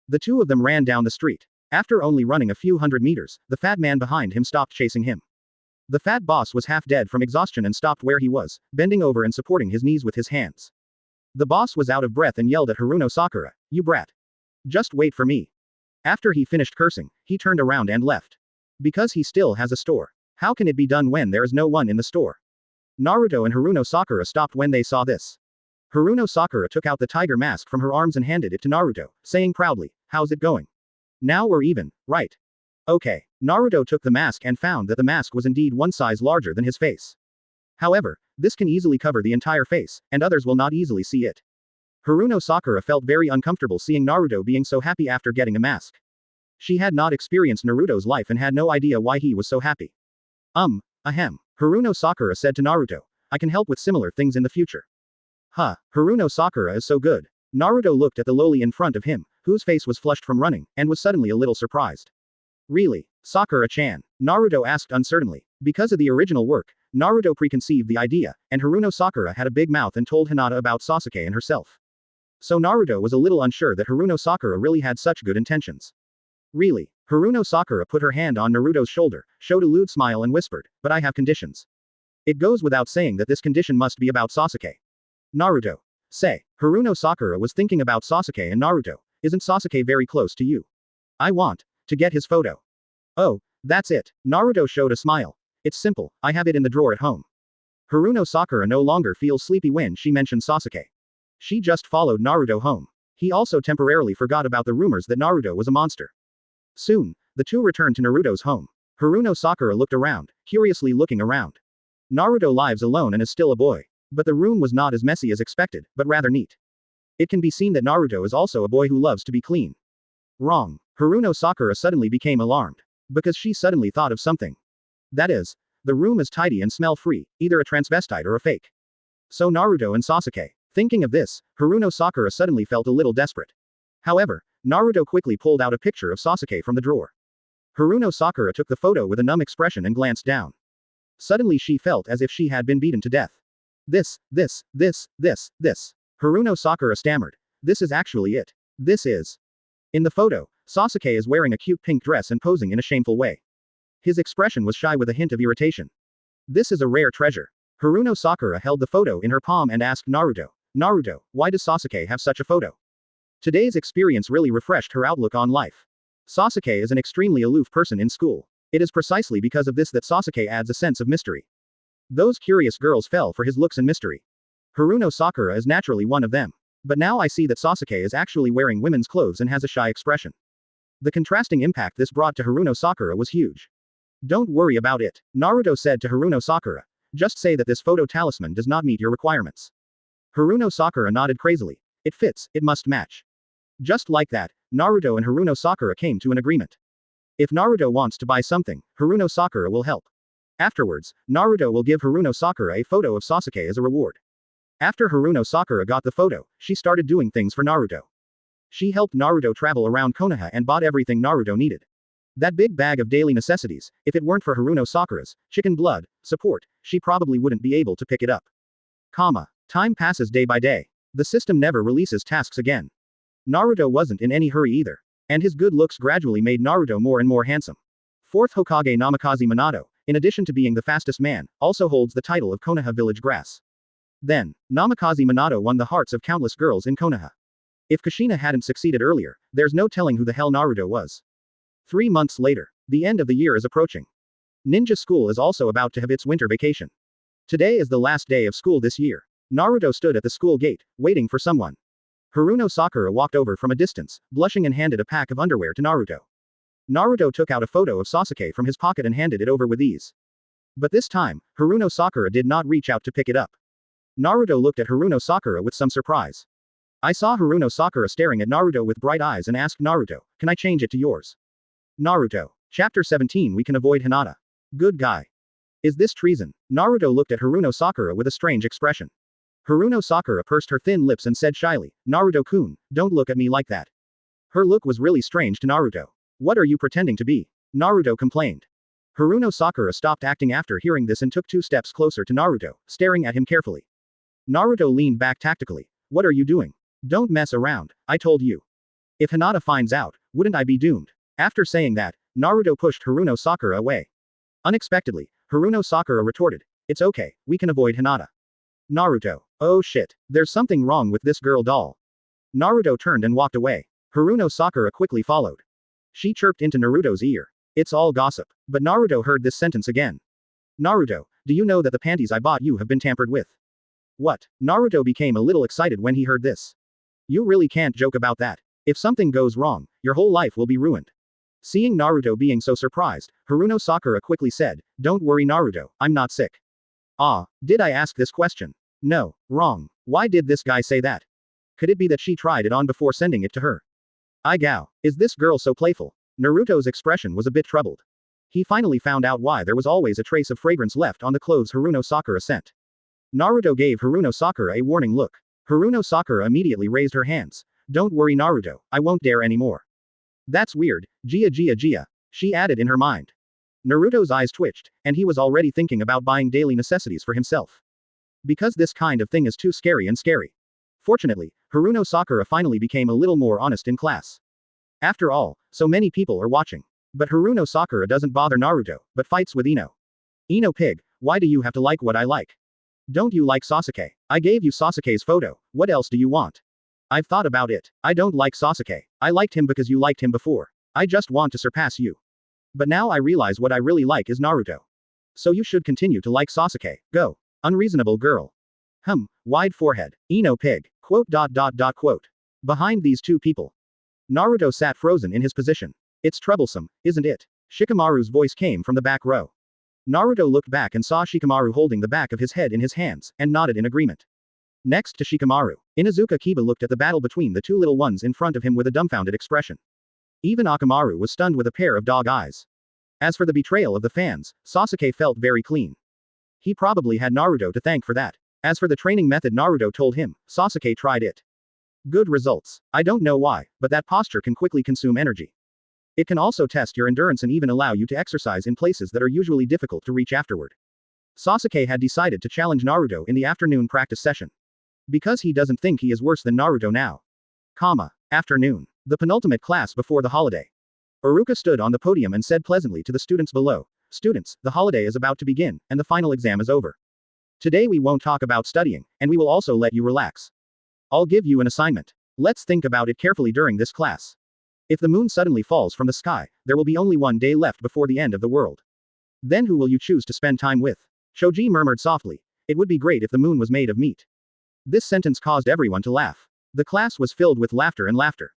The two of them ran down the street. After only running a few hundred meters, the fat man behind him stopped chasing him. The fat boss was half dead from exhaustion and stopped where he was, bending over and supporting his knees with his hands. The boss was out of breath and yelled at Haruno Sakura, you brat. Just wait for me. After he finished cursing, he turned around and left. Because he still has a store. How can it be done when there is no one in the store? Naruto and Haruno Sakura stopped when they saw this. Haruno Sakura took out the tiger mask from her arms and handed it to Naruto, saying proudly, how's it going? Now we're even, right? Okay. Naruto took the mask and found that the mask was indeed one size larger than his face. However, this can easily cover the entire face, and others will not easily see it. Haruno Sakura felt very uncomfortable seeing Naruto being so happy after getting a mask. She had not experienced Naruto's life and had no idea why he was so happy. Ahem. Haruno Sakura said to Naruto, I can help with similar things in the future. Huh, Haruno Sakura is so good. Naruto looked at the loli in front of him, whose face was flushed from running, and was suddenly a little surprised. Really? Sakura-chan? Naruto asked uncertainly. Because of the original work, Naruto preconceived the idea, and Haruno Sakura had a big mouth and told Hinata about Sasuke and herself. So Naruto was a little unsure that Haruno Sakura really had such good intentions. Really? Haruno Sakura put her hand on Naruto's shoulder, showed a lewd smile and whispered, but I have conditions. It goes without saying that this condition must be about Sasuke. Naruto. Say. Haruno Sakura was thinking about Sasuke and Naruto. Isn't Sasuke very close to you? I want to get his photo. Oh, that's it. Naruto showed a smile. It's simple, I have it in the drawer at home. Haruno Sakura no longer feels sleepy when she mentioned Sasuke. She just followed Naruto home. He also temporarily forgot about the rumors that Naruto was a monster. Soon, the two returned to Naruto's home. Haruno Sakura looked around, curiously looking around. Naruto lives alone and is still a boy. But the room was not as messy as expected, but rather neat. It can be seen that Naruto is also a boy who loves to be clean. Wrong. Haruno Sakura suddenly became alarmed. Because she suddenly thought of something. That is, the room is tidy and smell-free, either a transvestite or a fake. So Naruto and Sasuke. Thinking of this, Haruno Sakura suddenly felt a little desperate. However, Naruto quickly pulled out a picture of Sasuke from the drawer. Haruno Sakura took the photo with a numb expression and glanced down. Suddenly she felt as if she had been beaten to death. This. Haruno Sakura stammered. This is actually it. This is. In the photo, Sasuke is wearing a cute pink dress and posing in a shameful way. His expression was shy with a hint of irritation. This is a rare treasure. Haruno Sakura held the photo in her palm and asked Naruto, Naruto, why does Sasuke have such a photo? Today's experience really refreshed her outlook on life. Sasuke is an extremely aloof person in school. It is precisely because of this that Sasuke adds a sense of mystery. Those curious girls fell for his looks and mystery. Haruno Sakura is naturally one of them. But now I see that Sasuke is actually wearing women's clothes and has a shy expression. The contrasting impact this brought to Haruno Sakura was huge. Don't worry about it, Naruto said to Haruno Sakura. Just say that this photo talisman does not meet your requirements. Haruno Sakura nodded crazily. It fits, it must match. Just like that, Naruto and Haruno Sakura came to an agreement. If Naruto wants to buy something, Haruno Sakura will help. Afterwards, Naruto will give Haruno Sakura a photo of Sasuke as a reward. After Haruno Sakura got the photo, she started doing things for Naruto. She helped Naruto travel around Konoha and bought everything Naruto needed. That big bag of daily necessities, if it weren't for Haruno Sakura's chicken blood support, she probably wouldn't be able to pick it up. Time passes day by day. The system never releases tasks again. Naruto wasn't in any hurry either. And his good looks gradually made Naruto more and more handsome. Fourth Hokage Namikaze Minato, in addition to being the fastest man, also holds the title of Konoha Village Grass. Then, Namikaze Minato won the hearts of countless girls in Konoha. If Kushina hadn't succeeded earlier, there's no telling who the hell Naruto was. 3 months later, the end of the year is approaching. Ninja school is also about to have its winter vacation. Today is the last day of school this year. Naruto stood at the school gate, waiting for someone. Haruno Sakura walked over from a distance, blushing and handed a pack of underwear to Naruto. Naruto took out a photo of Sasuke from his pocket and handed it over with ease. But this time, Haruno Sakura did not reach out to pick it up. Naruto looked at Haruno Sakura with some surprise. I saw Haruno Sakura staring at Naruto with bright eyes and asked Naruto, "Can I change it to yours?" Naruto. Chapter 17 We can avoid Hinata. Good guy. Is this treason? Naruto looked at Haruno Sakura with a strange expression. Haruno Sakura pursed her thin lips and said shyly, "Naruto-kun, don't look at me like that." Her look was really strange to Naruto. "What are you pretending to be?" Naruto complained. Haruno Sakura stopped acting after hearing this and took 2 steps closer to Naruto, staring at him carefully. Naruto leaned back tactically. "What are you doing? Don't mess around, I told you. If Hinata finds out, wouldn't I be doomed?" After saying that, Naruto pushed Haruno Sakura away. Unexpectedly, Haruno Sakura retorted, "It's okay, we can avoid Hinata." Naruto. Oh shit, there's something wrong with this girl doll. Naruto turned and walked away. Haruno Sakura quickly followed. She chirped into Naruto's ear. "It's all gossip." But Naruto heard this sentence again. "Naruto, do you know that the panties I bought you have been tampered with?" What? Naruto became a little excited when he heard this. You really can't joke about that. If something goes wrong, your whole life will be ruined. Seeing Naruto being so surprised, Haruno Sakura quickly said, "Don't worry Naruto, I'm not sick." Ah, did I ask this question? No, wrong. Why did this guy say that? Could it be that she tried it on before sending it to her? Gao, is this girl so playful? Naruto's expression was a bit troubled. He finally found out why there was always a trace of fragrance left on the clothes Haruno Sakura sent. Naruto gave Haruno Sakura a warning look. Haruno Sakura immediately raised her hands. "Don't worry Naruto, I won't dare anymore." That's weird, Gia. She added in her mind. Naruto's eyes twitched, and he was already thinking about buying daily necessities for himself. Because this kind of thing is too scary and scary. Fortunately, Haruno Sakura finally became a little more honest in class. After all, so many people are watching. But Haruno Sakura doesn't bother Naruto, but fights with Ino. "Ino pig, why do you have to like what I like? Don't you like Sasuke? I gave you Sasuke's photo, what else do you want?" "I've thought about it. I don't like Sasuke. I liked him because you liked him before. I just want to surpass you. But now I realize what I really like is Naruto. So you should continue to like Sasuke, go. Unreasonable girl. Wide forehead. Ino pig. Quote. Behind these two people. Naruto sat frozen in his position. It's troublesome, isn't it? Shikamaru's voice came from the back row. Naruto looked back and saw Shikamaru holding the back of his head in his hands, and nodded in agreement. Next to Shikamaru, Inuzuka Kiba looked at the battle between the two little ones in front of him with a dumbfounded expression. Even Akamaru was stunned with a pair of dog eyes. As for the betrayal of the fans, Sasuke felt very clean. He probably had Naruto to thank for that. As for the training method Naruto told him, Sasuke tried it. Good results. I don't know why, but that posture can quickly consume energy. It can also test your endurance and even allow you to exercise in places that are usually difficult to reach afterward. Sasuke had decided to challenge Naruto in the afternoon practice session. Because he doesn't think he is worse than Naruto now. Afternoon. The penultimate class before the holiday. Iruka stood on the podium and said pleasantly to the students below, "Students, the holiday is about to begin, and the final exam is over. Today we won't talk about studying, and we will also let you relax. I'll give you an assignment. Let's think about it carefully during this class. If the moon suddenly falls from the sky, there will be only one day left before the end of the world. Then who will you choose to spend time with?" Shoji murmured softly, "It would be great if the moon was made of meat." This sentence caused everyone to laugh. The class was filled with laughter and laughter.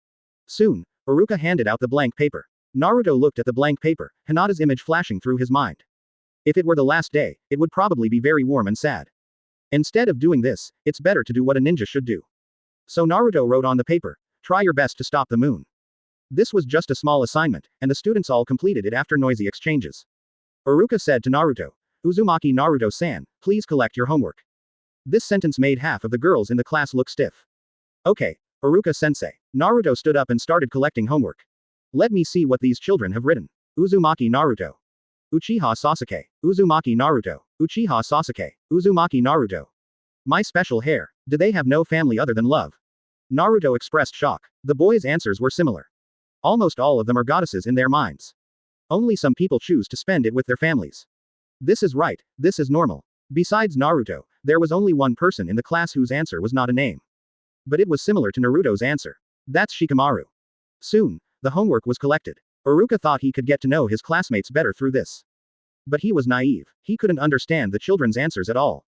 Soon, Iruka handed out the blank paper. Naruto looked at the blank paper, Hinata's image flashing through his mind. If it were the last day, it would probably be very warm and sad. Instead of doing this, it's better to do what a ninja should do. So Naruto wrote on the paper, Try your best to stop the moon. This was just a small assignment, and the students all completed it after noisy exchanges. Iruka said to Naruto, Uzumaki Naruto-san, please collect your homework. This sentence made half of the girls in the class look stiff. Okay, Iruka-sensei. Naruto stood up and started collecting homework. Let me see what these children have written. Uzumaki Naruto. Uchiha Sasuke. Uzumaki Naruto. Uchiha Sasuke. Uzumaki Naruto. My special hair. Do they have no family other than love? Naruto expressed shock. The boys' answers were similar. Almost all of them are goddesses in their minds. Only some people choose to spend it with their families. This is right, this is normal. Besides Naruto, there was only one person in the class whose answer was not a name. But it was similar to Naruto's answer. That's Shikamaru. Soon, the homework was collected. Iruka thought he could get to know his classmates better through this. But he was naive. He couldn't understand the children's answers at all.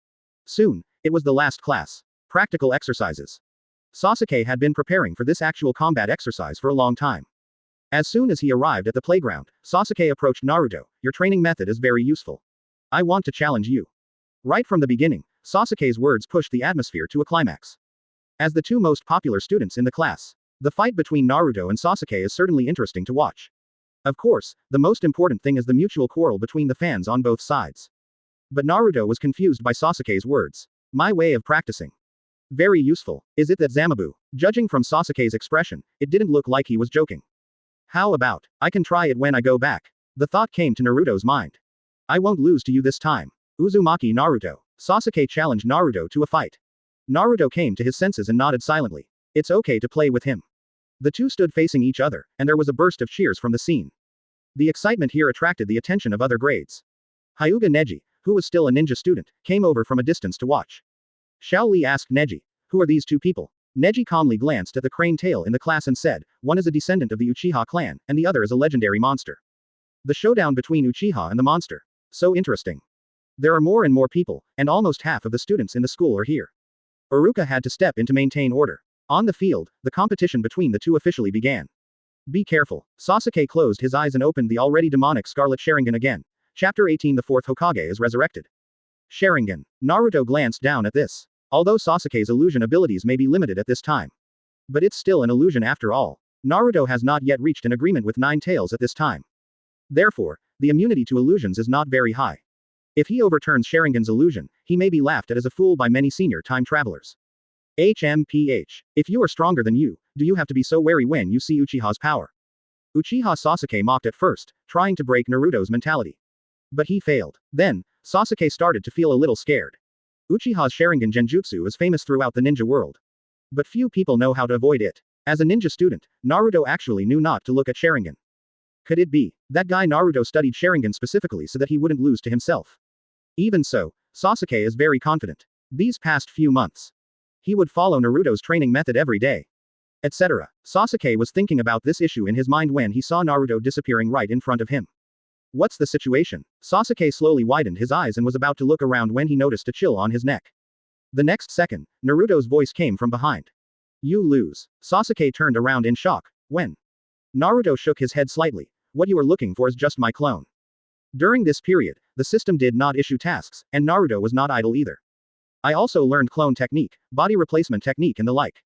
Soon, it was the last class. Practical exercises. Sasuke had been preparing for this actual combat exercise for a long time. As soon as he arrived at the playground, Sasuke approached Naruto. Your training method is very useful. I want to challenge you. Right from the beginning, Sasuke's words pushed the atmosphere to a climax. As the two most popular students in the class, the fight between Naruto and Sasuke is certainly interesting to watch. Of course, the most important thing is the mutual quarrel between the fans on both sides. But Naruto was confused by Sasuke's words. My way of practicing. Very useful. Is it that Zamabu? Judging from Sasuke's expression, it didn't look like he was joking. How about, I can try it when I go back. The thought came to Naruto's mind. I won't lose to you this time. Uzumaki Naruto. Sasuke challenged Naruto to a fight. Naruto came to his senses and nodded silently. It's okay to play with him. The two stood facing each other, and there was a burst of cheers from the scene. The excitement here attracted the attention of other grades. Hyuga Neji, who was still a ninja student, came over from a distance to watch. Xiao Li asked Neji, who are these two people? Neji calmly glanced at the crane tail in the class and said, one is a descendant of the Uchiha clan, and the other is a legendary monster. The showdown between Uchiha and the monster. So interesting. There are more and more people, and almost half of the students in the school are here. Iruka had to step in to maintain order. On the field, the competition between the two officially began. Be careful. Sasuke closed his eyes and opened the already demonic Scarlet Sharingan again. Chapter 18. The fourth Hokage is resurrected. Sharingan. Naruto glanced down at this. Although Sasuke's illusion abilities may be limited at this time. But it's still an illusion after all. Naruto has not yet reached an agreement with Nine Tails at this time. Therefore, the immunity to illusions is not very high. If he overturns Sharingan's illusion, he may be laughed at as a fool by many senior time travelers. HMPH. If you are stronger than you, do you have to be so wary when you see Uchiha's power? Uchiha Sasuke mocked at first, trying to break Naruto's mentality. But he failed. Then, Sasuke started to feel a little scared. Uchiha's Sharingan Genjutsu is famous throughout the ninja world. But few people know how to avoid it. As a ninja student, Naruto actually knew not to look at Sharingan. Could it be that guy Naruto studied Sharingan specifically so that he wouldn't lose to himself? Even so, Sasuke is very confident. These past few months, he would follow Naruto's training method every day, etc. Sasuke was thinking about this issue in his mind when he saw Naruto disappearing right in front of him. What's the situation? Sasuke slowly widened his eyes and was about to look around when he noticed a chill on his neck. The next second, Naruto's voice came from behind. You lose. Sasuke turned around in shock. When? Naruto shook his head slightly. What you are looking for is just my clone. During this period, the system did not issue tasks, and Naruto was not idle either. I also learned clone technique, body replacement technique and the like.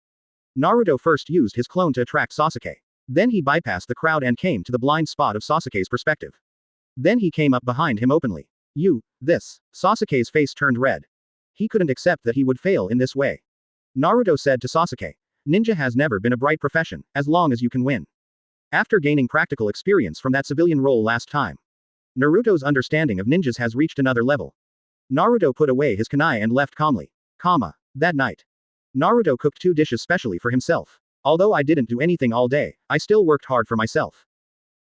Naruto first used his clone to attract Sasuke. Then he bypassed the crowd and came to the blind spot of Sasuke's perspective. Then he came up behind him openly. This. Sasuke's face turned red. He couldn't accept that he would fail in this way. Naruto said to Sasuke, ninja has never been a bright profession, as long as you can win. After gaining practical experience from that civilian role last time, Naruto's understanding of ninjas has reached another level. Naruto put away his kunai and left calmly. That night, Naruto cooked 2 dishes specially for himself. Although I didn't do anything all day, I still worked hard for myself.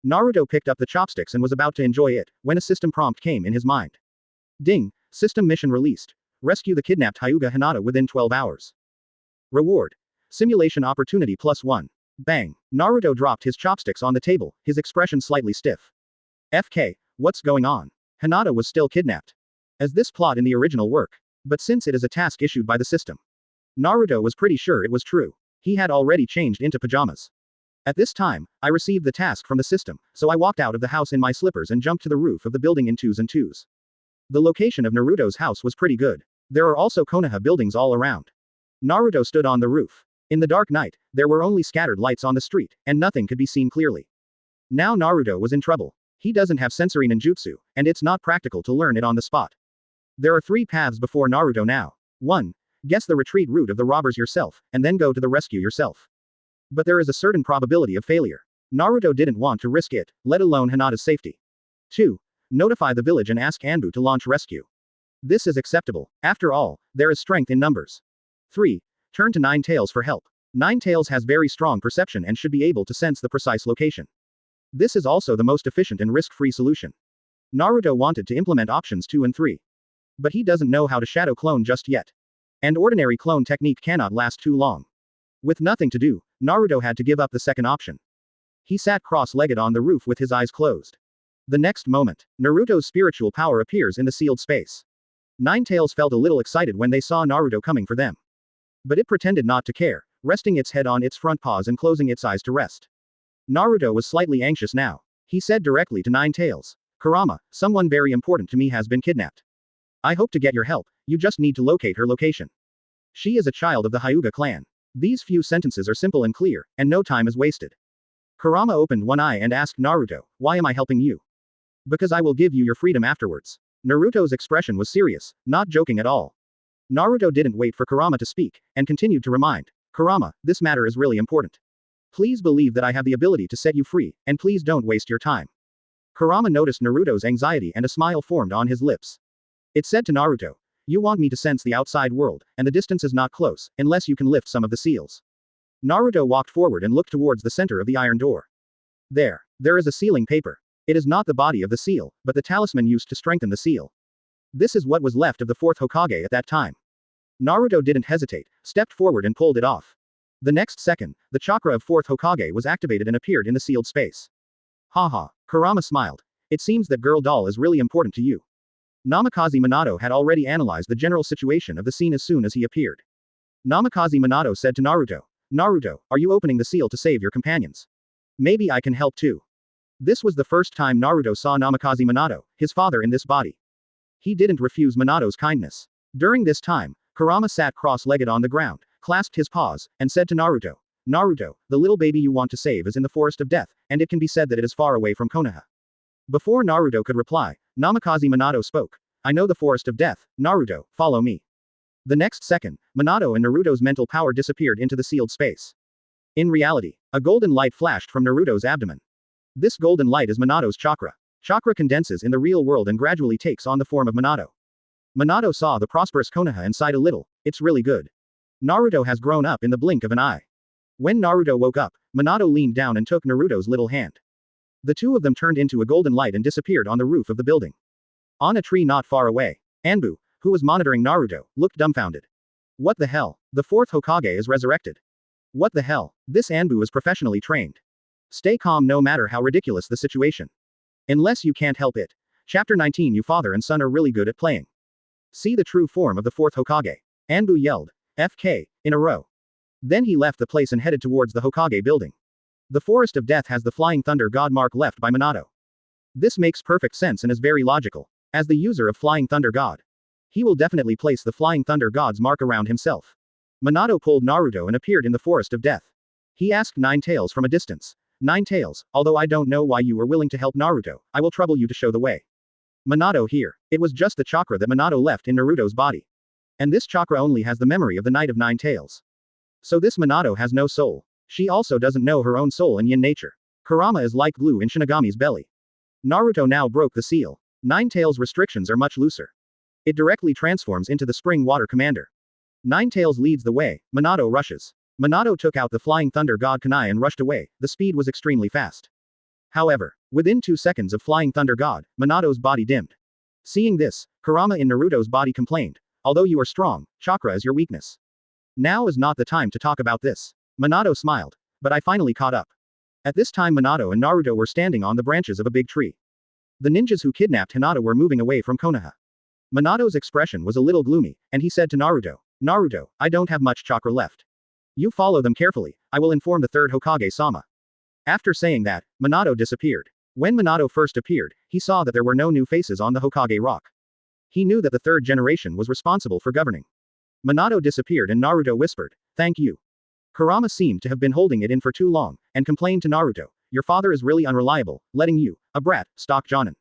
Naruto picked up the chopsticks and was about to enjoy it, when a system prompt came in his mind. Ding! System mission released. Rescue the kidnapped Hyuga Hinata within 12 hours. Reward. Simulation opportunity +1. Bang! Naruto dropped his chopsticks on the table, his expression slightly stiff. FK, what's going on? Hinata was still kidnapped. As this plot in the original work. But since it is a task issued by the system, Naruto was pretty sure it was true. He had already changed into pajamas. At this time, I received the task from the system, so I walked out of the house in my slippers and jumped to the roof of the building in 2s and 2s. The location of Naruto's house was pretty good. There are also Konoha buildings all around. Naruto stood on the roof. In the dark night, there were only scattered lights on the street, and nothing could be seen clearly. Now Naruto was in trouble. He doesn't have sensory ninjutsu, and it's not practical to learn it on the spot. There are 3 paths before Naruto now. 1. Guess the retreat route of the robbers yourself, and then go to the rescue yourself. But there is a certain probability of failure. Naruto didn't want to risk it, let alone Hinata's safety. 2. Notify the village and ask Anbu to launch rescue. This is acceptable. After all, there is strength in numbers. 3. Turn to Nine Tails for help. Nine Tails has very strong perception and should be able to sense the precise location. This is also the most efficient and risk-free solution. Naruto wanted to implement options 2 and 3. But he doesn't know how to shadow clone just yet. And ordinary clone technique cannot last too long. With nothing to do, Naruto had to give up the second option. He sat cross-legged on the roof with his eyes closed. The next moment, Naruto's spiritual power appears in the sealed space. Nine Tails felt a little excited when they saw Naruto coming for them. But it pretended not to care, resting its head on its front paws and closing its eyes to rest. Naruto was slightly anxious now. He said directly to Nine Tails, "Kurama, someone very important to me has been kidnapped. I hope to get your help, you just need to locate her location. She is a child of the Hyuga clan." These few sentences are simple and clear, and no time is wasted. Kurama opened one eye and asked Naruto, "Why am I helping you?" "Because I will give you your freedom afterwards." Naruto's expression was serious, not joking at all. Naruto didn't wait for Kurama to speak, and continued to remind, "Kurama, this matter is really important. Please believe that I have the ability to set you free, and please don't waste your time." Kurama noticed Naruto's anxiety and a smile formed on his lips. It said to Naruto, "You want me to sense the outside world, and the distance is not close, unless you can lift some of the seals." Naruto walked forward and looked towards the center of the iron door. There is a sealing paper. It is not the body of the seal, but the talisman used to strengthen the seal. This is what was left of the 4th Hokage at that time. Naruto didn't hesitate, stepped forward and pulled it off. The next second, the chakra of 4th Hokage was activated and appeared in the sealed space. Haha, Kurama smiled. It seems that girl doll is really important to you. Namikaze Minato had already analyzed the general situation of the scene as soon as he appeared. Namikaze Minato said to Naruto, "Naruto, are you opening the seal to save your companions? Maybe I can help too." This was the first time Naruto saw Namikaze Minato, his father, in this body. He didn't refuse Minato's kindness. During this time, Kurama sat cross-legged on the ground, clasped his paws, and said to Naruto, "Naruto, the little baby you want to save is in the Forest of Death, and it can be said that it is far away from Konoha." Before Naruto could reply, Namikaze Minato spoke. "I know the Forest of Death, Naruto, follow me." The next second, Minato and Naruto's mental power disappeared into the sealed space. In reality, a golden light flashed from Naruto's abdomen. This golden light is Minato's chakra. Chakra condenses in the real world and gradually takes on the form of Minato. Minato saw the prosperous Konoha and sighed a little. It's really good. Naruto has grown up in the blink of an eye. When Naruto woke up, Minato leaned down and took Naruto's little hand. The two of them turned into a golden light and disappeared on the roof of the building. On a tree not far away, Anbu, who was monitoring Naruto, looked dumbfounded. What the hell? The 4th Hokage is resurrected. What the hell? This Anbu is professionally trained. Stay calm no matter how ridiculous the situation. Unless you can't help it. Chapter 19. You father and son are really good at playing. See the true form of the 4th Hokage. Anbu yelled, "FK," in a row. Then he left the place and headed towards the Hokage building. The Forest of Death has the Flying Thunder God mark left by Minato. This makes perfect sense and is very logical. As the user of Flying Thunder God, he will definitely place the Flying Thunder God's mark around himself. Minato pulled Naruto and appeared in the Forest of Death. He asked Nine Tails from a distance, "Nine Tails, although I don't know why you were willing to help Naruto, I will trouble you to show the way." Minato here. It was just the chakra that Minato left in Naruto's body. And this chakra only has the memory of the Knight of Nine Tails. So this Minato has no soul. She also doesn't know her own soul and yin nature. Kurama is like glue in Shinigami's belly. Naruto now broke the seal. Nine Tails' restrictions are much looser. It directly transforms into the Spring Water Commander. Nine Tails leads the way, Minato rushes. Minato took out the Flying Thunder God Kunai and rushed away. The speed was extremely fast. However, within 2 seconds of Flying Thunder God, Minato's body dimmed. Seeing this, Kurama in Naruto's body complained, "Although you are strong, chakra is your weakness. Now is not the time to talk about this." Minato smiled. "But I finally caught up." At this time Minato and Naruto were standing on the branches of a big tree. The ninjas who kidnapped Hinata were moving away from Konoha. Minato's expression was a little gloomy, and he said to Naruto, "Naruto, I don't have much chakra left. You follow them carefully, I will inform the 3rd Hokage-sama." After saying that, Minato disappeared. When Minato first appeared, he saw that there were no new faces on the Hokage rock. He knew that the 3rd generation was responsible for governing. Minato disappeared and Naruto whispered, "Thank you." Kurama seemed to have been holding it in for too long, and complained to Naruto, "Your father is really unreliable, letting you, a brat, stalk Jonin."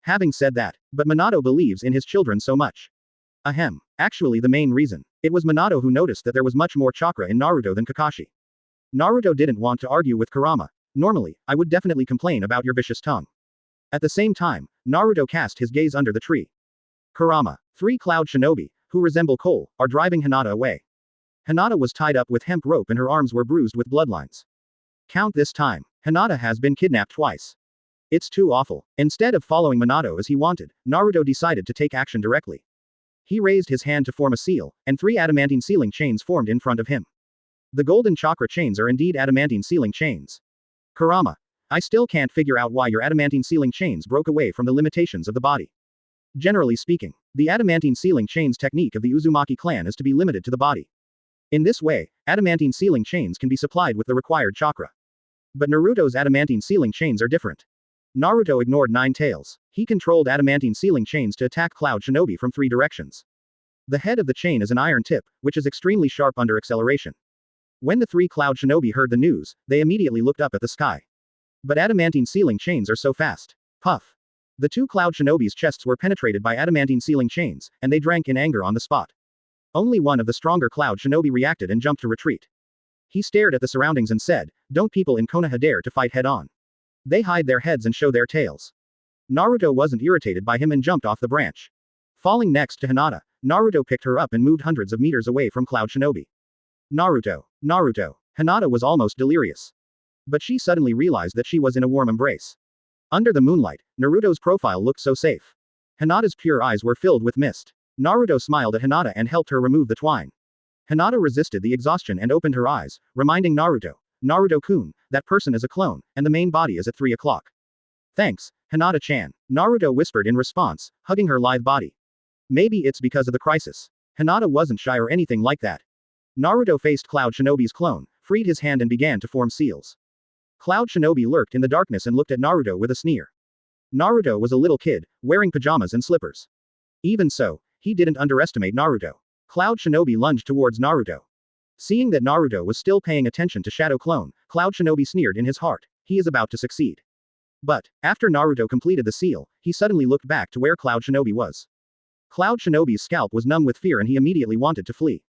Having said that, but Minato believes in his children so much. Ahem. Actually the main reason. It was Minato who noticed that there was much more chakra in Naruto than Kakashi. Naruto didn't want to argue with Kurama. Normally, I would definitely complain about your vicious tongue. At the same time, Naruto cast his gaze under the tree. Kurama, 3 cloud shinobi, who resemble coal, are driving Hinata away. Hinata was tied up with hemp rope and her arms were bruised with bloodlines. Count this time. Hinata has been kidnapped twice. It's too awful. Instead of following Minato as he wanted, Naruto decided to take action directly. He raised his hand to form a seal, and 3 adamantine sealing chains formed in front of him. The golden chakra chains are indeed adamantine sealing chains. Kurama, I still can't figure out why your adamantine sealing chains broke away from the limitations of the body. Generally speaking, the adamantine sealing chains technique of the Uzumaki clan is to be limited to the body. In this way, adamantine sealing chains can be supplied with the required chakra. But Naruto's adamantine sealing chains are different. Naruto ignored 9 tails. He controlled adamantine sealing chains to attack Cloud Shinobi from 3 directions. The head of the chain is an iron tip, which is extremely sharp under acceleration. When the 3 Cloud Shinobi heard the news, they immediately looked up at the sky. But adamantine sealing chains are so fast. Puff. The 2 Cloud Shinobi's chests were penetrated by adamantine sealing chains, and they drank in anger on the spot. Only one of the stronger Cloud Shinobi reacted and jumped to retreat. He stared at the surroundings and said, "Don't people in Konoha dare to fight head-on. They hide their heads and show their tails." Naruto wasn't irritated by him and jumped off the branch. Falling next to Hinata, Naruto picked her up and moved hundreds of meters away from Cloud Shinobi. Naruto. Naruto. Hinata was almost delirious. But she suddenly realized that she was in a warm embrace. Under the moonlight, Naruto's profile looked so safe. Hinata's pure eyes were filled with mist. Naruto smiled at Hinata and helped her remove the twine. Hinata resisted the exhaustion and opened her eyes, reminding Naruto, "Naruto-kun, that person is a clone, and the main body is at 3 o'clock. Thanks, Hinata-chan," Naruto whispered in response, hugging her lithe body. Maybe it's because of the crisis. Hinata wasn't shy or anything like that. Naruto faced Cloud Shinobi's clone, freed his hand and began to form seals. Cloud Shinobi lurked in the darkness and looked at Naruto with a sneer. Naruto was a little kid, wearing pajamas and slippers. Even so, he didn't underestimate Naruto. Cloud Shinobi lunged towards Naruto. Seeing that Naruto was still paying attention to Shadow Clone, Cloud Shinobi sneered in his heart. He is about to succeed. But, after Naruto completed the seal, he suddenly looked back to where Cloud Shinobi was. Cloud Shinobi's scalp was numb with fear and he immediately wanted to flee.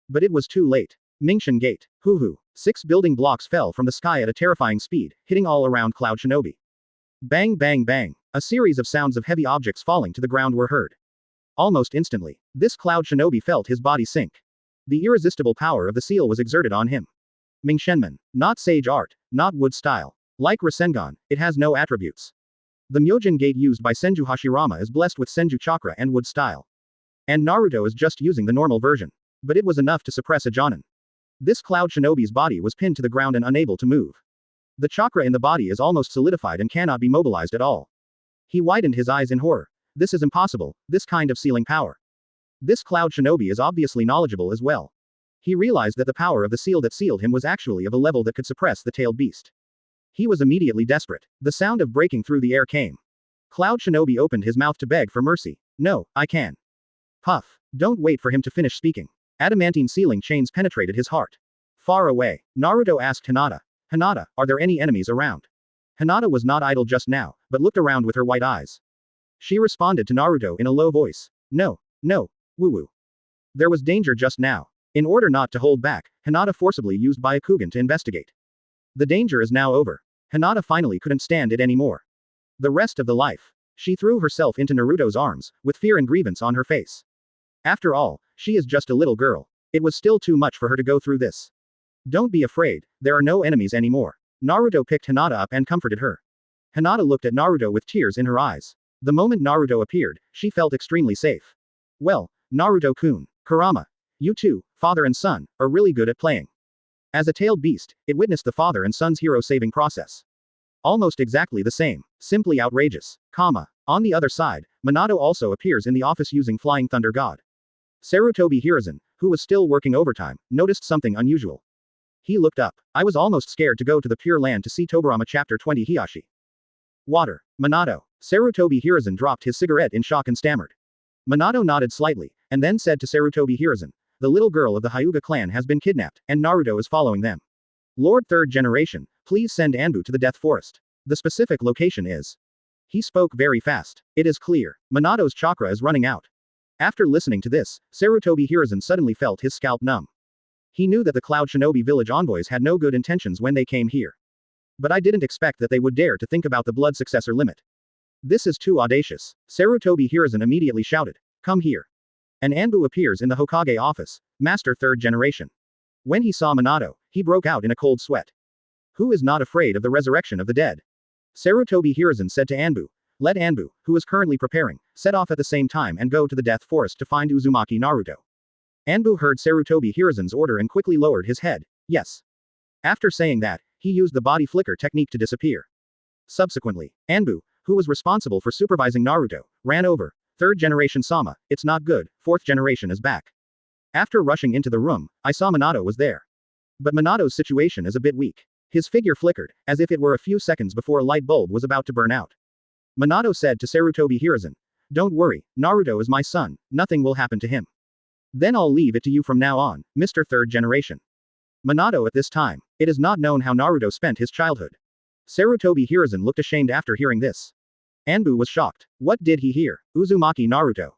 But it was too late. Mingshan Gate. Hoo-hoo. 6 building blocks fell from the sky at a terrifying speed, hitting all around Cloud Shinobi. Bang bang bang. A series of sounds of heavy objects falling to the ground were heard. Almost instantly, this Cloud Shinobi felt his body sink. The irresistible power of the seal was exerted on him. Mingshenman. Not sage art, not wood style. Like Rasengan, it has no attributes. The Myojin Gate used by Senju Hashirama is blessed with Senju Chakra and wood style. And Naruto is just using the normal version. But it was enough to suppress a Jonin. This Cloud Shinobi's body was pinned to the ground and unable to move. The chakra in the body is almost solidified and cannot be mobilized at all. He widened his eyes in horror. This is impossible, this kind of sealing power. This Cloud Shinobi is obviously knowledgeable as well. He realized that the power of the seal that sealed him was actually of a level that could suppress the tailed beast. He was immediately desperate. The sound of breaking through the air came. Cloud Shinobi opened his mouth to beg for mercy. "No, I can." Puff. Don't wait for him to finish speaking. Adamantine sealing chains penetrated his heart. Far away, Naruto asked Hinata, "Hinata, are there any enemies around?" Hinata was not idle just now, but looked around with her white eyes. She responded to Naruto in a low voice. No, woo-woo. There was danger just now. In order not to hold back, Hinata forcibly used Byakugan to investigate. The danger is now over. Hinata finally couldn't stand it anymore. The rest of the life. She threw herself into Naruto's arms, with fear and grievance on her face. After all, she is just a little girl. It was still too much for her to go through this. Don't be afraid, there are no enemies anymore. Naruto picked Hinata up and comforted her. Hinata looked at Naruto with tears in her eyes. The moment Naruto appeared, she felt extremely safe. Well, Naruto-kun, Kurama, you two, father and son, are really good at playing. As a tailed beast, it witnessed the father and son's hero-saving process. Almost exactly the same, simply outrageous. On the other side, Minato also appears in the office using Flying Thunder God. Sarutobi Hiruzen, who was still working overtime, noticed something unusual. He looked up. I was almost scared to go to the Pure Land to see Tobirama Chapter 20 Hiyashi. Water. Minato. Sarutobi Hiruzen dropped his cigarette in shock and stammered. Minato nodded slightly, and then said to Sarutobi Hiruzen, the little girl of the Hyuga clan has been kidnapped, and Naruto is following them. Lord Third Generation, please send Anbu to the Death Forest. The specific location is. He spoke very fast. It is clear. Minato's chakra is running out. After listening to this, Sarutobi Hiruzen suddenly felt his scalp numb. He knew that the Cloud Shinobi village envoys had no good intentions when they came here. But I didn't expect that they would dare to think about the blood successor limit. This is too audacious. Sarutobi Hiruzen immediately shouted, "Come here." An Anbu appears in the Hokage office, Master Third Generation. When he saw Minato, he broke out in a cold sweat. Who is not afraid of the resurrection of the dead? Sarutobi Hiruzen said to Anbu. Let Anbu, who is currently preparing, set off at the same time and go to the Death Forest to find Uzumaki Naruto. Anbu heard Sarutobi Hiruzen's order and quickly lowered his head. Yes. After saying that, he used the body flicker technique to disappear. Subsequently, Anbu, who was responsible for supervising Naruto, ran over. Third generation Sama, it's not good, fourth generation is back. After rushing into the room, I saw Minato was there. But Minato's situation is a bit weak. His figure flickered, as if it were a few seconds before a light bulb was about to burn out. Minato said to Sarutobi Hiruzen, "Don't worry, Naruto is my son, nothing will happen to him. Then I'll leave it to you from now on, Mr. Third Generation." Minato at this time, it is not known how Naruto spent his childhood. Sarutobi Hiruzen looked ashamed after hearing this. Anbu was shocked. What did he hear? Uzumaki Naruto.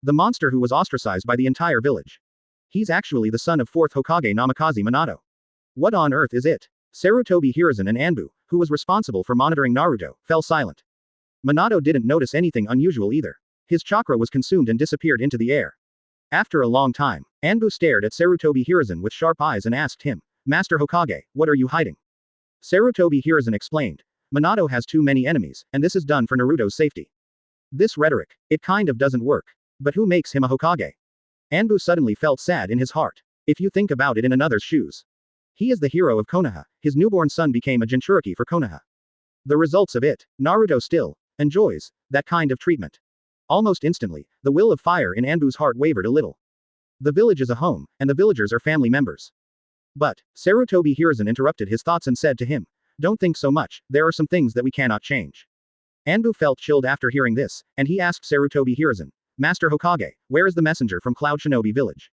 The monster who was ostracized by the entire village. He's actually the son of 4th Hokage Namikaze Minato. What on earth is it? Sarutobi Hiruzen and Anbu, who was responsible for monitoring Naruto, fell silent. Minato didn't notice anything unusual either. His chakra was consumed and disappeared into the air. After a long time, Anbu stared at Sarutobi Hiruzen with sharp eyes and asked him, "Master Hokage, what are you hiding?" Sarutobi Hiruzen explained, "Minato has too many enemies, and this is done for Naruto's safety." This rhetoric, it kind of doesn't work. But who makes him a Hokage? Anbu suddenly felt sad in his heart. If you think about it in another's shoes. He is the hero of Konoha, his newborn son became a Jinchūriki for Konoha. The results of it, Naruto still enjoys that kind of treatment. Almost instantly, the will of fire in Anbu's heart wavered a little. The village is a home, and the villagers are family members. But, Sarutobi Hiruzen interrupted his thoughts and said to him, "Don't think so much, there are some things that we cannot change." Anbu felt chilled after hearing this, and he asked Sarutobi Hiruzen, "Master Hokage, where is the messenger from Cloud Shinobi village?"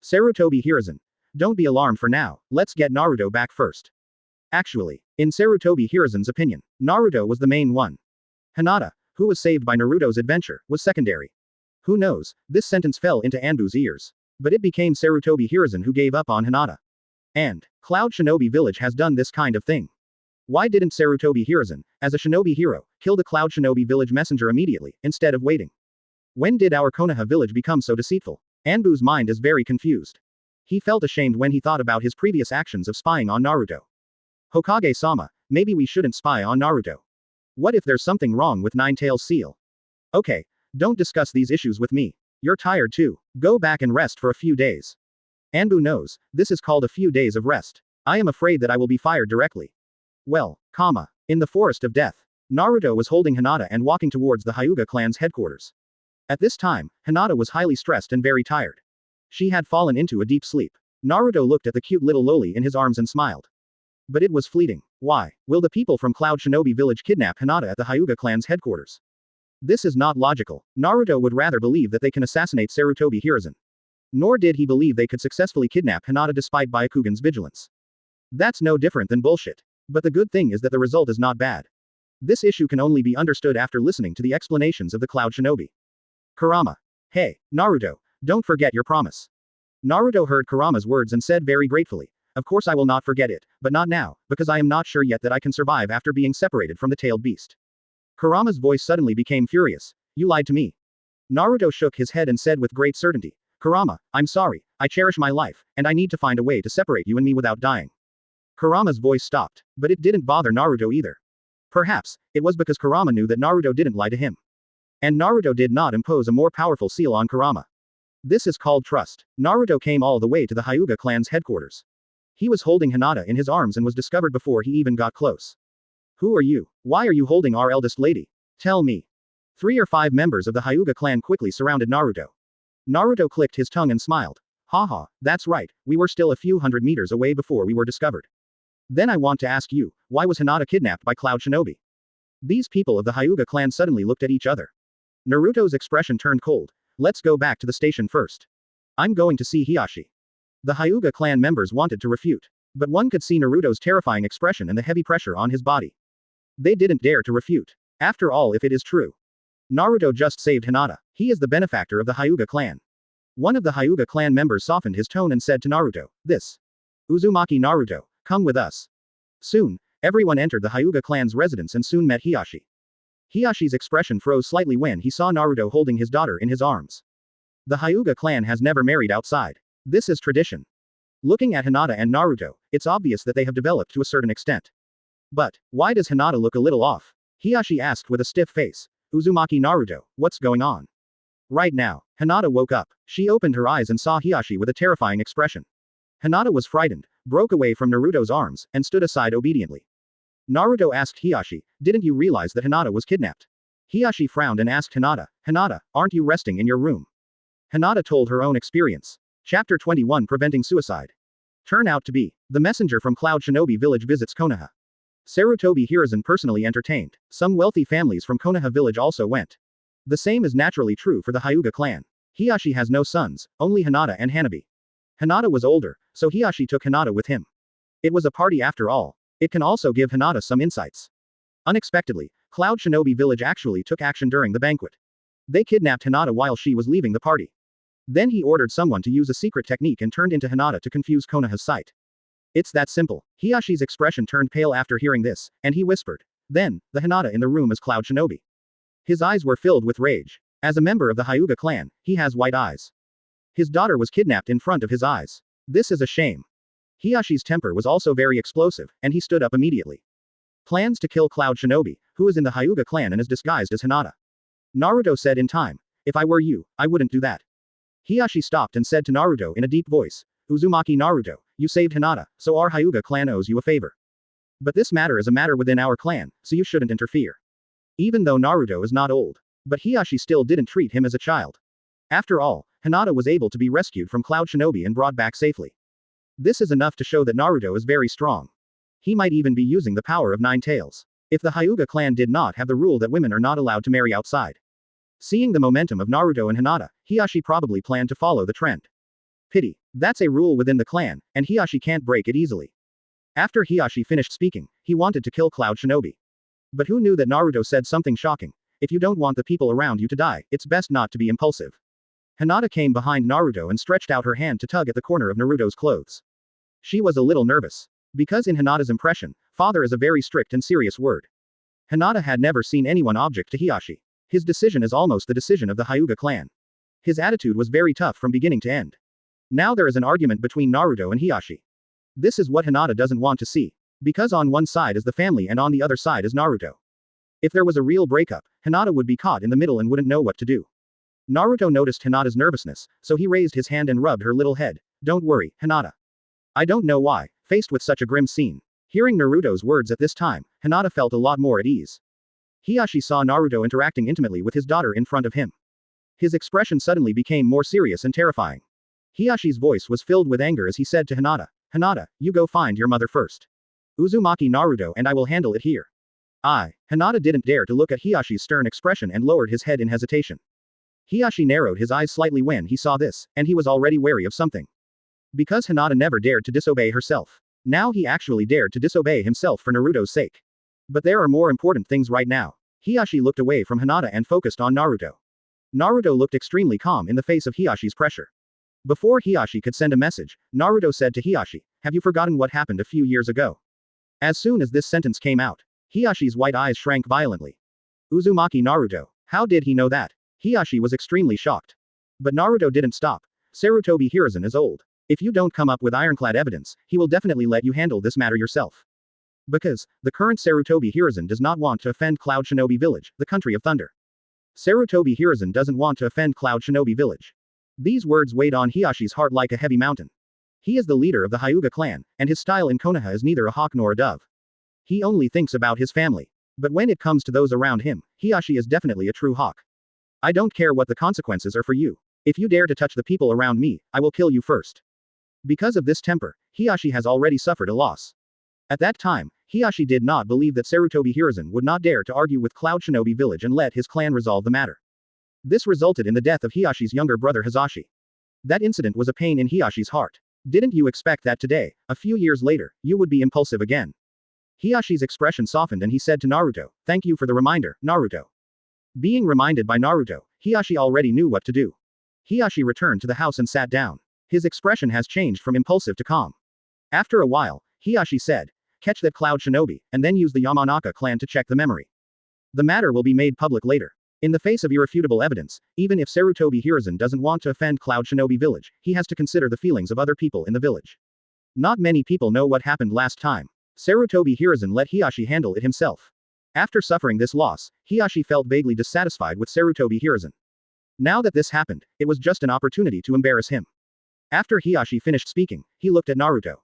Sarutobi Hiruzen, "Don't be alarmed for now, let's get Naruto back first." Actually, in Sarutobi Hiruzen's opinion, Naruto was the main one. Hinata, who was saved by Naruto's adventure, was secondary. Who knows, this sentence fell into Anbu's ears. But it became Sarutobi Hiruzen who gave up on Hinata. And, Cloud Shinobi village has done this kind of thing. Why didn't Sarutobi Hiruzen, as a shinobi hero, kill the Cloud Shinobi village messenger immediately, instead of waiting? When did our Konoha village become so deceitful? Anbu's mind is very confused. He felt ashamed when he thought about his previous actions of spying on Naruto. Hokage-sama, maybe we shouldn't spy on Naruto. What if there's something wrong with Nine-Tails Seal? Okay, don't discuss these issues with me. You're tired too. Go back and rest for a few days. Anbu knows, this is called a few days of rest. I am afraid that I will be fired directly. Well, in the Forest of Death. Naruto was holding Hinata and walking towards the Hyuga clan's headquarters. At this time, Hinata was highly stressed and very tired. She had fallen into a deep sleep. Naruto looked at the cute little loli in his arms and smiled. But it was fleeting. Why will the people from Cloud Shinobi village kidnap Hinata at the Hyuga clan's headquarters? This is not logical. Naruto would rather believe that they can assassinate Sarutobi Hiruzen. Nor did he believe they could successfully kidnap Hinata despite Byakugan's vigilance. That's no different than bullshit. But the good thing is that the result is not bad. This issue can only be understood after listening to the explanations of the Cloud Shinobi. Kurama. Hey, Naruto, don't forget your promise. Naruto heard Kurama's words and said very gratefully, "Of course I will not forget it, but not now, because I am not sure yet that I can survive after being separated from the tailed beast." Kurama's voice suddenly became furious. "You lied to me." Naruto shook his head and said with great certainty, "Kurama, I'm sorry, I cherish my life, and I need to find a way to separate you and me without dying." Kurama's voice stopped, but it didn't bother Naruto either. Perhaps, it was because Kurama knew that Naruto didn't lie to him. And Naruto did not impose a more powerful seal on Kurama. This is called trust. Naruto came all the way to the Hyuga clan's headquarters. He was holding Hinata in his arms and was discovered before he even got close. "Who are you? Why are you holding our eldest lady? Tell me." 3 or 5 members of the Hyuga clan quickly surrounded Naruto. Naruto clicked his tongue and smiled. "Haha, that's right, we were still a few hundred meters away before we were discovered. Then I want to ask you, why was Hinata kidnapped by Cloud Shinobi?" These people of the Hyuga clan suddenly looked at each other. Naruto's expression turned cold. "Let's go back to the station first." I'm going to see Hiashi. The Hyuga clan members wanted to refute. But one could see Naruto's terrifying expression and the heavy pressure on his body. They didn't dare to refute. After all, if it is true, Naruto just saved Hinata. He is the benefactor of the Hyuga clan. One of the Hyuga clan members softened his tone and said to Naruto, "This. Uzumaki Naruto, come with us." Soon, everyone entered the Hyuga clan's residence and soon met Hiashi. Hiashi's expression froze slightly when he saw Naruto holding his daughter in his arms. The Hyuga clan has never married outside. This is tradition. Looking at Hinata and Naruto, it's obvious that they have developed to a certain extent. But, why does Hinata look a little off? Hiashi asked with a stiff face. Uzumaki Naruto, what's going on? Right now, Hinata woke up. She opened her eyes and saw Hiashi with a terrifying expression. Hinata was frightened, broke away from Naruto's arms, and stood aside obediently. Naruto asked Hiashi, "Didn't you realize that Hinata was kidnapped?" Hiashi frowned and asked Hinata, "Hinata, aren't you resting in your room?" Hinata told her own experience. Chapter 21 Preventing Suicide. Turn out to be the messenger from Cloud Shinobi Village visits Konoha. Sarutobi Hiruzen personally entertained. Some wealthy families from Konoha Village also went. The same is naturally true for the Hyuga clan. Hiashi has no sons, only Hinata and Hanabi. Hinata was older, so Hiashi took Hinata with him. It was a party after all. It can also give Hinata some insights. Unexpectedly, Cloud Shinobi Village actually took action during the banquet. They kidnapped Hinata while she was leaving the party. Then he ordered someone to use a secret technique and turned into Hinata to confuse Konoha's sight. It's that simple. Hiashi's expression turned pale after hearing this, and he whispered. Then, the Hinata in the room is Cloud Shinobi. His eyes were filled with rage. As a member of the Hyuga clan, he has white eyes. His daughter was kidnapped in front of his eyes. This is a shame. Hiyashi's temper was also very explosive, and he stood up immediately. Plans to kill Cloud Shinobi, who is in the Hyuga clan and is disguised as Hinata. Naruto said in time. If I were you, I wouldn't do that. Hiashi stopped and said to Naruto in a deep voice. Uzumaki Naruto, you saved Hinata, so our Hyuga clan owes you a favor. But this matter is a matter within our clan, so you shouldn't interfere. Even though Naruto is not old. But Hiashi still didn't treat him as a child. After all, Hinata was able to be rescued from Cloud Shinobi and brought back safely. This is enough to show that Naruto is very strong. He might even be using the power of 9 tails. If the Hyuga clan did not have the rule that women are not allowed to marry outside. Seeing the momentum of Naruto and Hinata, Hiashi probably planned to follow the trend. Pity. That's a rule within the clan, and Hiashi can't break it easily. After Hiashi finished speaking, he wanted to kill Cloud Shinobi. But who knew that Naruto said something shocking? If you don't want the people around you to die, it's best not to be impulsive. Hinata came behind Naruto and stretched out her hand to tug at the corner of Naruto's clothes. She was a little nervous. Because in Hinata's impression, father is a very strict and serious word. Hinata had never seen anyone object to Hiashi. His decision is almost the decision of the Hyuga clan. His attitude was very tough from beginning to end. Now there is an argument between Naruto and Hiashi. This is what Hinata doesn't want to see. Because on one side is the family and on the other side is Naruto. If there was a real breakup, Hinata would be caught in the middle and wouldn't know what to do. Naruto noticed Hinata's nervousness, so he raised his hand and rubbed her little head. Don't worry, Hinata. I don't know why, faced with such a grim scene. Hearing Naruto's words at this time, Hinata felt a lot more at ease. Hiashi saw Naruto interacting intimately with his daughter in front of him. His expression suddenly became more serious and terrifying. Hiyashi's voice was filled with anger as he said to Hinata, Hinata, you go find your mother first. Uzumaki Naruto and I will handle it here. Hinata didn't dare to look at Hiyashi's stern expression and lowered his head in hesitation. Hiashi narrowed his eyes slightly when he saw this, and he was already wary of something. Because Hinata never dared to disobey herself. Now he actually dared to disobey himself for Naruto's sake. But there are more important things right now. Hiashi looked away from Hinata and focused on Naruto. Naruto looked extremely calm in the face of Hiyashi's pressure. Before Hiashi could send a message, Naruto said to Hiashi, have you forgotten what happened a few years ago? As soon as this sentence came out, Hiyashi's white eyes shrank violently. Uzumaki Naruto. How did he know that? Hiashi was extremely shocked. But Naruto didn't stop. Sarutobi Hiruzen is old. If you don't come up with ironclad evidence, he will definitely let you handle this matter yourself. Because, the current Sarutobi Hiruzen does not want to offend Cloud Shinobi Village, the country of thunder. Sarutobi Hiruzen doesn't want to offend Cloud Shinobi Village. These words weighed on Hiyashi's heart like a heavy mountain. He is the leader of the Hyuga clan, and his style in Konoha is neither a hawk nor a dove. He only thinks about his family. But when it comes to those around him, Hiashi is definitely a true hawk. I don't care what the consequences are for you. If you dare to touch the people around me, I will kill you first. Because of this temper, Hiashi has already suffered a loss. At that time, Hiashi did not believe that Sarutobi Hiruzen would not dare to argue with Cloud Shinobi Village and let his clan resolve the matter. This resulted in the death of Hiyashi's younger brother Hisashi. That incident was a pain in Hiyashi's heart. Didn't you expect that today, a few years later, you would be impulsive again? Hiyashi's expression softened and he said to Naruto, "Thank you for the reminder, Naruto." Being reminded by Naruto, Hiyashi already knew what to do. Hiyashi returned to the house and sat down. His expression has changed from impulsive to calm. After a while, Hiyashi said, "Catch that Cloud Shinobi, and then use the Yamanaka clan to check the memory. The matter will be made public later." In the face of irrefutable evidence, even if Sarutobi Hiruzen doesn't want to offend Cloud Shinobi village, he has to consider the feelings of other people in the village. Not many people know what happened last time. Sarutobi Hiruzen let Hiyashi handle it himself. After suffering this loss, Hiyashi felt vaguely dissatisfied with Sarutobi Hiruzen. Now that this happened, it was just an opportunity to embarrass him. After Hiyashi finished speaking, he looked at Naruto.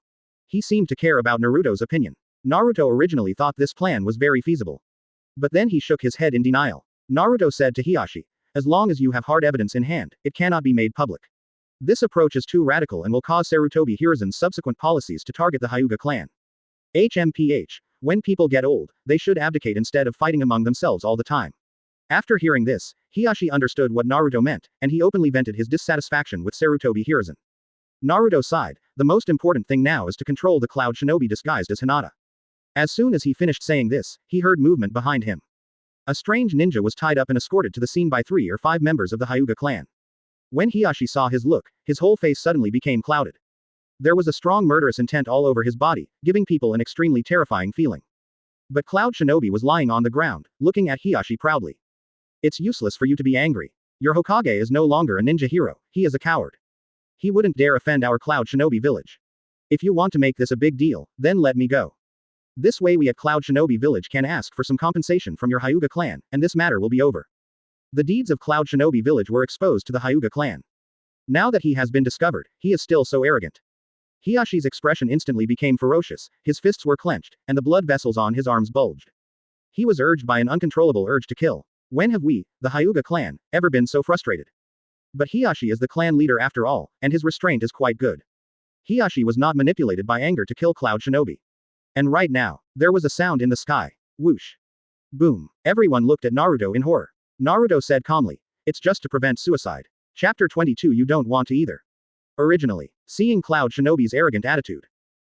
He seemed to care about Naruto's opinion. Naruto originally thought this plan was very feasible. But then he shook his head in denial. Naruto said to Hiyashi, "As long as you have hard evidence in hand, it cannot be made public. This approach is too radical and will cause Sarutobi Hiruzen's subsequent policies to target the Hyuga clan. HMPH, when people get old, they should abdicate instead of fighting among themselves all the time." After hearing this, Hiyashi understood what Naruto meant, and he openly vented his dissatisfaction with Sarutobi Hiruzen. Naruto sighed, "The most important thing now is to control the Cloud Shinobi disguised as Hinata." As soon as he finished saying this, he heard movement behind him. A strange ninja was tied up and escorted to the scene by 3 or 5 members of the Hyuga clan. When Hiyashi saw his look, his whole face suddenly became clouded. There was a strong murderous intent all over his body, giving people an extremely terrifying feeling. But Cloud Shinobi was lying on the ground, looking at Hiyashi proudly. "It's useless for you to be angry. Your Hokage is no longer a ninja hero, he is a coward. He wouldn't dare offend our Cloud Shinobi village. If you want to make this a big deal, then let me go. This way we at Cloud Shinobi village can ask for some compensation from your Hyuga clan, and this matter will be over." The deeds of Cloud Shinobi village were exposed to the Hyuga clan. Now that he has been discovered, he is still so arrogant. Hiyashi's expression instantly became ferocious, his fists were clenched, and the blood vessels on his arms bulged. He was urged by an uncontrollable urge to kill. When have we, the Hyuga clan, ever been so frustrated? But Hiyashi is the clan leader after all, and his restraint is quite good. Hiyashi was not manipulated by anger to kill Cloud Shinobi. And right now, there was a sound in the sky. Whoosh. Boom. Everyone looked at Naruto in horror. Naruto said calmly, "It's just to prevent suicide." Chapter 22. You don't want to either. Originally, seeing Cloud Shinobi's arrogant attitude.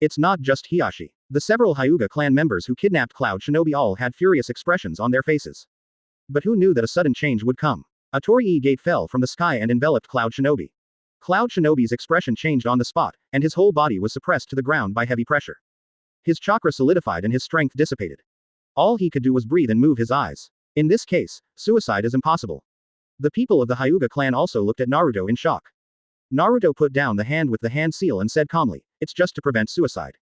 It's not just Hiyashi. The several Hyuga clan members who kidnapped Cloud Shinobi all had furious expressions on their faces. But who knew that a sudden change would come? A Torii gate fell from the sky and enveloped Cloud Shinobi. Cloud Shinobi's expression changed on the spot, and his whole body was suppressed to the ground by heavy pressure. His chakra solidified and his strength dissipated. All he could do was breathe and move his eyes. In this case, suicide is impossible. The people of the Hyuga clan also looked at Naruto in shock. Naruto put down the hand with the hand seal and said calmly, "It's just to prevent suicide."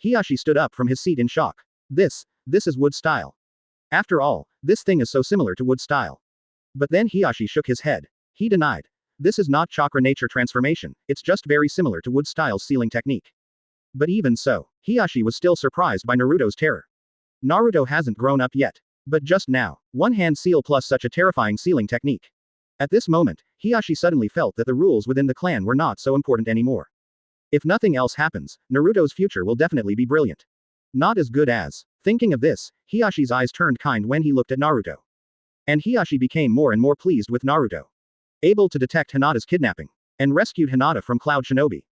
Hiyashi stood up from his seat in shock. This is wood style. After all, this thing is so similar to wood style. But then Hiyashi shook his head. He denied. This is not chakra nature transformation, it's just very similar to wood style's sealing technique. But even so, Hiyashi was still surprised by Naruto's terror. Naruto hasn't grown up yet. But just now, one hand seal plus such a terrifying sealing technique. At this moment, Hiyashi suddenly felt that the rules within the clan were not so important anymore. If nothing else happens, Naruto's future will definitely be brilliant. Not as good as. Thinking of this, Hiyashi's eyes turned kind when he looked at Naruto. And Hiyashi became more and more pleased with Naruto. Able to detect Hinata's kidnapping. And rescued Hinata from Cloud Shinobi.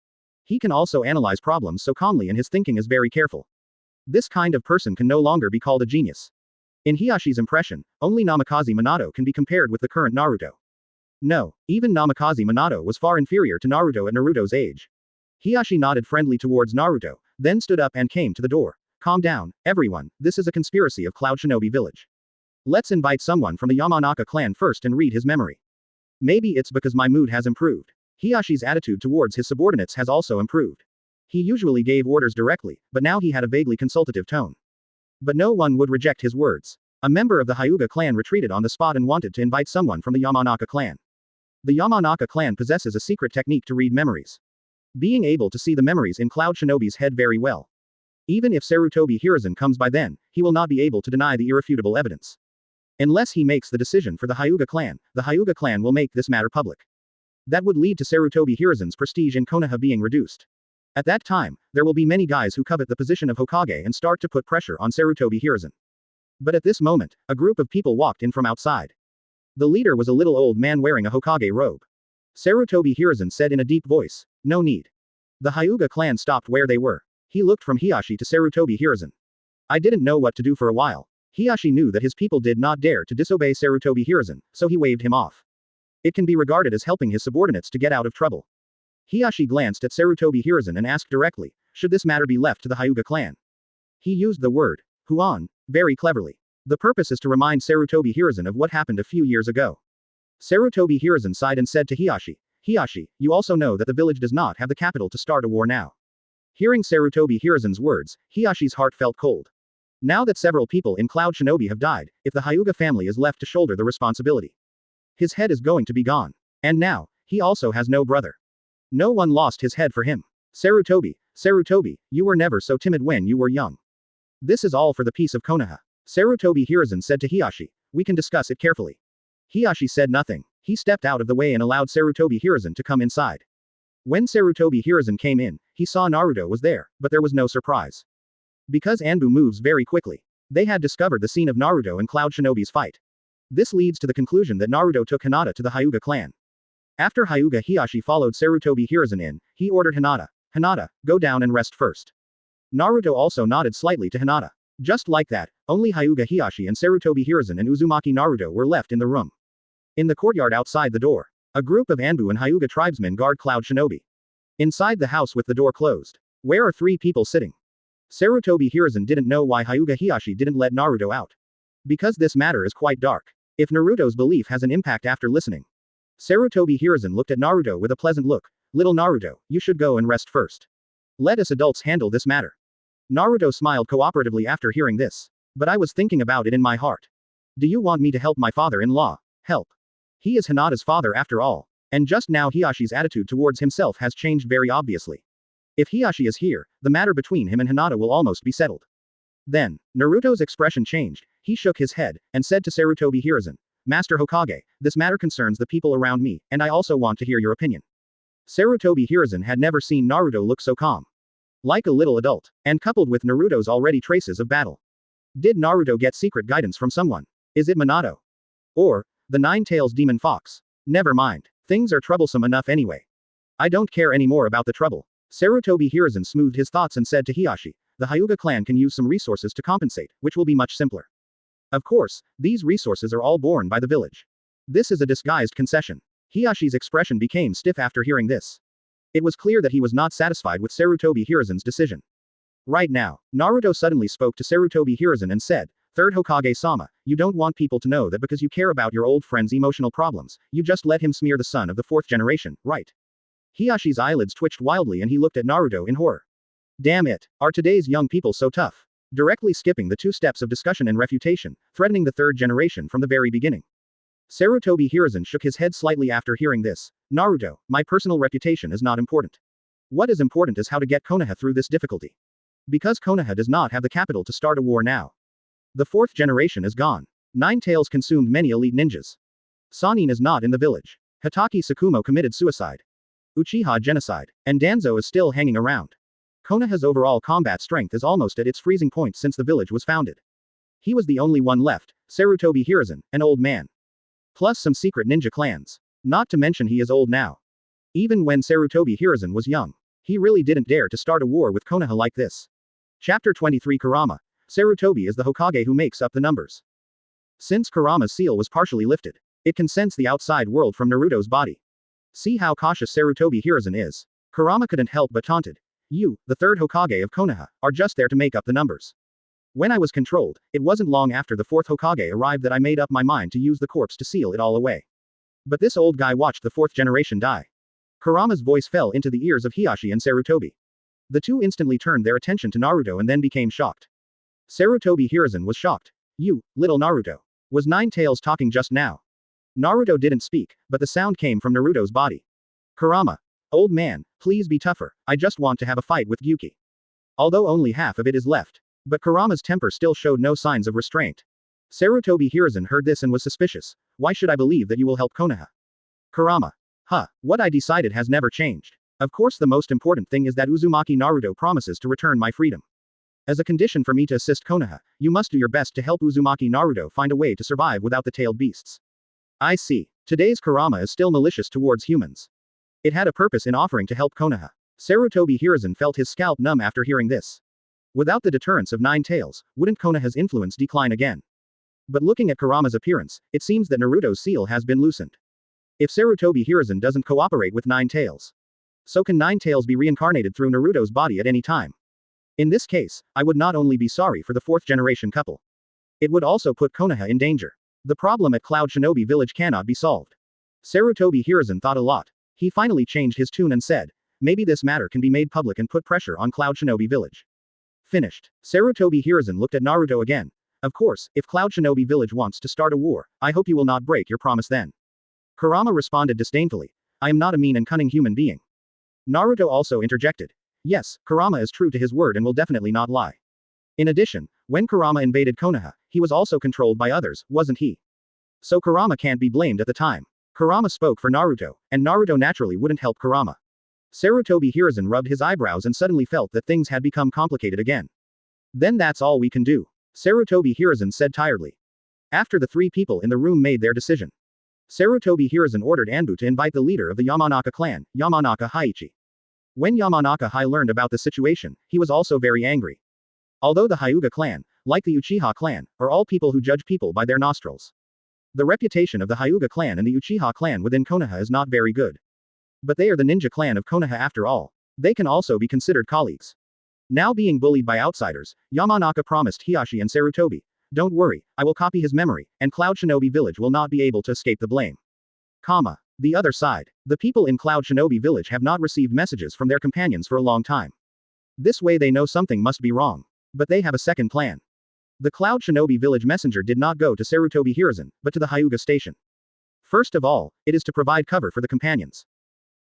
He can also analyze problems so calmly and his thinking is very careful. This kind of person can no longer be called a genius. In Hiyashi's impression, only Namikaze Minato can be compared with the current Naruto. No, even Namikaze Minato was far inferior to Naruto at Naruto's age. Hiyashi nodded friendly towards Naruto, then stood up and came to the door. Calm down, everyone, this is a conspiracy of Cloud Shinobi village. Let's invite someone from the Yamanaka clan first and read his memory. Maybe it's because my mood has improved. Hiyashi's attitude towards his subordinates has also improved. He usually gave orders directly, but now he had a vaguely consultative tone. But no one would reject his words. A member of the Hyuga clan retreated on the spot and wanted to invite someone from the Yamanaka clan. The Yamanaka clan possesses a secret technique to read memories. Being able to see the memories in Cloud Shinobi's head very well. Even if Sarutobi Hiruzen comes by then, he will not be able to deny the irrefutable evidence. Unless he makes the decision for the Hyuga clan will make this matter public. That would lead to Sarutobi Hiruzen's prestige in Konoha being reduced. At that time, there will be many guys who covet the position of Hokage and start to put pressure on Sarutobi Hiruzen. But at this moment, a group of people walked in from outside. The leader was a little old man wearing a Hokage robe. Sarutobi Hiruzen said in a deep voice. No need. The Hyuga clan stopped where they were. He looked from Hiashi to Sarutobi Hiruzen. I didn't know what to do for a while. Hiashi knew that his people did not dare to disobey Sarutobi Hiruzen, so he waved him off. It can be regarded as helping his subordinates to get out of trouble. Hiashi glanced at Sarutobi Hiruzen and asked directly, should this matter be left to the Hyuga clan? He used the word, Huan, very cleverly. The purpose is to remind Sarutobi Hiruzen of what happened a few years ago. Sarutobi Hiruzen sighed and said to Hiashi, Hiashi, you also know that the village does not have the capital to start a war now. Hearing Sarutobi Hiruzen's words, Hiashi's heart felt cold. Now that several people in Cloud Shinobi have died, if the Hyuga family is left to shoulder the responsibility, his head is going to be gone. And now, he also has no brother. No one lost his head for him. Sarutobi, you were never so timid when you were young. This is all for the peace of Konoha. Sarutobi Hiruzen said to Hiashi, we can discuss it carefully. Hiashi said nothing. He stepped out of the way and allowed Sarutobi Hiruzen to come inside. When Sarutobi Hiruzen came in, he saw Naruto was there, but there was no surprise. Because Anbu moves very quickly. They had discovered the scene of Naruto and Cloud Shinobi's fight. This leads to the conclusion that Naruto took Hinata to the Hyuga clan. After Hyuga Hiashi followed Sarutobi Hiruzen in, he ordered Hinata, go down and rest first. Naruto also nodded slightly to Hinata. Just like that, only Hyuga Hiashi and Sarutobi Hiruzen and Uzumaki Naruto were left in the room. In the courtyard outside the door, a group of Anbu and Hyuga tribesmen guard Cloud Shinobi. Inside the house with the door closed, where are 3 people sitting? Sarutobi Hiruzen didn't know why Hyuga Hiashi didn't let Naruto out. Because this matter is quite dark. If Naruto's belief has an impact after listening. Sarutobi Hiruzen looked at Naruto with a pleasant look. Little Naruto, you should go and rest first. Let us adults handle this matter. Naruto smiled cooperatively after hearing this. But I was thinking about it in my heart. Do you want me to help my father-in-law? Help. He is Hinata's father after all. And just now Hiashi's attitude towards himself has changed very obviously. If Hiashi is here, the matter between him and Hinata will almost be settled. Then, Naruto's expression changed. He shook his head, and said to Sarutobi Hiruzen, Master Hokage, this matter concerns the people around me, and I also want to hear your opinion. Sarutobi Hiruzen had never seen Naruto look so calm. Like a little adult, and coupled with Naruto's already traces of battle. Did Naruto get secret guidance from someone? Is it Minato? Or, the Nine-Tails Demon Fox? Never mind. Things are troublesome enough anyway. I don't care anymore about the trouble. Sarutobi Hiruzen smoothed his thoughts and said to Hiashi, the Hyuga clan can use some resources to compensate, which will be much simpler. Of course, these resources are all borne by the village. This is a disguised concession. Hiashi's expression became stiff after hearing this. It was clear that he was not satisfied with Sarutobi Hiruzen's decision. Right now, Naruto suddenly spoke to Sarutobi Hiruzen and said, Third Hokage-sama, you don't want people to know that because you care about your old friend's emotional problems, you just let him smear the son of the 4th generation, right? Hiashi's eyelids twitched wildly and he looked at Naruto in horror. Damn it, are today's young people so tough? Directly skipping the 2 steps of discussion and refutation, threatening the 3rd generation from the very beginning. Sarutobi Hiruzen shook his head slightly after hearing this. Naruto, my personal reputation is not important. What is important is how to get Konoha through this difficulty. Because Konoha does not have the capital to start a war now. The 4th generation is gone. Nine-Tails consumed many elite ninjas. Sannin is not in the village. Hitaki Tsukumo committed suicide. Uchiha genocide. And Danzo is still hanging around. Konoha's overall combat strength is almost at its freezing point since the village was founded. He was the only one left, Sarutobi Hiruzen, an old man. Plus some secret ninja clans. Not to mention he is old now. Even when Sarutobi Hiruzen was young, he really didn't dare to start a war with Konoha like this. Chapter 23 Kurama. Sarutobi is the Hokage who makes up the numbers. Since Kurama's seal was partially lifted, it can sense the outside world from Naruto's body. See how cautious Sarutobi Hiruzen is. Kurama couldn't help but taunted. You, the 3rd Hokage of Konoha, are just there to make up the numbers. When I was controlled, it wasn't long after the 4th Hokage arrived that I made up my mind to use the corpse to seal it all away. But this old guy watched the 4th generation die. Kurama's voice fell into the ears of Hiashi and Sarutobi. The two instantly turned their attention to Naruto and then became shocked. Sarutobi Hiruzen was shocked. You, little Naruto. Was Nine-Tails talking just now? Naruto didn't speak, but the sound came from Naruto's body. Kurama. Old man, please be tougher, I just want to have a fight with Gyuki. Although only half of it is left. But Kurama's temper still showed no signs of restraint. Sarutobi Hiruzen heard this and was suspicious. Why should I believe that you will help Konoha? Kurama. What I decided has never changed. Of course the most important thing is that Uzumaki Naruto promises to return my freedom. As a condition for me to assist Konoha, you must do your best to help Uzumaki Naruto find a way to survive without the tailed beasts. I see. Today's Kurama is still malicious towards humans. It had a purpose in offering to help Konoha. Sarutobi Hiruzen felt his scalp numb after hearing this. Without the deterrence of Nine Tails, wouldn't Konoha's influence decline again? But looking at Kurama's appearance, it seems that Naruto's seal has been loosened. If Sarutobi Hiruzen doesn't cooperate with Nine Tails, so can Nine Tails be reincarnated through Naruto's body at any time? In this case, I would not only be sorry for the fourth generation couple. It would also put Konoha in danger. The problem at Cloud Shinobi Village cannot be solved. Sarutobi Hiruzen thought a lot. He finally changed his tune and said, maybe this matter can be made public and put pressure on Cloud Shinobi Village. Finished. Sarutobi Hiruzen looked at Naruto again. Of course, if Cloud Shinobi Village wants to start a war, I hope you will not break your promise then. Kurama responded disdainfully. I am not a mean and cunning human being. Naruto also interjected. Yes, Kurama is true to his word and will definitely not lie. In addition, when Kurama invaded Konoha, he was also controlled by others, wasn't he? So Kurama can't be blamed at the time. Kurama spoke for Naruto, and Naruto naturally wouldn't help Kurama. Sarutobi Hiruzen rubbed his eyebrows and suddenly felt that things had become complicated again. Then that's all we can do. Sarutobi Hiruzen said tiredly. After the three people in the room made their decision, Sarutobi Hiruzen ordered Anbu to invite the leader of the Yamanaka clan, Yamanaka Haichi. When Yamanaka Hai learned about the situation, he was also very angry. Although the Hyuga clan, like the Uchiha clan, are all people who judge people by their nostrils. The reputation of the Hyuga clan and the Uchiha clan within Konoha is not very good. But they are the ninja clan of Konoha after all. They can also be considered colleagues. Now being bullied by outsiders, Yamanaka promised Hiashi and Sarutobi, don't worry, I will copy his memory, and Cloud Shinobi Village will not be able to escape the blame. The other side. The people in Cloud Shinobi Village have not received messages from their companions for a long time. This way they know something must be wrong. But they have a second plan. The Cloud Shinobi Village messenger did not go to Sarutobi Hiruzen, but to the Hyuga station. First of all, it is to provide cover for the companions.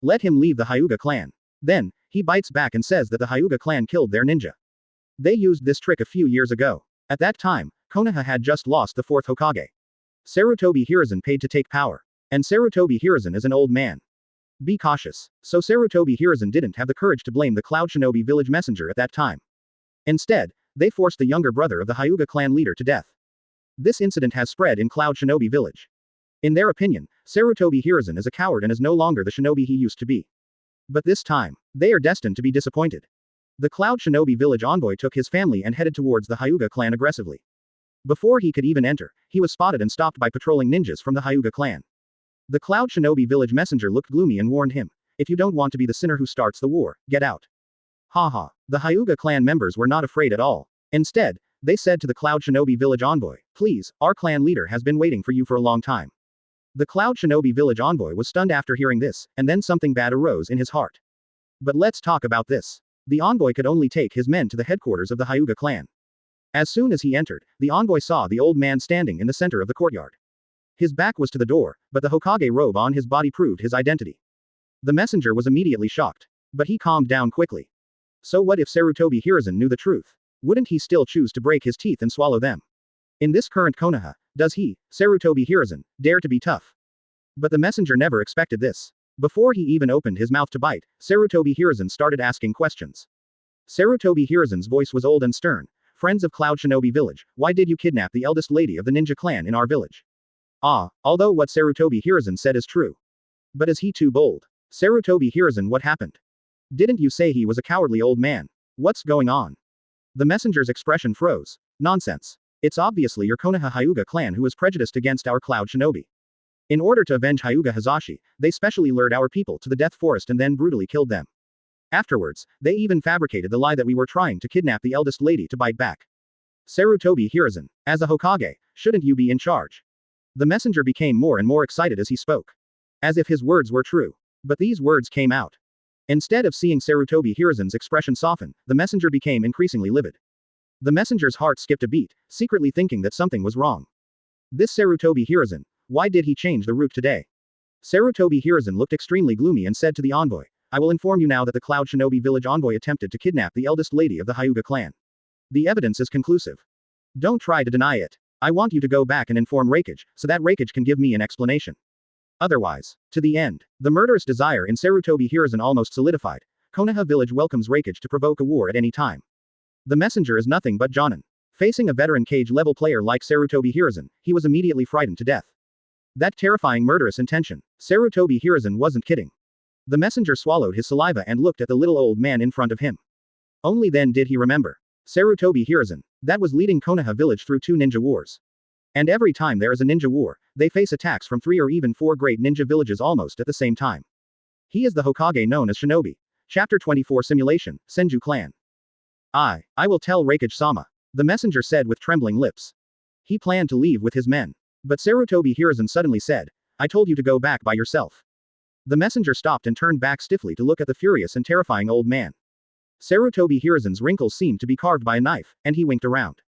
Let him leave the Hyuga clan. Then, he bites back and says that the Hyuga clan killed their ninja. They used this trick a few years ago. At that time, Konoha had just lost the fourth Hokage. Sarutobi Hiruzen paid to take power. And Sarutobi Hiruzen is an old man. Be cautious. So Sarutobi Hiruzen didn't have the courage to blame the Cloud Shinobi Village messenger at that time. Instead, they forced the younger brother of the Hyuga clan leader to death. This incident has spread in Cloud Shinobi Village. In their opinion, Sarutobi Hiruzen is a coward and is no longer the shinobi he used to be. But this time, they are destined to be disappointed. The Cloud Shinobi Village envoy took his family and headed towards the Hyuga clan aggressively. Before he could even enter, he was spotted and stopped by patrolling ninjas from the Hyuga clan. The Cloud Shinobi Village messenger looked gloomy and warned him, if you don't want to be the sinner who starts the war, get out. Haha. The Hyuga clan members were not afraid at all. Instead, they said to the Cloud Shinobi Village envoy, please, our clan leader has been waiting for you for a long time. The Cloud Shinobi Village envoy was stunned after hearing this, and then something bad arose in his heart. But let's talk about this. The envoy could only take his men to the headquarters of the Hyuga clan. As soon as he entered, the envoy saw the old man standing in the center of the courtyard. His back was to the door, but the Hokage robe on his body proved his identity. The messenger was immediately shocked. But he calmed down quickly. So what if Sarutobi Hiruzen knew the truth? Wouldn't he still choose to break his teeth and swallow them? In this current Konoha, does he, Sarutobi Hiruzen, dare to be tough? But the messenger never expected this. Before he even opened his mouth to bite, Sarutobi Hiruzen started asking questions. Sarutobi Hiruzen's voice was old and stern. Friends of Cloud Shinobi Village, why did you kidnap the eldest lady of the ninja clan in our village? Although what Sarutobi Hiruzen said is true. But is he too bold? Sarutobi Hiruzen, what happened? Didn't you say he was a cowardly old man? What's going on? The messenger's expression froze. Nonsense. It's obviously your Konoha Hyuga clan who is prejudiced against our Cloud Shinobi. In order to avenge Hyuga Hazashi, they specially lured our people to the death forest and then brutally killed them. Afterwards, they even fabricated the lie that we were trying to kidnap the eldest lady to bite back. Sarutobi Hiruzen, as a Hokage, shouldn't you be in charge? The messenger became more and more excited as he spoke. As if his words were true. But these words came out. Instead of seeing Sarutobi Hiruzen's expression soften, the messenger became increasingly livid. The messenger's heart skipped a beat, secretly thinking that something was wrong. This Sarutobi Hiruzen, why did he change the route today? Sarutobi Hiruzen looked extremely gloomy and said to the envoy, I will inform you now that the Cloud Shinobi Village envoy attempted to kidnap the eldest lady of the Hyuga clan. The evidence is conclusive. Don't try to deny it. I want you to go back and inform Raikage, so that Raikage can give me an explanation. Otherwise, to the end. The murderous desire in Sarutobi Hiruzen almost solidified. Konoha Village welcomes Raikage to provoke a war at any time. The messenger is nothing but Jonin. Facing a veteran cage-level player like Sarutobi Hiruzen, he was immediately frightened to death. That terrifying murderous intention. Sarutobi Hiruzen wasn't kidding. The messenger swallowed his saliva and looked at the little old man in front of him. Only then did he remember. Sarutobi Hiruzen. That was leading Konoha village through 2 ninja wars. And every time there is a ninja war, they face attacks from 3 or even 4 great ninja villages almost at the same time. He is the Hokage known as Shinobi. Chapter 24 Simulation, Senju Clan. I will tell Raikage-sama. The messenger said with trembling lips. He planned to leave with his men. But Sarutobi Hiruzen suddenly said, I told you to go back by yourself. The messenger stopped and turned back stiffly to look at the furious and terrifying old man. Sarutobi Hiruzen's wrinkles seemed to be carved by a knife, and he winked around.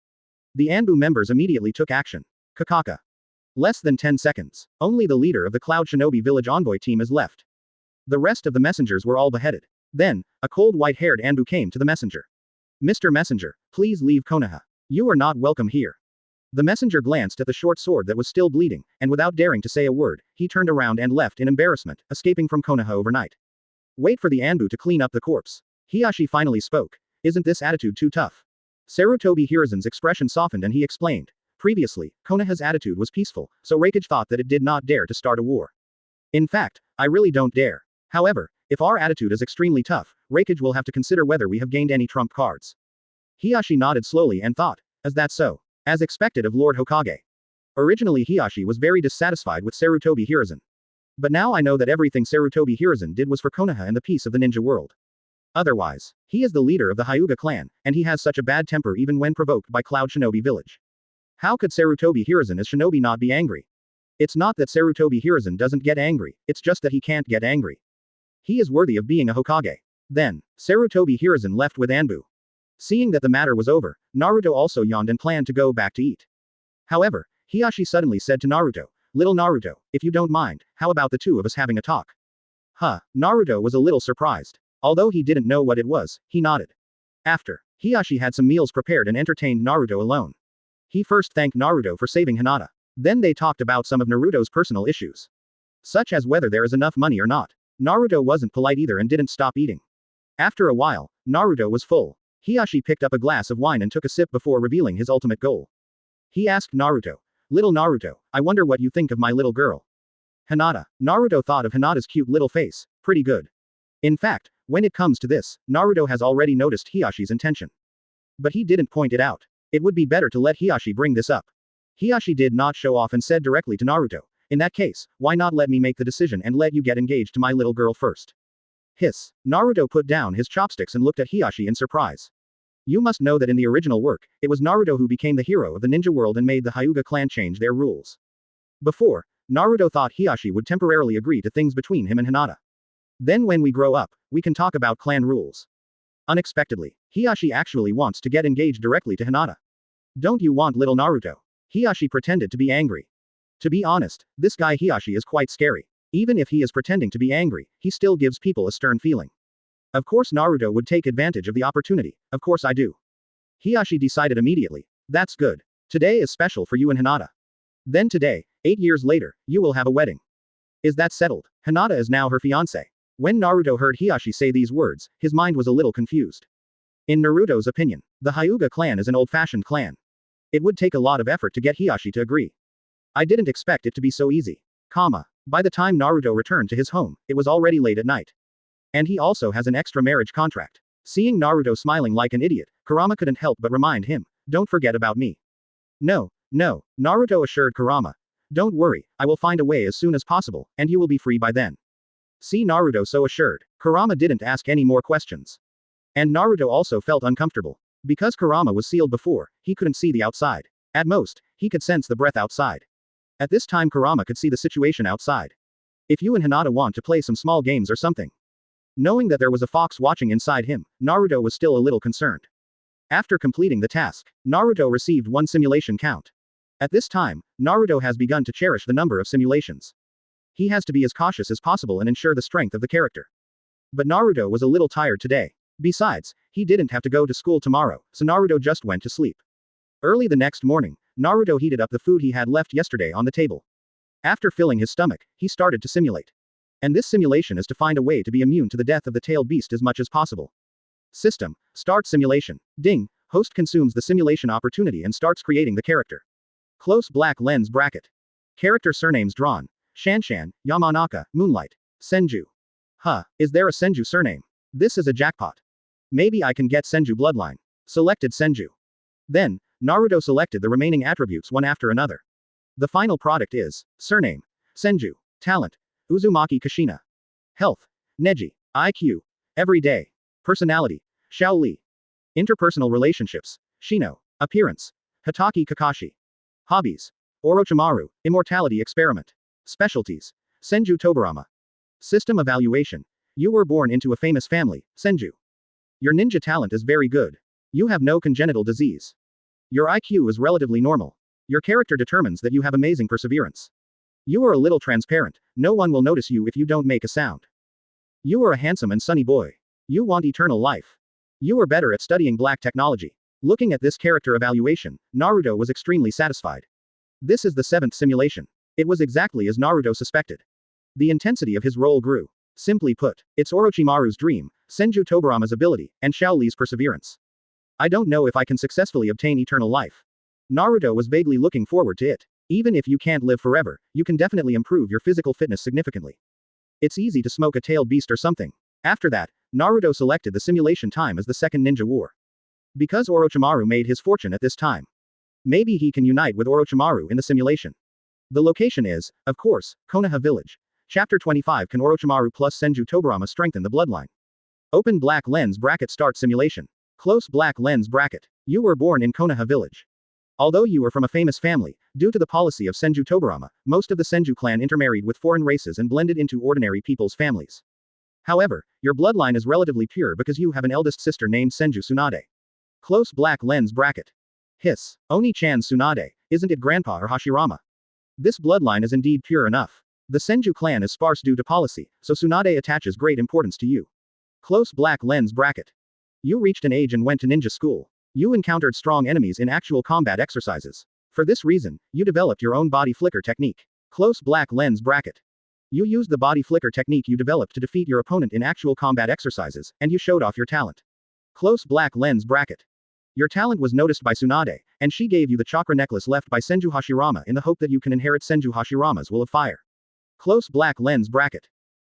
The Anbu members immediately took action. Kakaka. Less than 10 seconds. Only the leader of the Cloud Shinobi village envoy team is left. The rest of the messengers were all beheaded. Then, a cold white-haired Anbu came to the messenger. Mr. Messenger, please leave Konoha. You are not welcome here. The messenger glanced at the short sword that was still bleeding, and without daring to say a word, he turned around and left in embarrassment, escaping from Konoha overnight. Wait for the Anbu to clean up the corpse. Hiashi finally spoke. Isn't this attitude too tough? Sarutobi Hiruzen's expression softened and he explained. Previously, Konoha's attitude was peaceful, so Raikage thought that it did not dare to start a war. In fact, I really don't dare. However, if our attitude is extremely tough, Raikage will have to consider whether we have gained any trump cards. Hiashi nodded slowly and thought, is that so? As expected of Lord Hokage. Originally Hiashi was very dissatisfied with Sarutobi Hiruzen. But now I know that everything Sarutobi Hiruzen did was for Konoha and the peace of the ninja world. Otherwise, he is the leader of the Hyuga clan, and he has such a bad temper even when provoked by Cloud Shinobi village. How could Sarutobi Hiruzen as Shinobi not be angry? It's not that Sarutobi Hiruzen doesn't get angry, it's just that he can't get angry. He is worthy of being a Hokage. Then, Sarutobi Hiruzen left with Anbu. Seeing that the matter was over, Naruto also yawned and planned to go back to eat. However, Hiashi suddenly said to Naruto, Little Naruto, if you don't mind, how about the 2 of us having a talk? Naruto was a little surprised. Although he didn't know what it was, he nodded. After, Hiashi had some meals prepared and entertained Naruto alone. He first thanked Naruto for saving Hinata. Then they talked about some of Naruto's personal issues. Such as whether there is enough money or not. Naruto wasn't polite either and didn't stop eating. After a while, Naruto was full. Hiashi picked up a glass of wine and took a sip before revealing his ultimate goal. He asked Naruto, Little Naruto, I wonder what you think of my little girl. Hinata. Naruto thought of Hinata's cute little face. Pretty good. In fact, when it comes to this, Naruto has already noticed Hiyashi's intention. But he didn't point it out. It would be better to let Hiashi bring this up. Hiashi did not show off and said directly to Naruto, in that case, why not let me make the decision and let you get engaged to my little girl first? Hiss. Naruto put down his chopsticks and looked at Hiashi in surprise. You must know that in the original work, it was Naruto who became the hero of the ninja world and made the Hyuga clan change their rules. Before, Naruto thought Hiashi would temporarily agree to things between him and Hinata. Then when we grow up, we can talk about clan rules. Unexpectedly, Hiashi actually wants to get engaged directly to Hinata. Don't you want little Naruto? Hiashi pretended to be angry. To be honest, this guy Hiashi is quite scary. Even if he is pretending to be angry, he still gives people a stern feeling. Of course Naruto would take advantage of the opportunity, of course I do. Hiashi decided immediately. That's good. Today is special for you and Hinata. Then today, 8 years later, you will have a wedding. Is that settled? Hinata is now her fiancé. When Naruto heard Hiashi say these words, his mind was a little confused. In Naruto's opinion, the Hyuga clan is an old-fashioned clan. It would take a lot of effort to get Hiashi to agree. I didn't expect it to be so easy. By the time Naruto returned to his home, it was already late at night. And he also has an extra marriage contract. Seeing Naruto smiling like an idiot, Kurama couldn't help but remind him, don't forget about me. No, Naruto assured Kurama. Don't worry, I will find a way as soon as possible, and you will be free by then. See Naruto so assured, Kurama didn't ask any more questions. And Naruto also felt uncomfortable. Because Kurama was sealed before, he couldn't see the outside. At most, he could sense the breath outside. At this time Kurama could see the situation outside. If you and Hinata want to play some small games or something. Knowing that there was a fox watching inside him, Naruto was still a little concerned. After completing the task, Naruto received 1 simulation count. At this time, Naruto has begun to cherish the number of simulations. He has to be as cautious as possible and ensure the strength of the character. But Naruto was a little tired today. Besides, he didn't have to go to school tomorrow, so Naruto just went to sleep. Early the next morning, Naruto heated up the food he had left yesterday on the table. After filling his stomach, he started to simulate. And this simulation is to find a way to be immune to the death of the tailed beast as much as possible. System. Start simulation. Ding. Host consumes the simulation opportunity and starts creating the character. Close black lens bracket. Character surnames drawn. Shanshan, Yamanaka, Moonlight. Senju. Huh, is there a Senju surname? This is a jackpot. Maybe I can get Senju bloodline. Selected Senju. Then, Naruto selected the remaining attributes one after another. The final product is, surname, Senju, talent, Uzumaki Kushina, health, Neji, IQ, everyday, personality, Shaoli, interpersonal relationships, Shino, appearance, Hitaki Kakashi, hobbies, Orochimaru, immortality experiment, specialties, Senju Tobarama, system evaluation, you were born into a famous family, Senju. Your ninja talent is very good. You have no congenital disease. Your IQ is relatively normal. Your character determines that you have amazing perseverance. You are a little transparent, no one will notice you if you don't make a sound. You are a handsome and sunny boy. You want eternal life. You are better at studying black technology. Looking at this character evaluation, Naruto was extremely satisfied. This is the 7th simulation. It was exactly as Naruto suspected. The intensity of his role grew. Simply put, it's Orochimaru's dream, Senju Tobarama's ability, and Shaoli's perseverance. I don't know if I can successfully obtain eternal life. Naruto was vaguely looking forward to it. Even if you can't live forever, you can definitely improve your physical fitness significantly. It's easy to smoke a tailed beast or something. After that, Naruto selected the simulation time as the second ninja war. Because Orochimaru made his fortune at this time. Maybe he can unite with Orochimaru in the simulation. The location is, of course, Konoha Village. Chapter 25. Can Orochimaru plus Senju Tobarama strengthen the bloodline? Open black lens bracket start simulation. Close black lens bracket. You were born in Konoha Village. Although you were from a famous family, due to the policy of Senju Tobarama, most of the Senju clan intermarried with foreign races and blended into ordinary people's families. However, your bloodline is relatively pure because you have an eldest sister named Senju Tsunade. Close black lens bracket. Hiss. Oni-chan Tsunade, isn't it Grandpa or Hashirama? This bloodline is indeed pure enough. The Senju clan is sparse due to policy, so Tsunade attaches great importance to you. Close black lens bracket. You reached an age and went to ninja school. You encountered strong enemies in actual combat exercises. For this reason, you developed your own body flicker technique. Close black lens bracket. You used the body flicker technique you developed to defeat your opponent in actual combat exercises, and you showed off your talent. Close black lens bracket. Your talent was noticed by Tsunade, and she gave you the chakra necklace left by Senju Hashirama in the hope that you can inherit Senju Hashirama's will of fire. Close black lens bracket.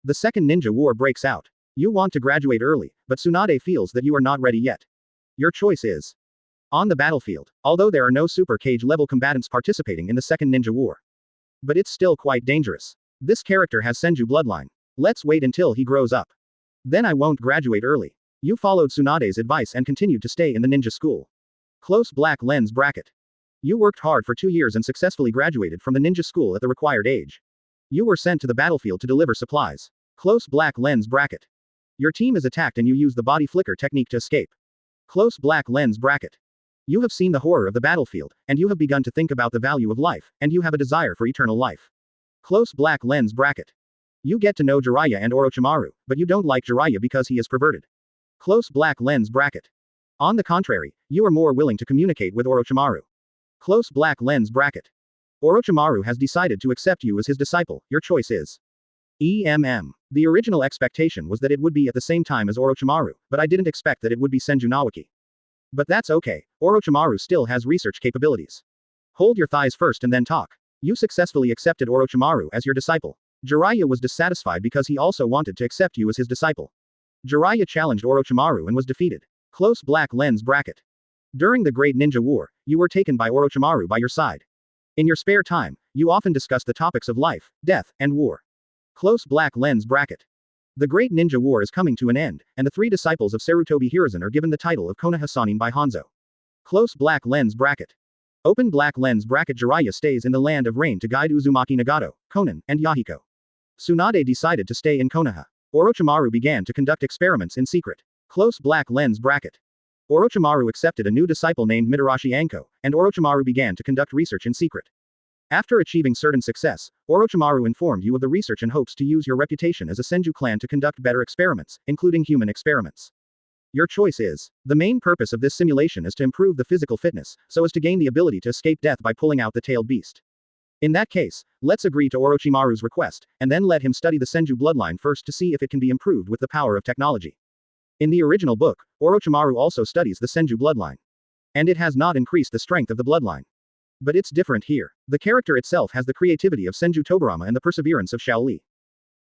The second ninja war breaks out. You want to graduate early, but Tsunade feels that you are not ready yet. Your choice is on the battlefield, although there are no super cage level combatants participating in the second ninja war. But it's still quite dangerous. This character has Senju bloodline. Let's wait until he grows up. Then I won't graduate early. You followed Tsunade's advice and continued to stay in the ninja school. Close black lens bracket. You worked hard for 2 years and successfully graduated from the ninja school at the required age. You were sent to the battlefield to deliver supplies. Close black lens bracket. Your team is attacked and you use the body flicker technique to escape. Close black lens bracket. You have seen the horror of the battlefield, and you have begun to think about the value of life, and you have a desire for eternal life. Close black lens bracket. You get to know Jiraiya and Orochimaru, but you don't like Jiraiya because he is perverted. Close black lens bracket. On the contrary, you are more willing to communicate with Orochimaru. Close black lens bracket. Orochimaru has decided to accept you as his disciple, your choice is The original expectation was that it would be at the same time as Orochimaru, but I didn't expect that it would be Senju Nawaki. But that's okay, Orochimaru still has research capabilities. Hold your thighs first and then talk. You successfully accepted Orochimaru as your disciple. Jiraiya was dissatisfied because he also wanted to accept you as his disciple. Jiraiya challenged Orochimaru and was defeated. Close black lens bracket. During the Great Ninja War, you were taken by Orochimaru by your side. In your spare time, you often discuss the topics of life, death, and war. Close black lens bracket. The Great Ninja War is coming to an end, and the 3 disciples of Sarutobi Hiruzen are given the title of Konoha Sannin by Hanzo. Close black lens bracket. Open black lens bracket. Jiraiya stays in the land of rain to guide Uzumaki Nagato, Konan, and Yahiko. Tsunade decided to stay in Konoha. Orochimaru began to conduct experiments in secret. Close black lens bracket. Orochimaru accepted a new disciple named Mitarashi Anko, and Orochimaru began to conduct research in secret. After achieving certain success, Orochimaru informed you of the research and hopes to use your reputation as a Senju clan to conduct better experiments, including human experiments. Your choice is. The main purpose of this simulation is to improve the physical fitness, so as to gain the ability to escape death by pulling out the tailed beast. In that case, let's agree to Orochimaru's request, and then let him study the Senju bloodline first to see if it can be improved with the power of technology. In the original book, Orochimaru also studies the Senju bloodline. And it has not increased the strength of the bloodline. But it's different here. The character itself has the creativity of Senju Tobirama and the perseverance of Shaoli.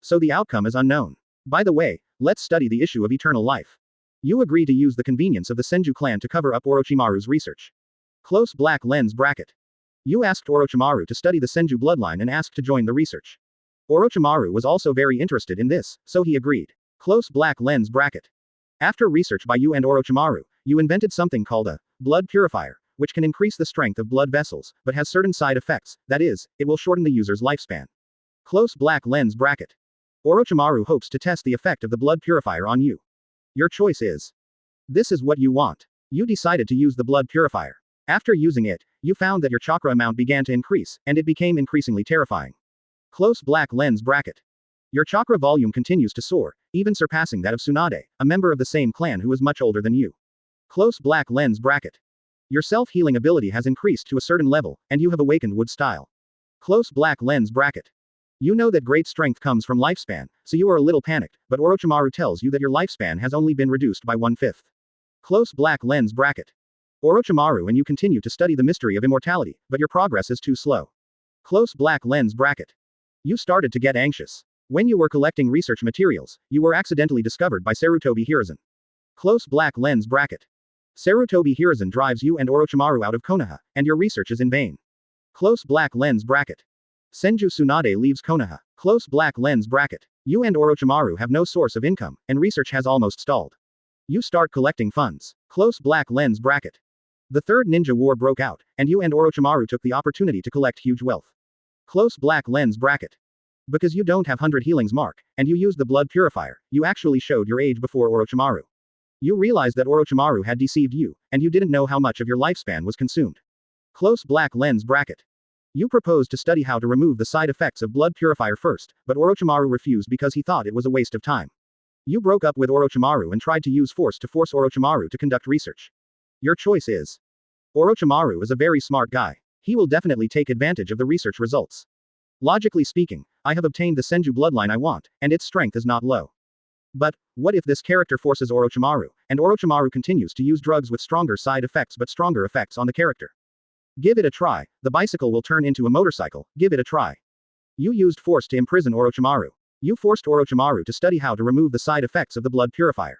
So the outcome is unknown. By the way, let's study the issue of eternal life. You agree to use the convenience of the Senju clan to cover up Orochimaru's research. Close black lens bracket. You asked Orochimaru to study the Senju bloodline and asked to join the research. Orochimaru was also very interested in this, so he agreed. Close black lens bracket. After research by you and Orochimaru, you invented something called a blood purifier, which can increase the strength of blood vessels, but has certain side effects, that is, it will shorten the user's lifespan. Close black lens bracket. Orochimaru hopes to test the effect of the blood purifier on you. Your choice is. This is what you want. You decided to use the blood purifier. After using it, you found that your chakra amount began to increase, and it became increasingly terrifying. Close black lens bracket. Your chakra volume continues to soar, even surpassing that of Tsunade, a member of the same clan who is much older than you. Close black lens bracket. Your self-healing ability has increased to a certain level, and you have awakened wood style. Close black lens bracket. You know that great strength comes from lifespan, so you are a little panicked, but Orochimaru tells you that your lifespan has only been reduced by 1/5. Close black lens bracket. Orochimaru and you continue to study the mystery of immortality, but your progress is too slow. Close black lens bracket. You started to get anxious. When you were collecting research materials, you were accidentally discovered by Sarutobi Hiruzen. Close black lens bracket. Sarutobi Hiruzen drives you and Orochimaru out of Konoha, and your research is in vain. Close black lens bracket. Senju Tsunade leaves Konoha. Close black lens bracket. You and Orochimaru have no source of income, and research has almost stalled. You start collecting funds. Close black lens bracket. The Third Ninja War broke out, and you and Orochimaru took the opportunity to collect huge wealth. Close black lens bracket. Because you don't have 100 healings mark, and you used the blood purifier, you actually showed your age before Orochimaru. You realized that Orochimaru had deceived you, and you didn't know how much of your lifespan was consumed. Close black lens bracket. You proposed to study how to remove the side effects of blood purifier first, but Orochimaru refused because he thought it was a waste of time. You broke up with Orochimaru and tried to use force to force Orochimaru to conduct research. Your choice is. Orochimaru is a very smart guy. He will definitely take advantage of the research results. Logically speaking, I have obtained the Senju bloodline I want, and its strength is not low. But, what if this character forces Orochimaru, and Orochimaru continues to use drugs with stronger side effects but stronger effects on the character? Give it a try, the bicycle will turn into a motorcycle, give it a try. You used force to imprison Orochimaru. You forced Orochimaru to study how to remove the side effects of the blood purifier.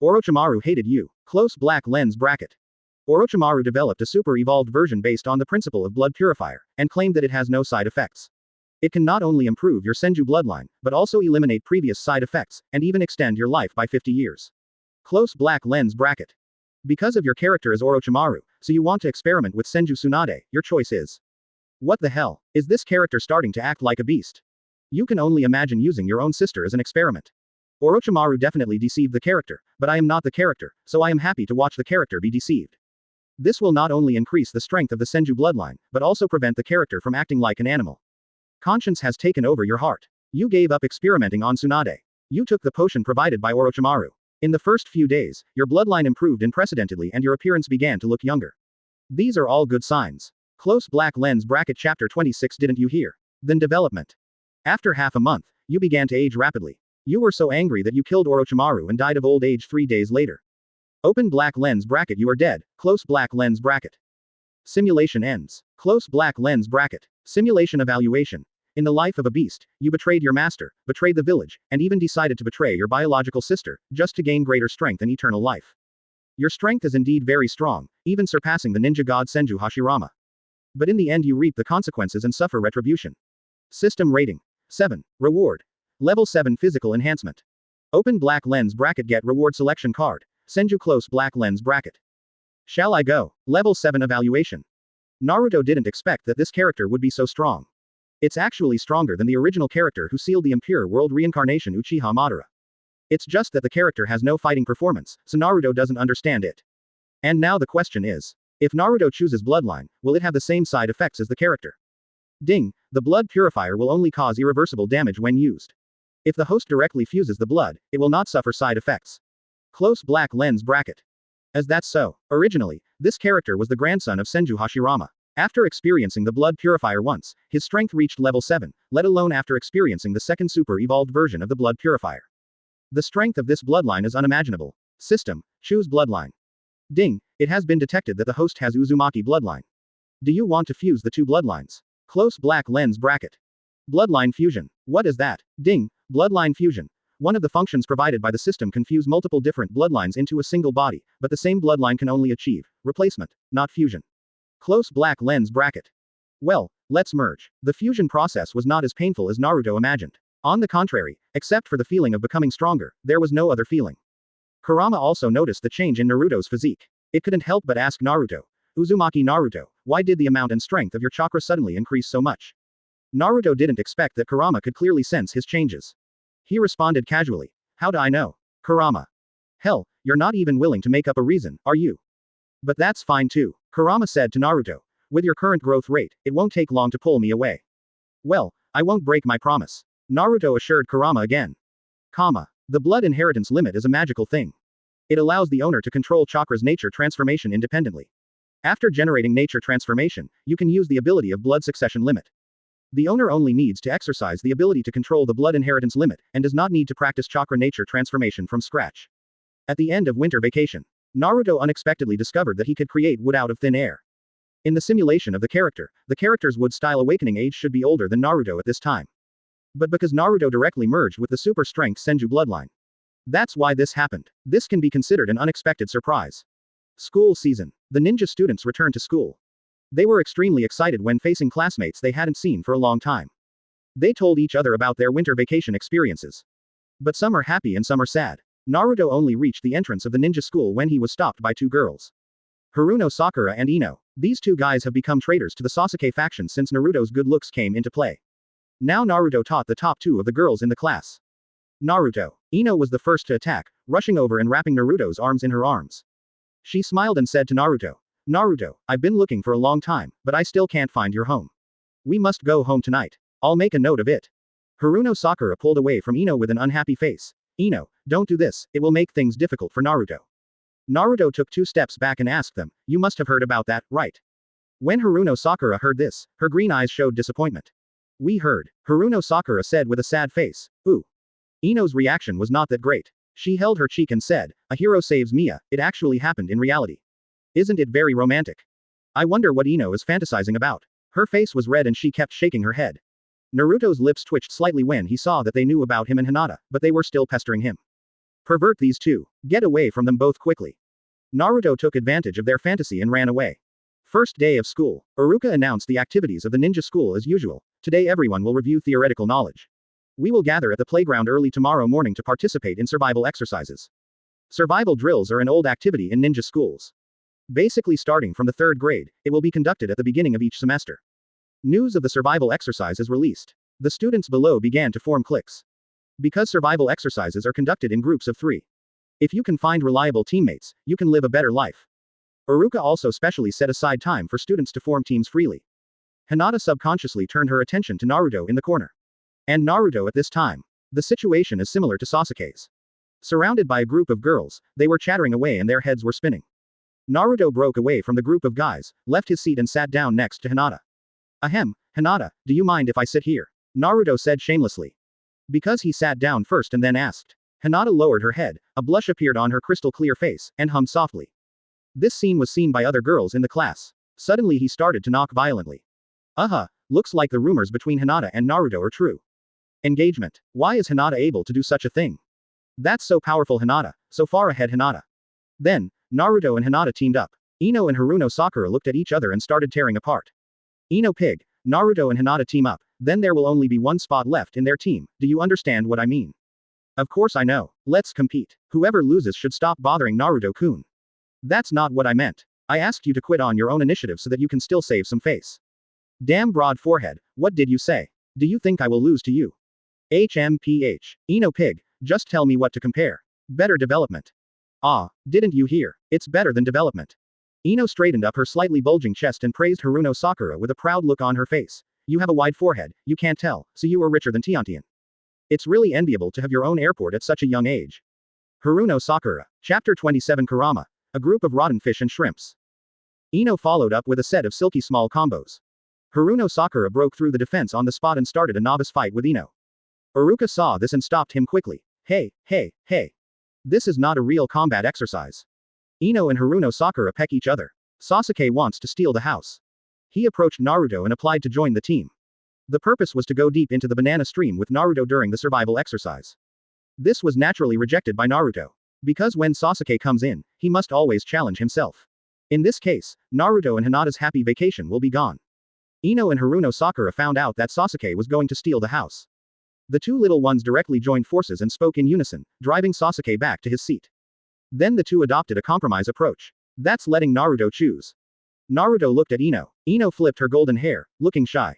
Orochimaru hated you. Close black lens bracket. Orochimaru developed a super evolved version based on the principle of blood purifier, and claimed that it has no side effects. It can not only improve your Senju bloodline, but also eliminate previous side effects, and even extend your life by 50 years. Close black lens bracket. Because of your character as Orochimaru, so you want to experiment with Senju Tsunade, your choice is. What the hell? Is this character starting to act like a beast? You can only imagine using your own sister as an experiment. Orochimaru definitely deceived the character, but I am not the character, so I am happy to watch the character be deceived. This will not only increase the strength of the Senju bloodline, but also prevent the character from acting like an animal. Conscience has taken over your heart. You gave up experimenting on Tsunade. You took the potion provided by Orochimaru. In the first few days, your bloodline improved unprecedentedly and your appearance began to look younger. These are all good signs. Close black lens bracket chapter 26. Didn't you hear? Then development. After half a month, you began to age rapidly. You were so angry that you killed Orochimaru and died of old age 3 days later. Open black lens bracket. You are dead. Close black lens bracket. Simulation ends. Close black lens bracket. Simulation evaluation. In the life of a beast, you betrayed your master, betrayed the village, and even decided to betray your biological sister, just to gain greater strength and eternal life. Your strength is indeed very strong, even surpassing the ninja god Senju Hashirama. But in the end you reap the consequences and suffer retribution. System rating. 7. Reward. Level 7 physical enhancement. Open black lens bracket. Get reward selection card. Senju close black lens bracket. Shall I go? Level 7 evaluation. Naruto didn't expect that this character would be so strong. It's actually stronger than the original character who sealed the Impure World reincarnation Uchiha Madara. It's just that the character has no fighting performance, so Naruto doesn't understand it. And now the question is, if Naruto chooses bloodline, will it have the same side effects as the character? Ding, the blood purifier will only cause irreversible damage when used. If the host directly fuses the blood, it will not suffer side effects. Close black lens bracket. As that's so, originally, this character was the grandson of Senju Hashirama. After experiencing the blood purifier once, his strength reached level 7, let alone after experiencing the second super evolved version of the blood purifier. The strength of this bloodline is unimaginable. System, choose bloodline. Ding, it has been detected that the host has Uzumaki bloodline. Do you want to fuse the two bloodlines? Close black lens bracket. Bloodline fusion. What is that? Ding. Bloodline fusion. One of the functions provided by the system can fuse multiple different bloodlines into a single body, but the same bloodline can only achieve replacement, not fusion. Close black lens bracket. Well, let's merge. The fusion process was not as painful as Naruto imagined. On the contrary, except for the feeling of becoming stronger, there was no other feeling. Kurama also noticed the change in Naruto's physique. It couldn't help but ask Naruto, Uzumaki Naruto, why did the amount and strength of your chakra suddenly increase so much? Naruto didn't expect that Kurama could clearly sense his changes. He responded casually, how do I know? Kurama. Hell, you're not even willing to make up a reason, are you? But that's fine too, Kurama said to Naruto. With your current growth rate, it won't take long to pull me away. Well, I won't break my promise. Naruto assured Kurama again. The blood inheritance limit is a magical thing. It allows the owner to control chakra's nature transformation independently. After generating nature transformation, you can use the ability of blood succession limit. The owner only needs to exercise the ability to control the blood inheritance limit, and does not need to practice chakra nature transformation from scratch. At the end of winter vacation, Naruto unexpectedly discovered that he could create wood out of thin air. In the simulation of the character's wood-style awakening age should be older than Naruto at this time. But because Naruto directly merged with the super strength Senju bloodline. That's why this happened. This can be considered an unexpected surprise. School season. The ninja students returned to school. They were extremely excited when facing classmates they hadn't seen for a long time. They told each other about their winter vacation experiences. But some are happy and some are sad. Naruto only reached the entrance of the ninja school when he was stopped by two girls. Haruno Sakura and Ino. These two guys have become traitors to the Sasuke faction since Naruto's good looks came into play. Now Naruto taught the top two of the girls in the class. Naruto. Ino was the first to attack, rushing over and wrapping Naruto's arms in her arms. She smiled and said to Naruto, Naruto, I've been looking for a long time, but I still can't find your home. We must go home tonight. I'll make a note of it. Haruno Sakura pulled away from Ino with an unhappy face. Ino, don't do this, it will make things difficult for Naruto. Naruto took 2 steps back and asked them, you must have heard about that, right? When Haruno Sakura heard this, her green eyes showed disappointment. We heard, Haruno Sakura said with a sad face. Ooh. Ino's reaction was not that great. She held her cheek and said, a hero saves Mia, it actually happened in reality. Isn't it very romantic? I wonder what Ino is fantasizing about. Her face was red and she kept shaking her head. Naruto's lips twitched slightly when he saw that they knew about him and Hinata, but they were still pestering him. Pervert these two. Get away from them both quickly. Naruto took advantage of their fantasy and ran away. First day of school. Iruka announced the activities of the ninja school as usual. Today everyone will review theoretical knowledge. We will gather at the playground early tomorrow morning to participate in survival exercises. Survival drills are an old activity in ninja schools. Basically starting from the 3rd grade, it will be conducted at the beginning of each semester. News of the survival exercise is released. The students below began to form cliques. Because survival exercises are conducted in groups of 3. If you can find reliable teammates, you can live a better life. Iruka also specially set aside time for students to form teams freely. Hinata subconsciously turned her attention to Naruto in the corner. And Naruto at this time. The situation is similar to Sasuke's. Surrounded by a group of girls, they were chattering away and their heads were spinning. Naruto broke away from the group of guys, left his seat and sat down next to Hinata. Ahem, Hinata, do you mind if I sit here? Naruto said shamelessly. Because he sat down first and then asked. Hinata lowered her head, a blush appeared on her crystal clear face, and hummed softly. This scene was seen by other girls in the class. Suddenly he started to knock violently. Looks like the rumors between Hinata and Naruto are true. Engagement. Why is Hinata able to do such a thing? That's so powerful Hinata, so far ahead Hinata. Then, Naruto and Hinata teamed up. Ino and Haruno Sakura looked at each other and started tearing apart. Ino pig, Naruto and Hinata team up, then there will only be one spot left in their team, do you understand what I mean? Of course I know. Let's compete. Whoever loses should stop bothering Naruto-kun. That's not what I meant. I asked you to quit on your own initiative so that you can still save some face. Damn broad forehead, what did you say? Do you think I will lose to you? HMPH. Ino pig, just tell me what to compare. Better development. Ah, didn't you hear? It's better than development. Ino straightened up her slightly bulging chest and praised Haruno Sakura with a proud look on her face. You have a wide forehead, you can't tell, so you are richer than Tiantian. It's really enviable to have your own airport at such a young age. Haruno Sakura. Chapter 27 Kurama. A group of rotten fish and shrimps. Ino followed up with a set of silky small combos. Haruno Sakura broke through the defense on the spot and started a novice fight with Ino. Iruka saw this and stopped him quickly. Hey. This is not a real combat exercise. Ino and Haruno Sakura peck each other. Sasuke wants to steal the house. He approached Naruto and applied to join the team. The purpose was to go deep into the banana stream with Naruto during the survival exercise. This was naturally rejected by Naruto. Because when Sasuke comes in, he must always challenge himself. In this case, Naruto and Hinata's happy vacation will be gone. Ino and Haruno Sakura found out that Sasuke was going to steal the house. The two little ones directly joined forces and spoke in unison, driving Sasuke back to his seat. Then the two adopted a compromise approach. That's letting Naruto choose. Naruto looked at Ino. Ino flipped her golden hair, looking shy.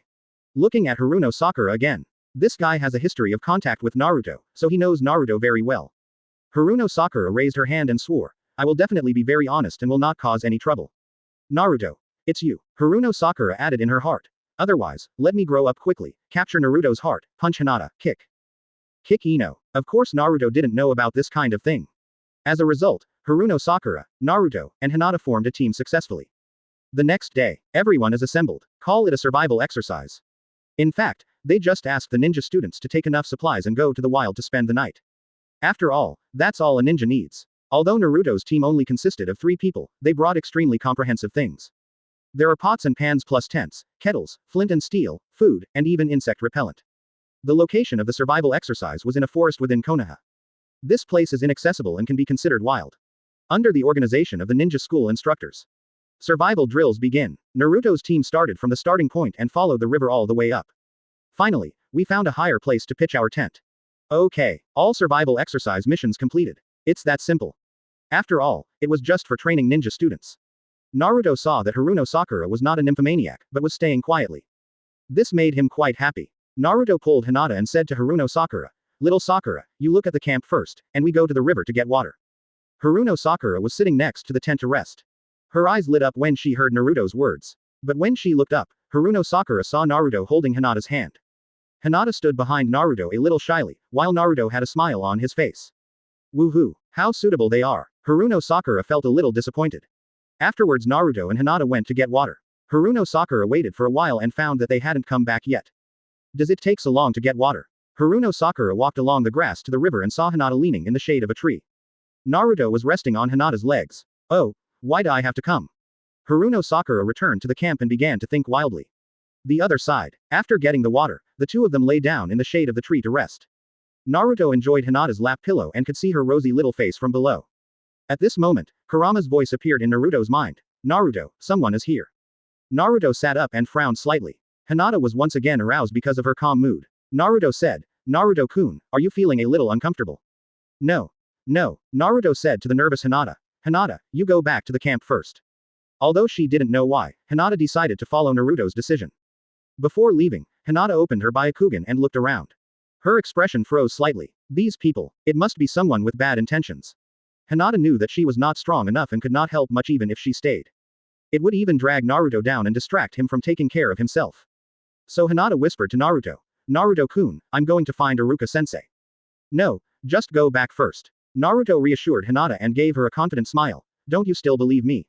Looking at Haruno Sakura again. This guy has a history of contact with Naruto, so he knows Naruto very well. Haruno Sakura raised her hand and swore, I will definitely be very honest and will not cause any trouble. Naruto. It's you. Haruno Sakura added in her heart. Otherwise, let me grow up quickly, capture Naruto's heart, punch Hinata, kick. Kick Ino. Of course Naruto didn't know about this kind of thing. As a result, Haruno Sakura, Naruto, and Hinata formed a team successfully. The next day, everyone is assembled. Call it a survival exercise. In fact, they just asked the ninja students to take enough supplies and go to the wild to spend the night. After all, that's all a ninja needs. Although Naruto's team only consisted of 3 people, they brought extremely comprehensive things. There are pots and pans plus tents, kettles, flint and steel, food, and even insect repellent. The location of the survival exercise was in a forest within Konoha. This place is inaccessible and can be considered wild. Under the organization of the ninja school instructors. Survival drills begin. Naruto's team started from the starting point and followed the river all the way up. Finally, we found a higher place to pitch our tent. Okay, all survival exercise missions completed. It's that simple. After all, it was just for training ninja students. Naruto saw that Haruno Sakura was not a nymphomaniac, but was staying quietly. This made him quite happy. Naruto pulled Hinata and said to Haruno Sakura, Little Sakura, you look at the camp first, and we go to the river to get water. Haruno Sakura was sitting next to the tent to rest. Her eyes lit up when she heard Naruto's words. But when she looked up, Haruno Sakura saw Naruto holding Hinata's hand. Hinata stood behind Naruto a little shyly, while Naruto had a smile on his face. Woohoo! How suitable they are! Haruno Sakura felt a little disappointed. Afterwards Naruto and Hinata went to get water. Haruno Sakura waited for a while and found that they hadn't come back yet. Does it take so long to get water? Haruno Sakura walked along the grass to the river and saw Hinata leaning in the shade of a tree. Naruto was resting on Hinata's legs. Oh, why'd I have to come? Haruno Sakura returned to the camp and began to think wildly. The other side. After getting the water, the two of them lay down in the shade of the tree to rest. Naruto enjoyed Hinata's lap pillow and could see her rosy little face from below. At this moment, Kurama's voice appeared in Naruto's mind. Naruto, someone is here. Naruto sat up and frowned slightly. Hinata was once again aroused because of her calm mood. Naruto said, Naruto-kun, are you feeling a little uncomfortable? No. No, Naruto said to the nervous Hinata. Hinata, you go back to the camp first. Although she didn't know why, Hinata decided to follow Naruto's decision. Before leaving, Hinata opened her Byakugan and looked around. Her expression froze slightly. These people, it must be someone with bad intentions. Hinata knew that she was not strong enough and could not help much even if she stayed. It would even drag Naruto down and distract him from taking care of himself. So Hinata whispered to Naruto. Naruto-kun, I'm going to find Iruka-sensei. No, just go back first. Naruto reassured Hinata and gave her a confident smile. Don't you still believe me?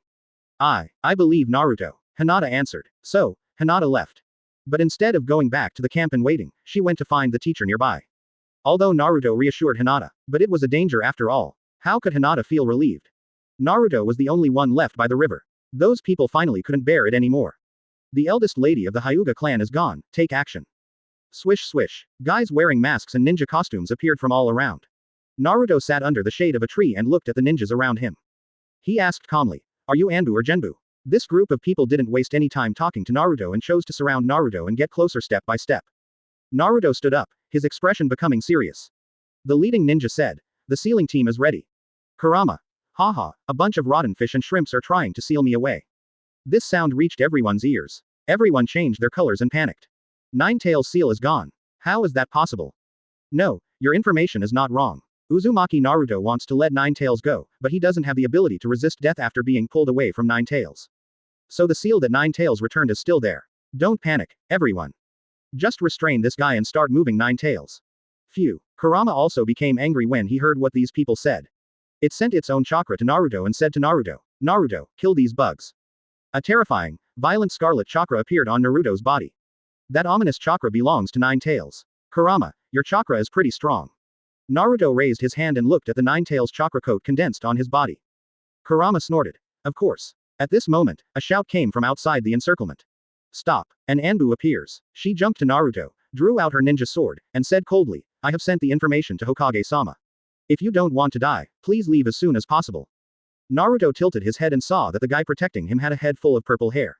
I believe Naruto. Hinata answered. So, Hinata left. But instead of going back to the camp and waiting, she went to find the teacher nearby. Although Naruto reassured Hinata, but it was a danger after all. How could Hinata feel relieved? Naruto was the only one left by the river. Those people finally couldn't bear it anymore. The eldest lady of the Hyuga clan is gone, take action. Swish swish. Guys wearing masks and ninja costumes appeared from all around. Naruto sat under the shade of a tree and looked at the ninjas around him. He asked calmly, are you Anbu or Genbu? This group of people didn't waste any time talking to Naruto and chose to surround Naruto and get closer step by step. Naruto stood up, his expression becoming serious. The leading ninja said, the sealing team is ready. Kurama. Haha, a bunch of rotten fish and shrimps are trying to seal me away. This sound reached everyone's ears. Everyone changed their colors and panicked. Nine-Tails seal is gone. How is that possible? No, your information is not wrong. Uzumaki Naruto wants to let Nine-Tails go, but he doesn't have the ability to resist death after being pulled away from Nine-Tails. So the seal that Nine-Tails returned is still there. Don't panic, everyone. Just restrain this guy and start moving Nine-Tails. Phew. Kurama also became angry when he heard what these people said. It sent its own chakra to Naruto and said to Naruto, Naruto, kill these bugs. A terrifying, violent scarlet chakra appeared on Naruto's body. That ominous chakra belongs to Nine-Tails. Kurama, your chakra is pretty strong. Naruto raised his hand and looked at the Nine-Tails chakra coat condensed on his body. Kurama snorted. Of course. At this moment, a shout came from outside the encirclement. Stop. An Anbu appears. She jumped to Naruto, drew out her ninja sword, and said coldly, I have sent the information to Hokage-sama. If you don't want to die, please leave as soon as possible. Naruto tilted his head and saw that the guy protecting him had a head full of purple hair.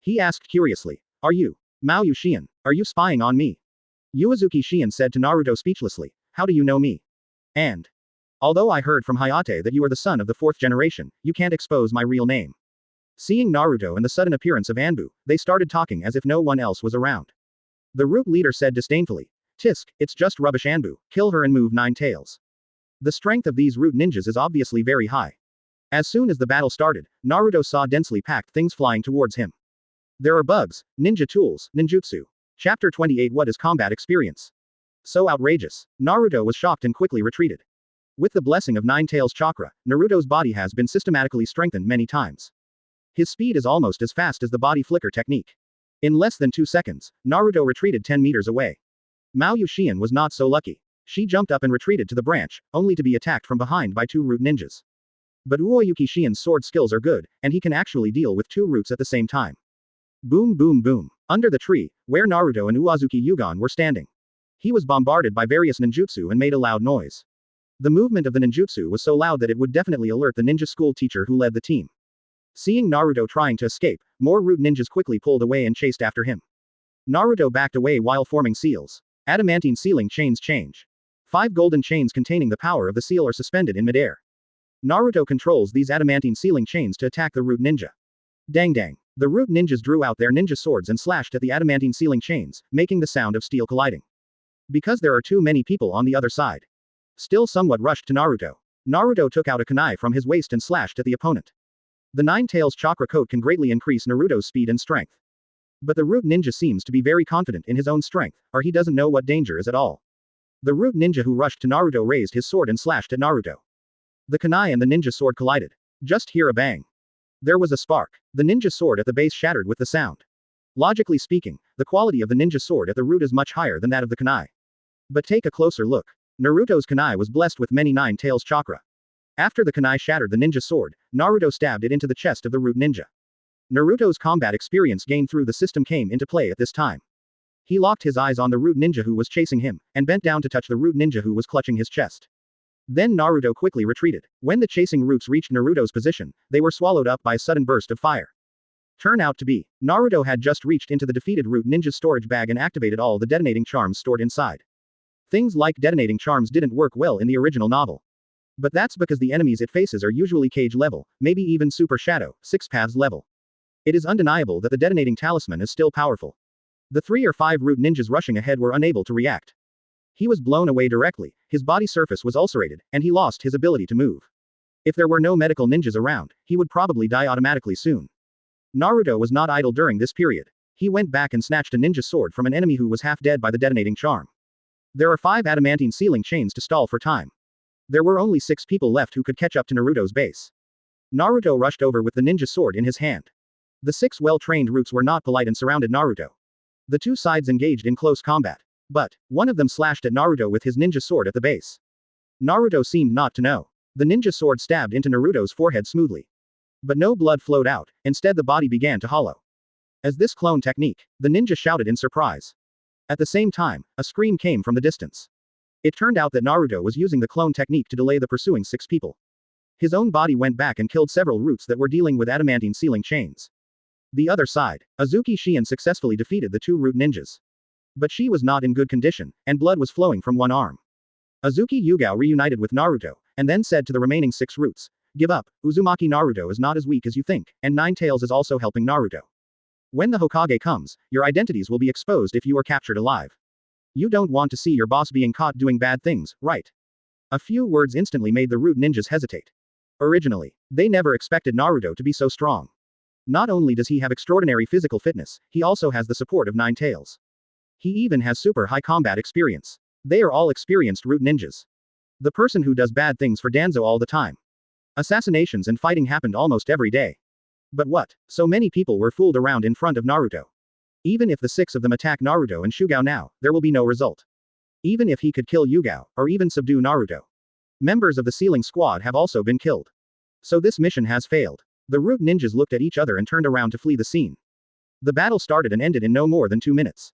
He asked curiously, Are you Mao Yushian? Are you spying on me? Uesugi Shion said to Naruto speechlessly, How do you know me? And although I heard from Hayate that you are the son of the fourth generation, you can't expose my real name. Seeing Naruto and the sudden appearance of Anbu, they started talking as if no one else was around. The root leader said disdainfully, Tisk, it's just rubbish Anbu, kill her and move 9 tails. The strength of these root ninjas is obviously very high. As soon as the battle started, Naruto saw densely packed things flying towards him. There are bugs, ninja tools, ninjutsu. Chapter 28 What is combat experience? So outrageous. Naruto was shocked and quickly retreated. With the blessing of Nine Tails chakra, Naruto's body has been systematically strengthened many times. His speed is almost as fast as the body flicker technique. In less than 2 seconds, Naruto retreated 10 meters away. Mao Yushian was not so lucky. She jumped up and retreated to the branch, only to be attacked from behind by 2 root ninjas. But Uoyuki Shien's sword skills are good, and he can actually deal with 2 roots at the same time. Boom boom boom. Under the tree, where Naruto and Uazuki Yugon were standing. He was bombarded by various ninjutsu and made a loud noise. The movement of the ninjutsu was so loud that it would definitely alert the ninja school teacher who led the team. Seeing Naruto trying to escape, more root ninjas quickly pulled away and chased after him. Naruto backed away while forming seals. Adamantine sealing chains change. 5 golden chains containing the power of the seal are suspended in midair. Naruto controls these adamantine sealing chains to attack the root ninja. Dang dang. The root ninjas drew out their ninja swords and slashed at the adamantine sealing chains, making the sound of steel colliding. Because there are too many people on the other side. Still somewhat rushed to Naruto. Naruto took out a kunai from his waist and slashed at the opponent. The Nine Tails chakra coat can greatly increase Naruto's speed and strength. But the root ninja seems to be very confident in his own strength, or he doesn't know what danger is at all. The root ninja who rushed to Naruto raised his sword and slashed at Naruto. The kunai and the ninja sword collided. Just hear a bang. There was a spark. The ninja sword at the base shattered with the sound. Logically speaking, the quality of the ninja sword at the root is much higher than that of the kunai. But take a closer look. Naruto's kunai was blessed with many Nine Tails chakra. After the kunai shattered the ninja sword, Naruto stabbed it into the chest of the root ninja. Naruto's combat experience gained through the system came into play at this time. He locked his eyes on the root ninja who was chasing him, and bent down to touch the root ninja who was clutching his chest. Then Naruto quickly retreated. When the chasing roots reached Naruto's position, they were swallowed up by a sudden burst of fire. Turn out to be, Naruto had just reached into the defeated root ninja's storage bag and activated all the detonating charms stored inside. Things like detonating charms didn't work well in the original novel. But that's because the enemies it faces are usually cage level, maybe even super shadow, 6 paths level. It is undeniable that the detonating talisman is still powerful. The 3 or 5 root ninjas rushing ahead were unable to react. He was blown away directly, his body surface was ulcerated, and he lost his ability to move. If there were no medical ninjas around, he would probably die automatically soon. Naruto was not idle during this period. He went back and snatched a ninja sword from an enemy who was half dead by the detonating charm. There are 5 adamantine sealing chains to stall for time. There were only 6 people left who could catch up to Naruto's base. Naruto rushed over with the ninja sword in his hand. The 6 well-trained roots were not polite and surrounded Naruto. The 2 sides engaged in close combat. But one of them slashed at Naruto with his ninja sword at the base. Naruto seemed not to know. The ninja sword stabbed into Naruto's forehead smoothly. But no blood flowed out, instead the body began to hollow. As this clone technique, the ninja shouted in surprise. At the same time, a scream came from the distance. It turned out that Naruto was using the clone technique to delay the pursuing 6 people. His own body went back and killed several roots that were dealing with adamantine sealing chains. The other side, Uzuki Shion successfully defeated the 2 root ninjas. But she was not in good condition, and blood was flowing from one arm. Uzuki Yugao reunited with Naruto, and then said to the remaining 6 roots, Give up, Uzumaki Naruto is not as weak as you think, and Nine Tails is also helping Naruto. When the Hokage comes, your identities will be exposed if you are captured alive. You don't want to see your boss being caught doing bad things, right? A few words instantly made the root ninjas hesitate. Originally, they never expected Naruto to be so strong. Not only does he have extraordinary physical fitness, he also has the support of Nine Tails. He even has super high combat experience. They are all experienced root ninjas. The person who does bad things for Danzo all the time. Assassinations and fighting happened almost every day. But what? So many people were fooled around in front of Naruto. Even if the 6 of them attack Naruto and Shugao now, there will be no result. Even if he could kill Yugao, or even subdue Naruto. Members of the sealing squad have also been killed. So this mission has failed. The root ninjas looked at each other and turned around to flee the scene. The battle started and ended in no more than 2 minutes.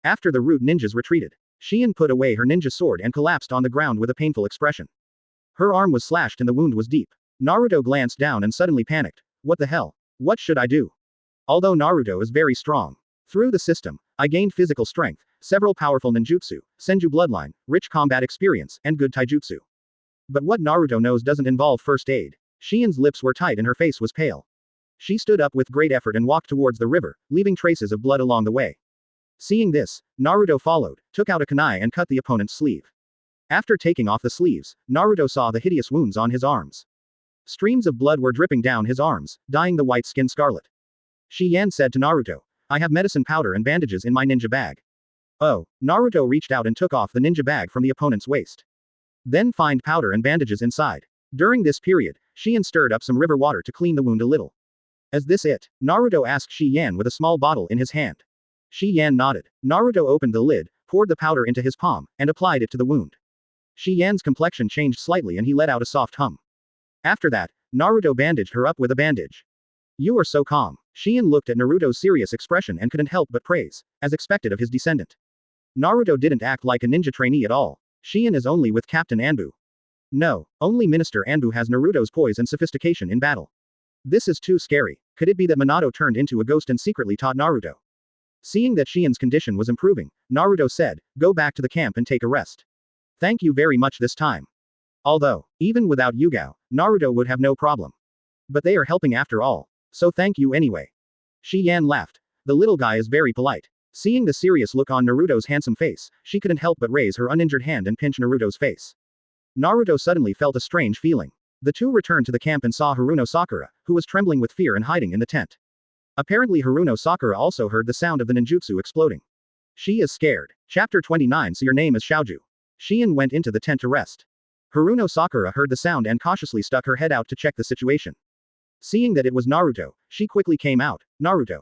After the root ninjas retreated, Shion put away her ninja sword and collapsed on the ground with a painful expression. Her arm was slashed and the wound was deep. Naruto glanced down and suddenly panicked. What the hell? What should I do? Although Naruto is very strong. Through the system, I gained physical strength, several powerful ninjutsu, senju bloodline, rich combat experience, and good taijutsu. But what Naruto knows doesn't involve first aid. Shion's lips were tight and her face was pale. She stood up with great effort and walked towards the river, leaving traces of blood along the way. Seeing this, Naruto followed, took out a kunai and cut the opponent's sleeve. After taking off the sleeves, Naruto saw the hideous wounds on his arms. Streams of blood were dripping down his arms, dyeing the white skin scarlet. Shi Yan said to Naruto, I have medicine powder and bandages in my ninja bag. Oh, Naruto reached out and took off the ninja bag from the opponent's waist. Then find powder and bandages inside. During this period, Shion stirred up some river water to clean the wound a little. Is this it? Naruto asked Shi Yan with a small bottle in his hand. Shi Yan nodded. Naruto opened the lid, poured the powder into his palm, and applied it to the wound. Shi Yan's complexion changed slightly and he let out a soft hum. After that, Naruto bandaged her up with a bandage. You are so calm. Shion looked at Naruto's serious expression and couldn't help but praise, as expected of his descendant. Naruto didn't act like a ninja trainee at all. Shion is only with Captain Anbu. No, only Minister Anbu has Naruto's poise and sophistication in battle. This is too scary. Could it be that Minato turned into a ghost and secretly taught Naruto? Seeing that Shion's condition was improving, Naruto said, go back to the camp and take a rest. Thank you very much this time. Although, even without Yugao, Naruto would have no problem. But they are helping after all. So thank you anyway. Shi Yan laughed. The little guy is very polite. Seeing the serious look on Naruto's handsome face, she couldn't help but raise her uninjured hand and pinch Naruto's face. Naruto suddenly felt a strange feeling. The two returned to the camp and saw Haruno Sakura, who was trembling with fear and hiding in the tent. Apparently Haruno Sakura also heard the sound of the ninjutsu exploding. She is scared. Chapter 29 So your name is Xiaoju. Shion went into the tent to rest. Haruno Sakura heard the sound and cautiously stuck her head out to check the situation. Seeing that it was Naruto, she quickly came out. Naruto.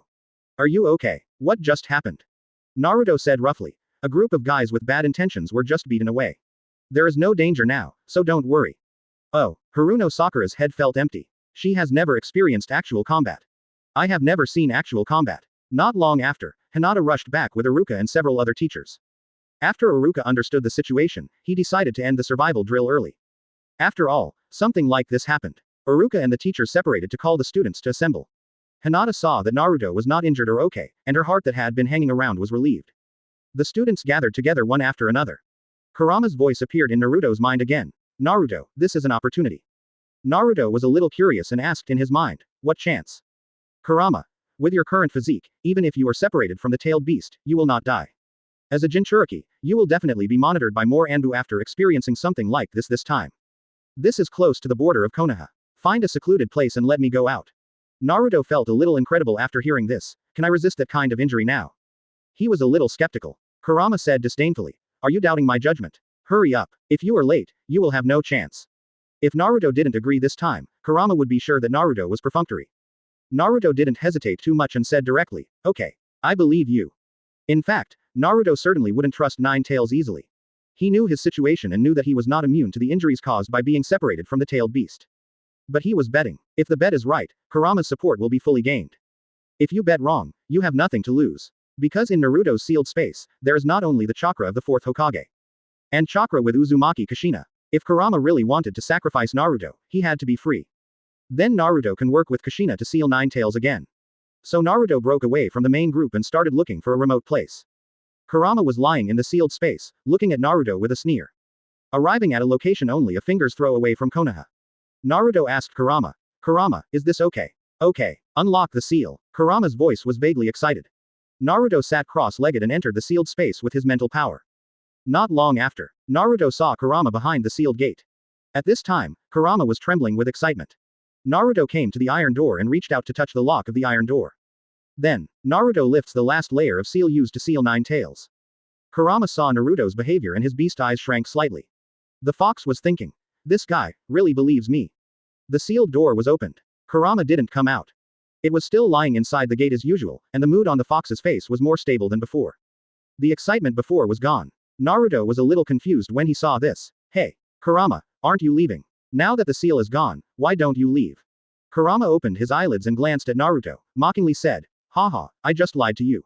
Are you okay? What just happened? Naruto said roughly. A group of guys with bad intentions were just beaten away. There is no danger now, so don't worry. Oh, Haruno Sakura's head felt empty. She has never experienced actual combat. I have never seen actual combat. Not long after, Hinata rushed back with Iruka and several other teachers. After Iruka understood the situation, he decided to end the survival drill early. After all, something like this happened. Iruka and the teachers separated to call the students to assemble. Hinata saw that Naruto was not injured or okay, and her heart that had been hanging around was relieved. The students gathered together one after another. Kurama's voice appeared in Naruto's mind again. Naruto, this is an opportunity. Naruto was a little curious and asked in his mind, what chance? Kurama. With your current physique, even if you are separated from the tailed beast, you will not die. As a Jinchūriki, you will definitely be monitored by more Anbu after experiencing something like this time. This is close to the border of Konoha. Find a secluded place and let me go out. Naruto felt a little incredible after hearing this. Can I resist that kind of injury now? He was a little skeptical. Kurama said disdainfully. Are you doubting my judgment? Hurry up. If you are late, you will have no chance. If Naruto didn't agree this time, Kurama would be sure that Naruto was perfunctory. Naruto didn't hesitate too much and said directly, okay. I believe you. In fact, Naruto certainly wouldn't trust Nine Tails easily. He knew his situation and knew that he was not immune to the injuries caused by being separated from the tailed beast. But he was betting. If the bet is right, Kurama's support will be fully gained. If you bet wrong, you have nothing to lose. Because in Naruto's sealed space, there is not only the chakra of the fourth Hokage. And chakra with Uzumaki Kushina. If Kurama really wanted to sacrifice Naruto, he had to be free. Then Naruto can work with Kushina to seal Nine Tails again. So Naruto broke away from the main group and started looking for a remote place. Kurama was lying in the sealed space, looking at Naruto with a sneer. Arriving at a location only a finger's throw away from Konoha. Naruto asked Kurama. Kurama, is this okay? Okay. Unlock the seal. Kurama's voice was vaguely excited. Naruto sat cross-legged and entered the sealed space with his mental power. Not long after, Naruto saw Kurama behind the sealed gate. At this time, Kurama was trembling with excitement. Naruto came to the iron door and reached out to touch the lock of the iron door. Then, Naruto lifts the last layer of seal used to seal Nine Tails. Kurama saw Naruto's behavior and his beast eyes shrank slightly. The fox was thinking. This guy really believes me. The sealed door was opened. Kurama didn't come out. It was still lying inside the gate as usual, and the mood on the fox's face was more stable than before. The excitement before was gone. Naruto was a little confused when he saw this. Hey, Kurama, aren't you leaving? Now that the seal is gone, why don't you leave? Kurama opened his eyelids and glanced at Naruto, mockingly said, Haha, I just lied to you.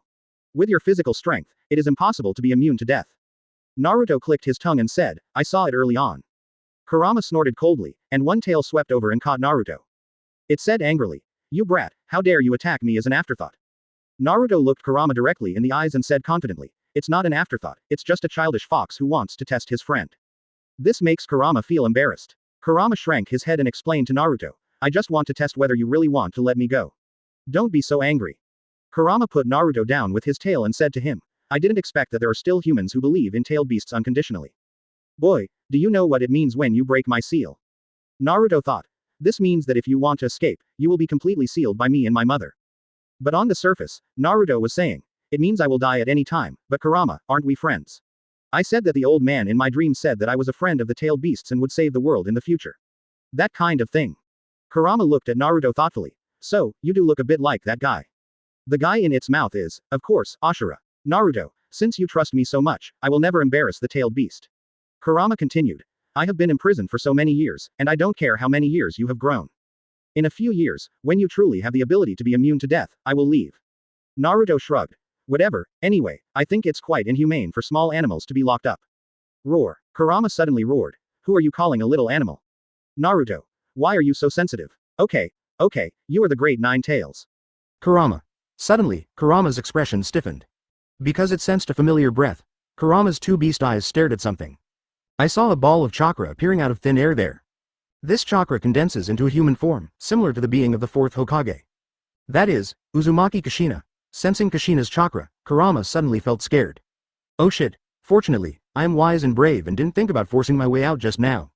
With your physical strength, it is impossible to be immune to death. Naruto clicked his tongue and said, I saw it early on. Kurama snorted coldly, and one tail swept over and caught Naruto. It said angrily, you brat, how dare you attack me as an afterthought. Naruto looked Kurama directly in the eyes and said confidently, it's not an afterthought, it's just a childish fox who wants to test his friend. This makes Kurama feel embarrassed. Kurama shrank his head and explained to Naruto, I just want to test whether you really want to let me go. Don't be so angry. Kurama put Naruto down with his tail and said to him, I didn't expect that there are still humans who believe in tailed beasts unconditionally. Boy, do you know what it means when you break my seal? Naruto thought. This means that if you want to escape, you will be completely sealed by me and my mother. But on the surface, Naruto was saying, it means I will die at any time, but Kurama, aren't we friends? I said that the old man in my dream said that I was a friend of the tailed beasts and would save the world in the future. That kind of thing. Kurama looked at Naruto thoughtfully. So, you do look a bit like that guy. The guy in its mouth is, of course, Ashura. Naruto, since you trust me so much, I will never embarrass the tailed beast. Kurama continued. I have been imprisoned for so many years, and I don't care how many years you have grown. In a few years, when you truly have the ability to be immune to death, I will leave. Naruto shrugged. Whatever, anyway, I think it's quite inhumane for small animals to be locked up. Roar. Kurama suddenly roared. Who are you calling a little animal? Naruto. Why are you so sensitive? Okay, you are the great nine tails. Kurama. Suddenly, Kurama's expression stiffened. Because it sensed a familiar breath, Kurama's two beast eyes stared at something. I saw a ball of chakra appearing out of thin air there. This chakra condenses into a human form, similar to the being of the fourth Hokage. That is, Uzumaki Kushina. Sensing Kushina's chakra, Kurama suddenly felt scared. Oh shit, fortunately, I am wise and brave and didn't think about forcing my way out just now.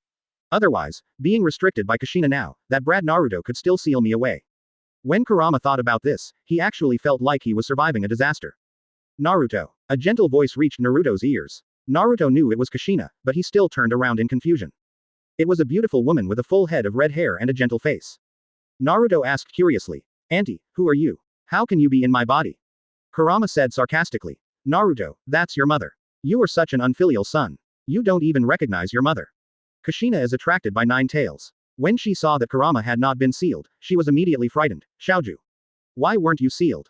Otherwise, being restricted by Kushina now, that brat Naruto could still seal me away. When Kurama thought about this, he actually felt like he was surviving a disaster. Naruto. A gentle voice reached Naruto's ears. Naruto knew it was Kushina, but he still turned around in confusion. It was a beautiful woman with a full head of red hair and a gentle face. Naruto asked curiously, Auntie, who are you? How can you be in my body? Kurama said sarcastically, Naruto, that's your mother. You are such an unfilial son. You don't even recognize your mother. Kushina is attracted by nine tails. When she saw that Kurama had not been sealed, she was immediately frightened. Xiaoju. Why weren't you sealed?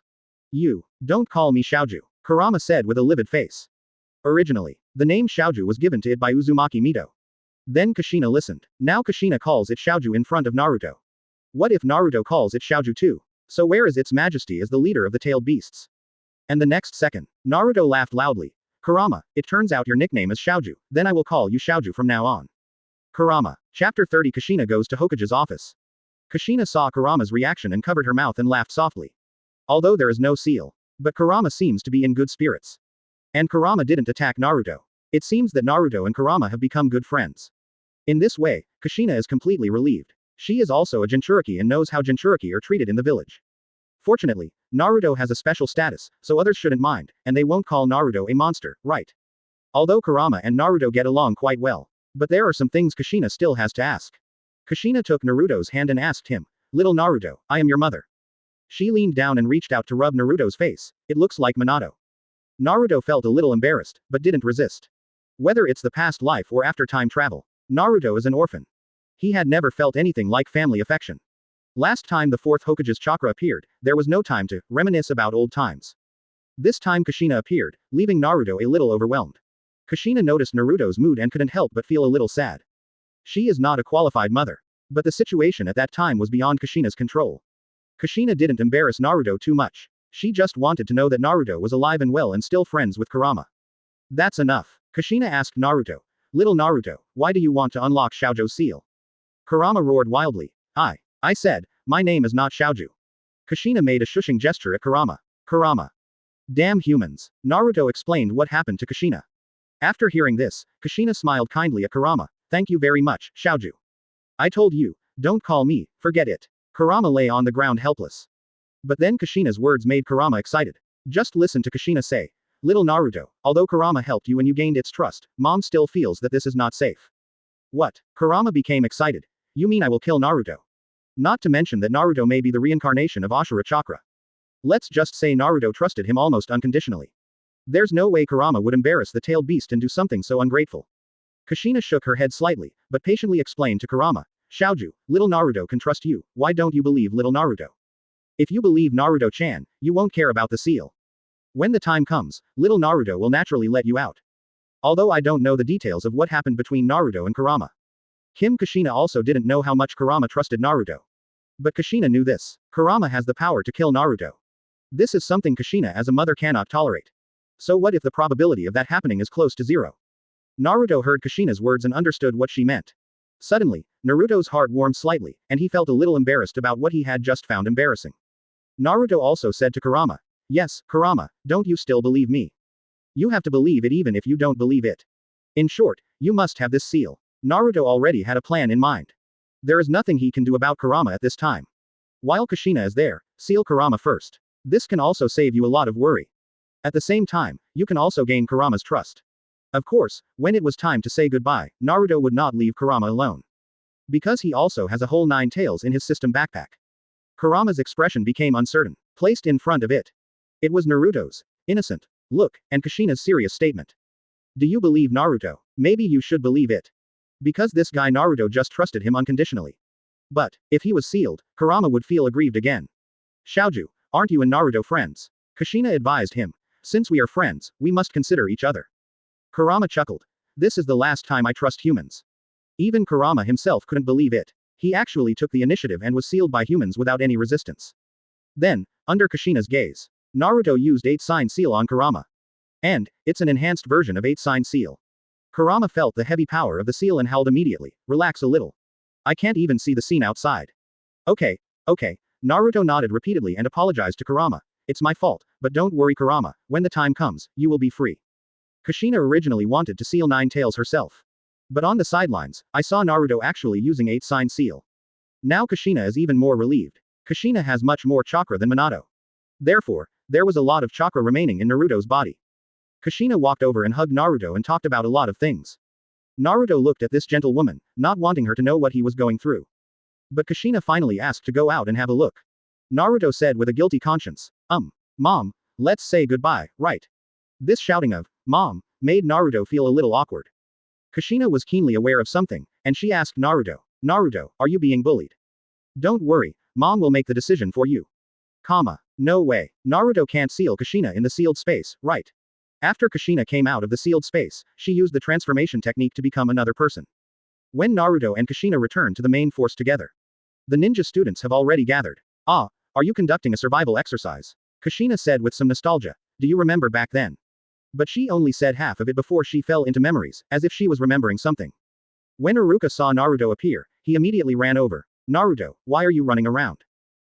You. Don't call me Xiaoju, Kurama said with a livid face. Originally, the name Xiaoju was given to it by Uzumaki Mito. Then Kushina listened. Now Kushina calls it Xiaoju in front of Naruto. What if Naruto calls it Xiaoju too? So where is its majesty as the leader of the tailed beasts? And the next second, Naruto laughed loudly. Kurama, it turns out your nickname is Xiaoju, then I will call you Xiaoju from now on. Kurama. Chapter 30 Kushina goes to Hokage's office. Kushina saw Kurama's reaction and covered her mouth and laughed softly. Although there is no seal. But Kurama seems to be in good spirits. And Kurama didn't attack Naruto. It seems that Naruto and Kurama have become good friends. In this way, Kushina is completely relieved. She is also a Jinchūriki and knows how Jinchūriki are treated in the village. Fortunately, Naruto has a special status, so others shouldn't mind, and they won't call Naruto a monster, right? Although Kurama and Naruto get along quite well. But there are some things Kushina still has to ask. Kushina took Naruto's hand and asked him, Little Naruto, I am your mother. She leaned down and reached out to rub Naruto's face. It looks like Minato. Naruto felt a little embarrassed, but didn't resist. Whether it's the past life or after time travel, Naruto is an orphan. He had never felt anything like family affection. Last time the fourth Hokage's chakra appeared, there was no time to reminisce about old times. This time Kushina appeared, leaving Naruto a little overwhelmed. Kushina noticed Naruto's mood and couldn't help but feel a little sad. She is not a qualified mother. But the situation at that time was beyond Kushina's control. Kushina didn't embarrass Naruto too much. She just wanted to know that Naruto was alive and well and still friends with Kurama. That's enough. Kushina asked Naruto. Little Naruto, why do you want to unlock Xiaoju's seal? Kurama roared wildly. I said, my name is not Xiaoju. Kushina made a shushing gesture at Kurama. Kurama. Damn humans. Naruto explained what happened to Kushina. After hearing this, Kushina smiled kindly at Kurama. Thank you very much, Xiaoju. I told you, don't call me, forget it. Kurama lay on the ground helpless. But then Kushina's words made Kurama excited. Just listen to Kushina say. Little Naruto, although Kurama helped you and you gained its trust, Mom still feels that this is not safe. What? Kurama became excited. You mean I will kill Naruto? Not to mention that Naruto may be the reincarnation of Ashura Chakra. Let's just say Naruto trusted him almost unconditionally. There's no way Kurama would embarrass the tailed beast and do something so ungrateful. Kushina shook her head slightly, but patiently explained to Kurama. Xiaoju, little Naruto can trust you, why don't you believe little Naruto? If you believe Naruto-chan, you won't care about the seal. When the time comes, little Naruto will naturally let you out. Although I don't know the details of what happened between Naruto and Kurama. Kushina also didn't know how much Kurama trusted Naruto. But Kushina knew this. Kurama has the power to kill Naruto. This is something Kushina as a mother cannot tolerate. So what if the probability of that happening is close to zero? Naruto heard Kushina's words and understood what she meant. Suddenly, Naruto's heart warmed slightly, and he felt a little embarrassed about what he had just found embarrassing. Naruto also said to Kurama, "Yes, Kurama, don't you still believe me? You have to believe it even if you don't believe it. In short, you must have this seal." Naruto already had a plan in mind. There is nothing he can do about Kurama at this time. While Kushina is there, seal Kurama first. This can also save you a lot of worry. At the same time, you can also gain Kurama's trust. Of course, when it was time to say goodbye, Naruto would not leave Kurama alone. Because he also has a whole 9 tails in his system backpack. Kurama's expression became uncertain, placed in front of it. It was Naruto's innocent look, and Kushina's serious statement. Do you believe Naruto? Maybe you should believe it. Because this guy Naruto just trusted him unconditionally. But, if he was sealed, Kurama would feel aggrieved again. Xiaoju, aren't you and Naruto friends? Kushina advised him. Since we are friends, we must consider each other. Kurama chuckled. This is the last time I trust humans. Even Kurama himself couldn't believe it. He actually took the initiative and was sealed by humans without any resistance. Then, under Kushina's gaze, Naruto used 8-sign seal on Kurama. And, it's an enhanced version of 8-sign seal. Kurama felt the heavy power of the seal and howled immediately. Relax a little. I can't even see the scene outside. Okay. Naruto nodded repeatedly and apologized to Kurama. It's my fault, but don't worry Kurama, when the time comes, you will be free. Kushina originally wanted to seal 9 tails herself. But on the sidelines, I saw Naruto actually using 8-sign seal. Now Kushina is even more relieved. Kushina has much more chakra than Minato. Therefore, there was a lot of chakra remaining in Naruto's body. Kushina walked over and hugged Naruto and talked about a lot of things. Naruto looked at this gentle woman, not wanting her to know what he was going through. But Kushina finally asked to go out and have a look. Naruto said with a guilty conscience, Mom, let's say goodbye, right? This shouting of, Mom, made Naruto feel a little awkward. Kushina was keenly aware of something, and she asked Naruto, are you being bullied? Don't worry, Mom will make the decision for you. No way. Naruto can't seal Kushina in the sealed space, right? After Kushina came out of the sealed space, she used the transformation technique to become another person. When Naruto and Kushina returned to the main force together, the ninja students have already gathered. Are you conducting a survival exercise? Kushina said with some nostalgia. Do you remember back then? But she only said half of it before she fell into memories, as if she was remembering something. When Iruka saw Naruto appear, he immediately ran over. Naruto, why are you running around?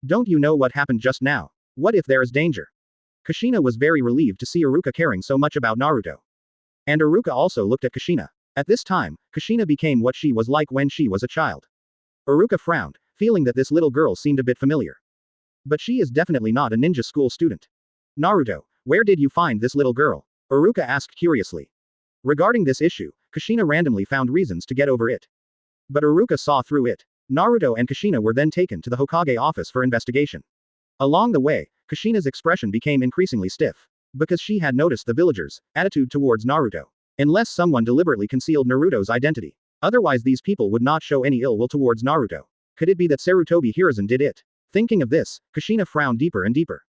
Don't you know what happened just now? What if there is danger? Kushina was very relieved to see Iruka caring so much about Naruto. And Iruka also looked at Kushina. At this time, Kushina became what she was like when she was a child. Iruka frowned, feeling that this little girl seemed a bit familiar. But she is definitely not a ninja school student. Naruto, where did you find this little girl? Iruka asked curiously. Regarding this issue, Kushina randomly found reasons to get over it. But Iruka saw through it. Naruto and Kushina were then taken to the Hokage office for investigation. Along the way, Kushina's expression became increasingly stiff. Because she had noticed the villagers' attitude towards Naruto. Unless someone deliberately concealed Naruto's identity. Otherwise these people would not show any ill will towards Naruto. Could it be that Sarutobi Hiruzen did it? Thinking of this, Kushina frowned deeper and deeper.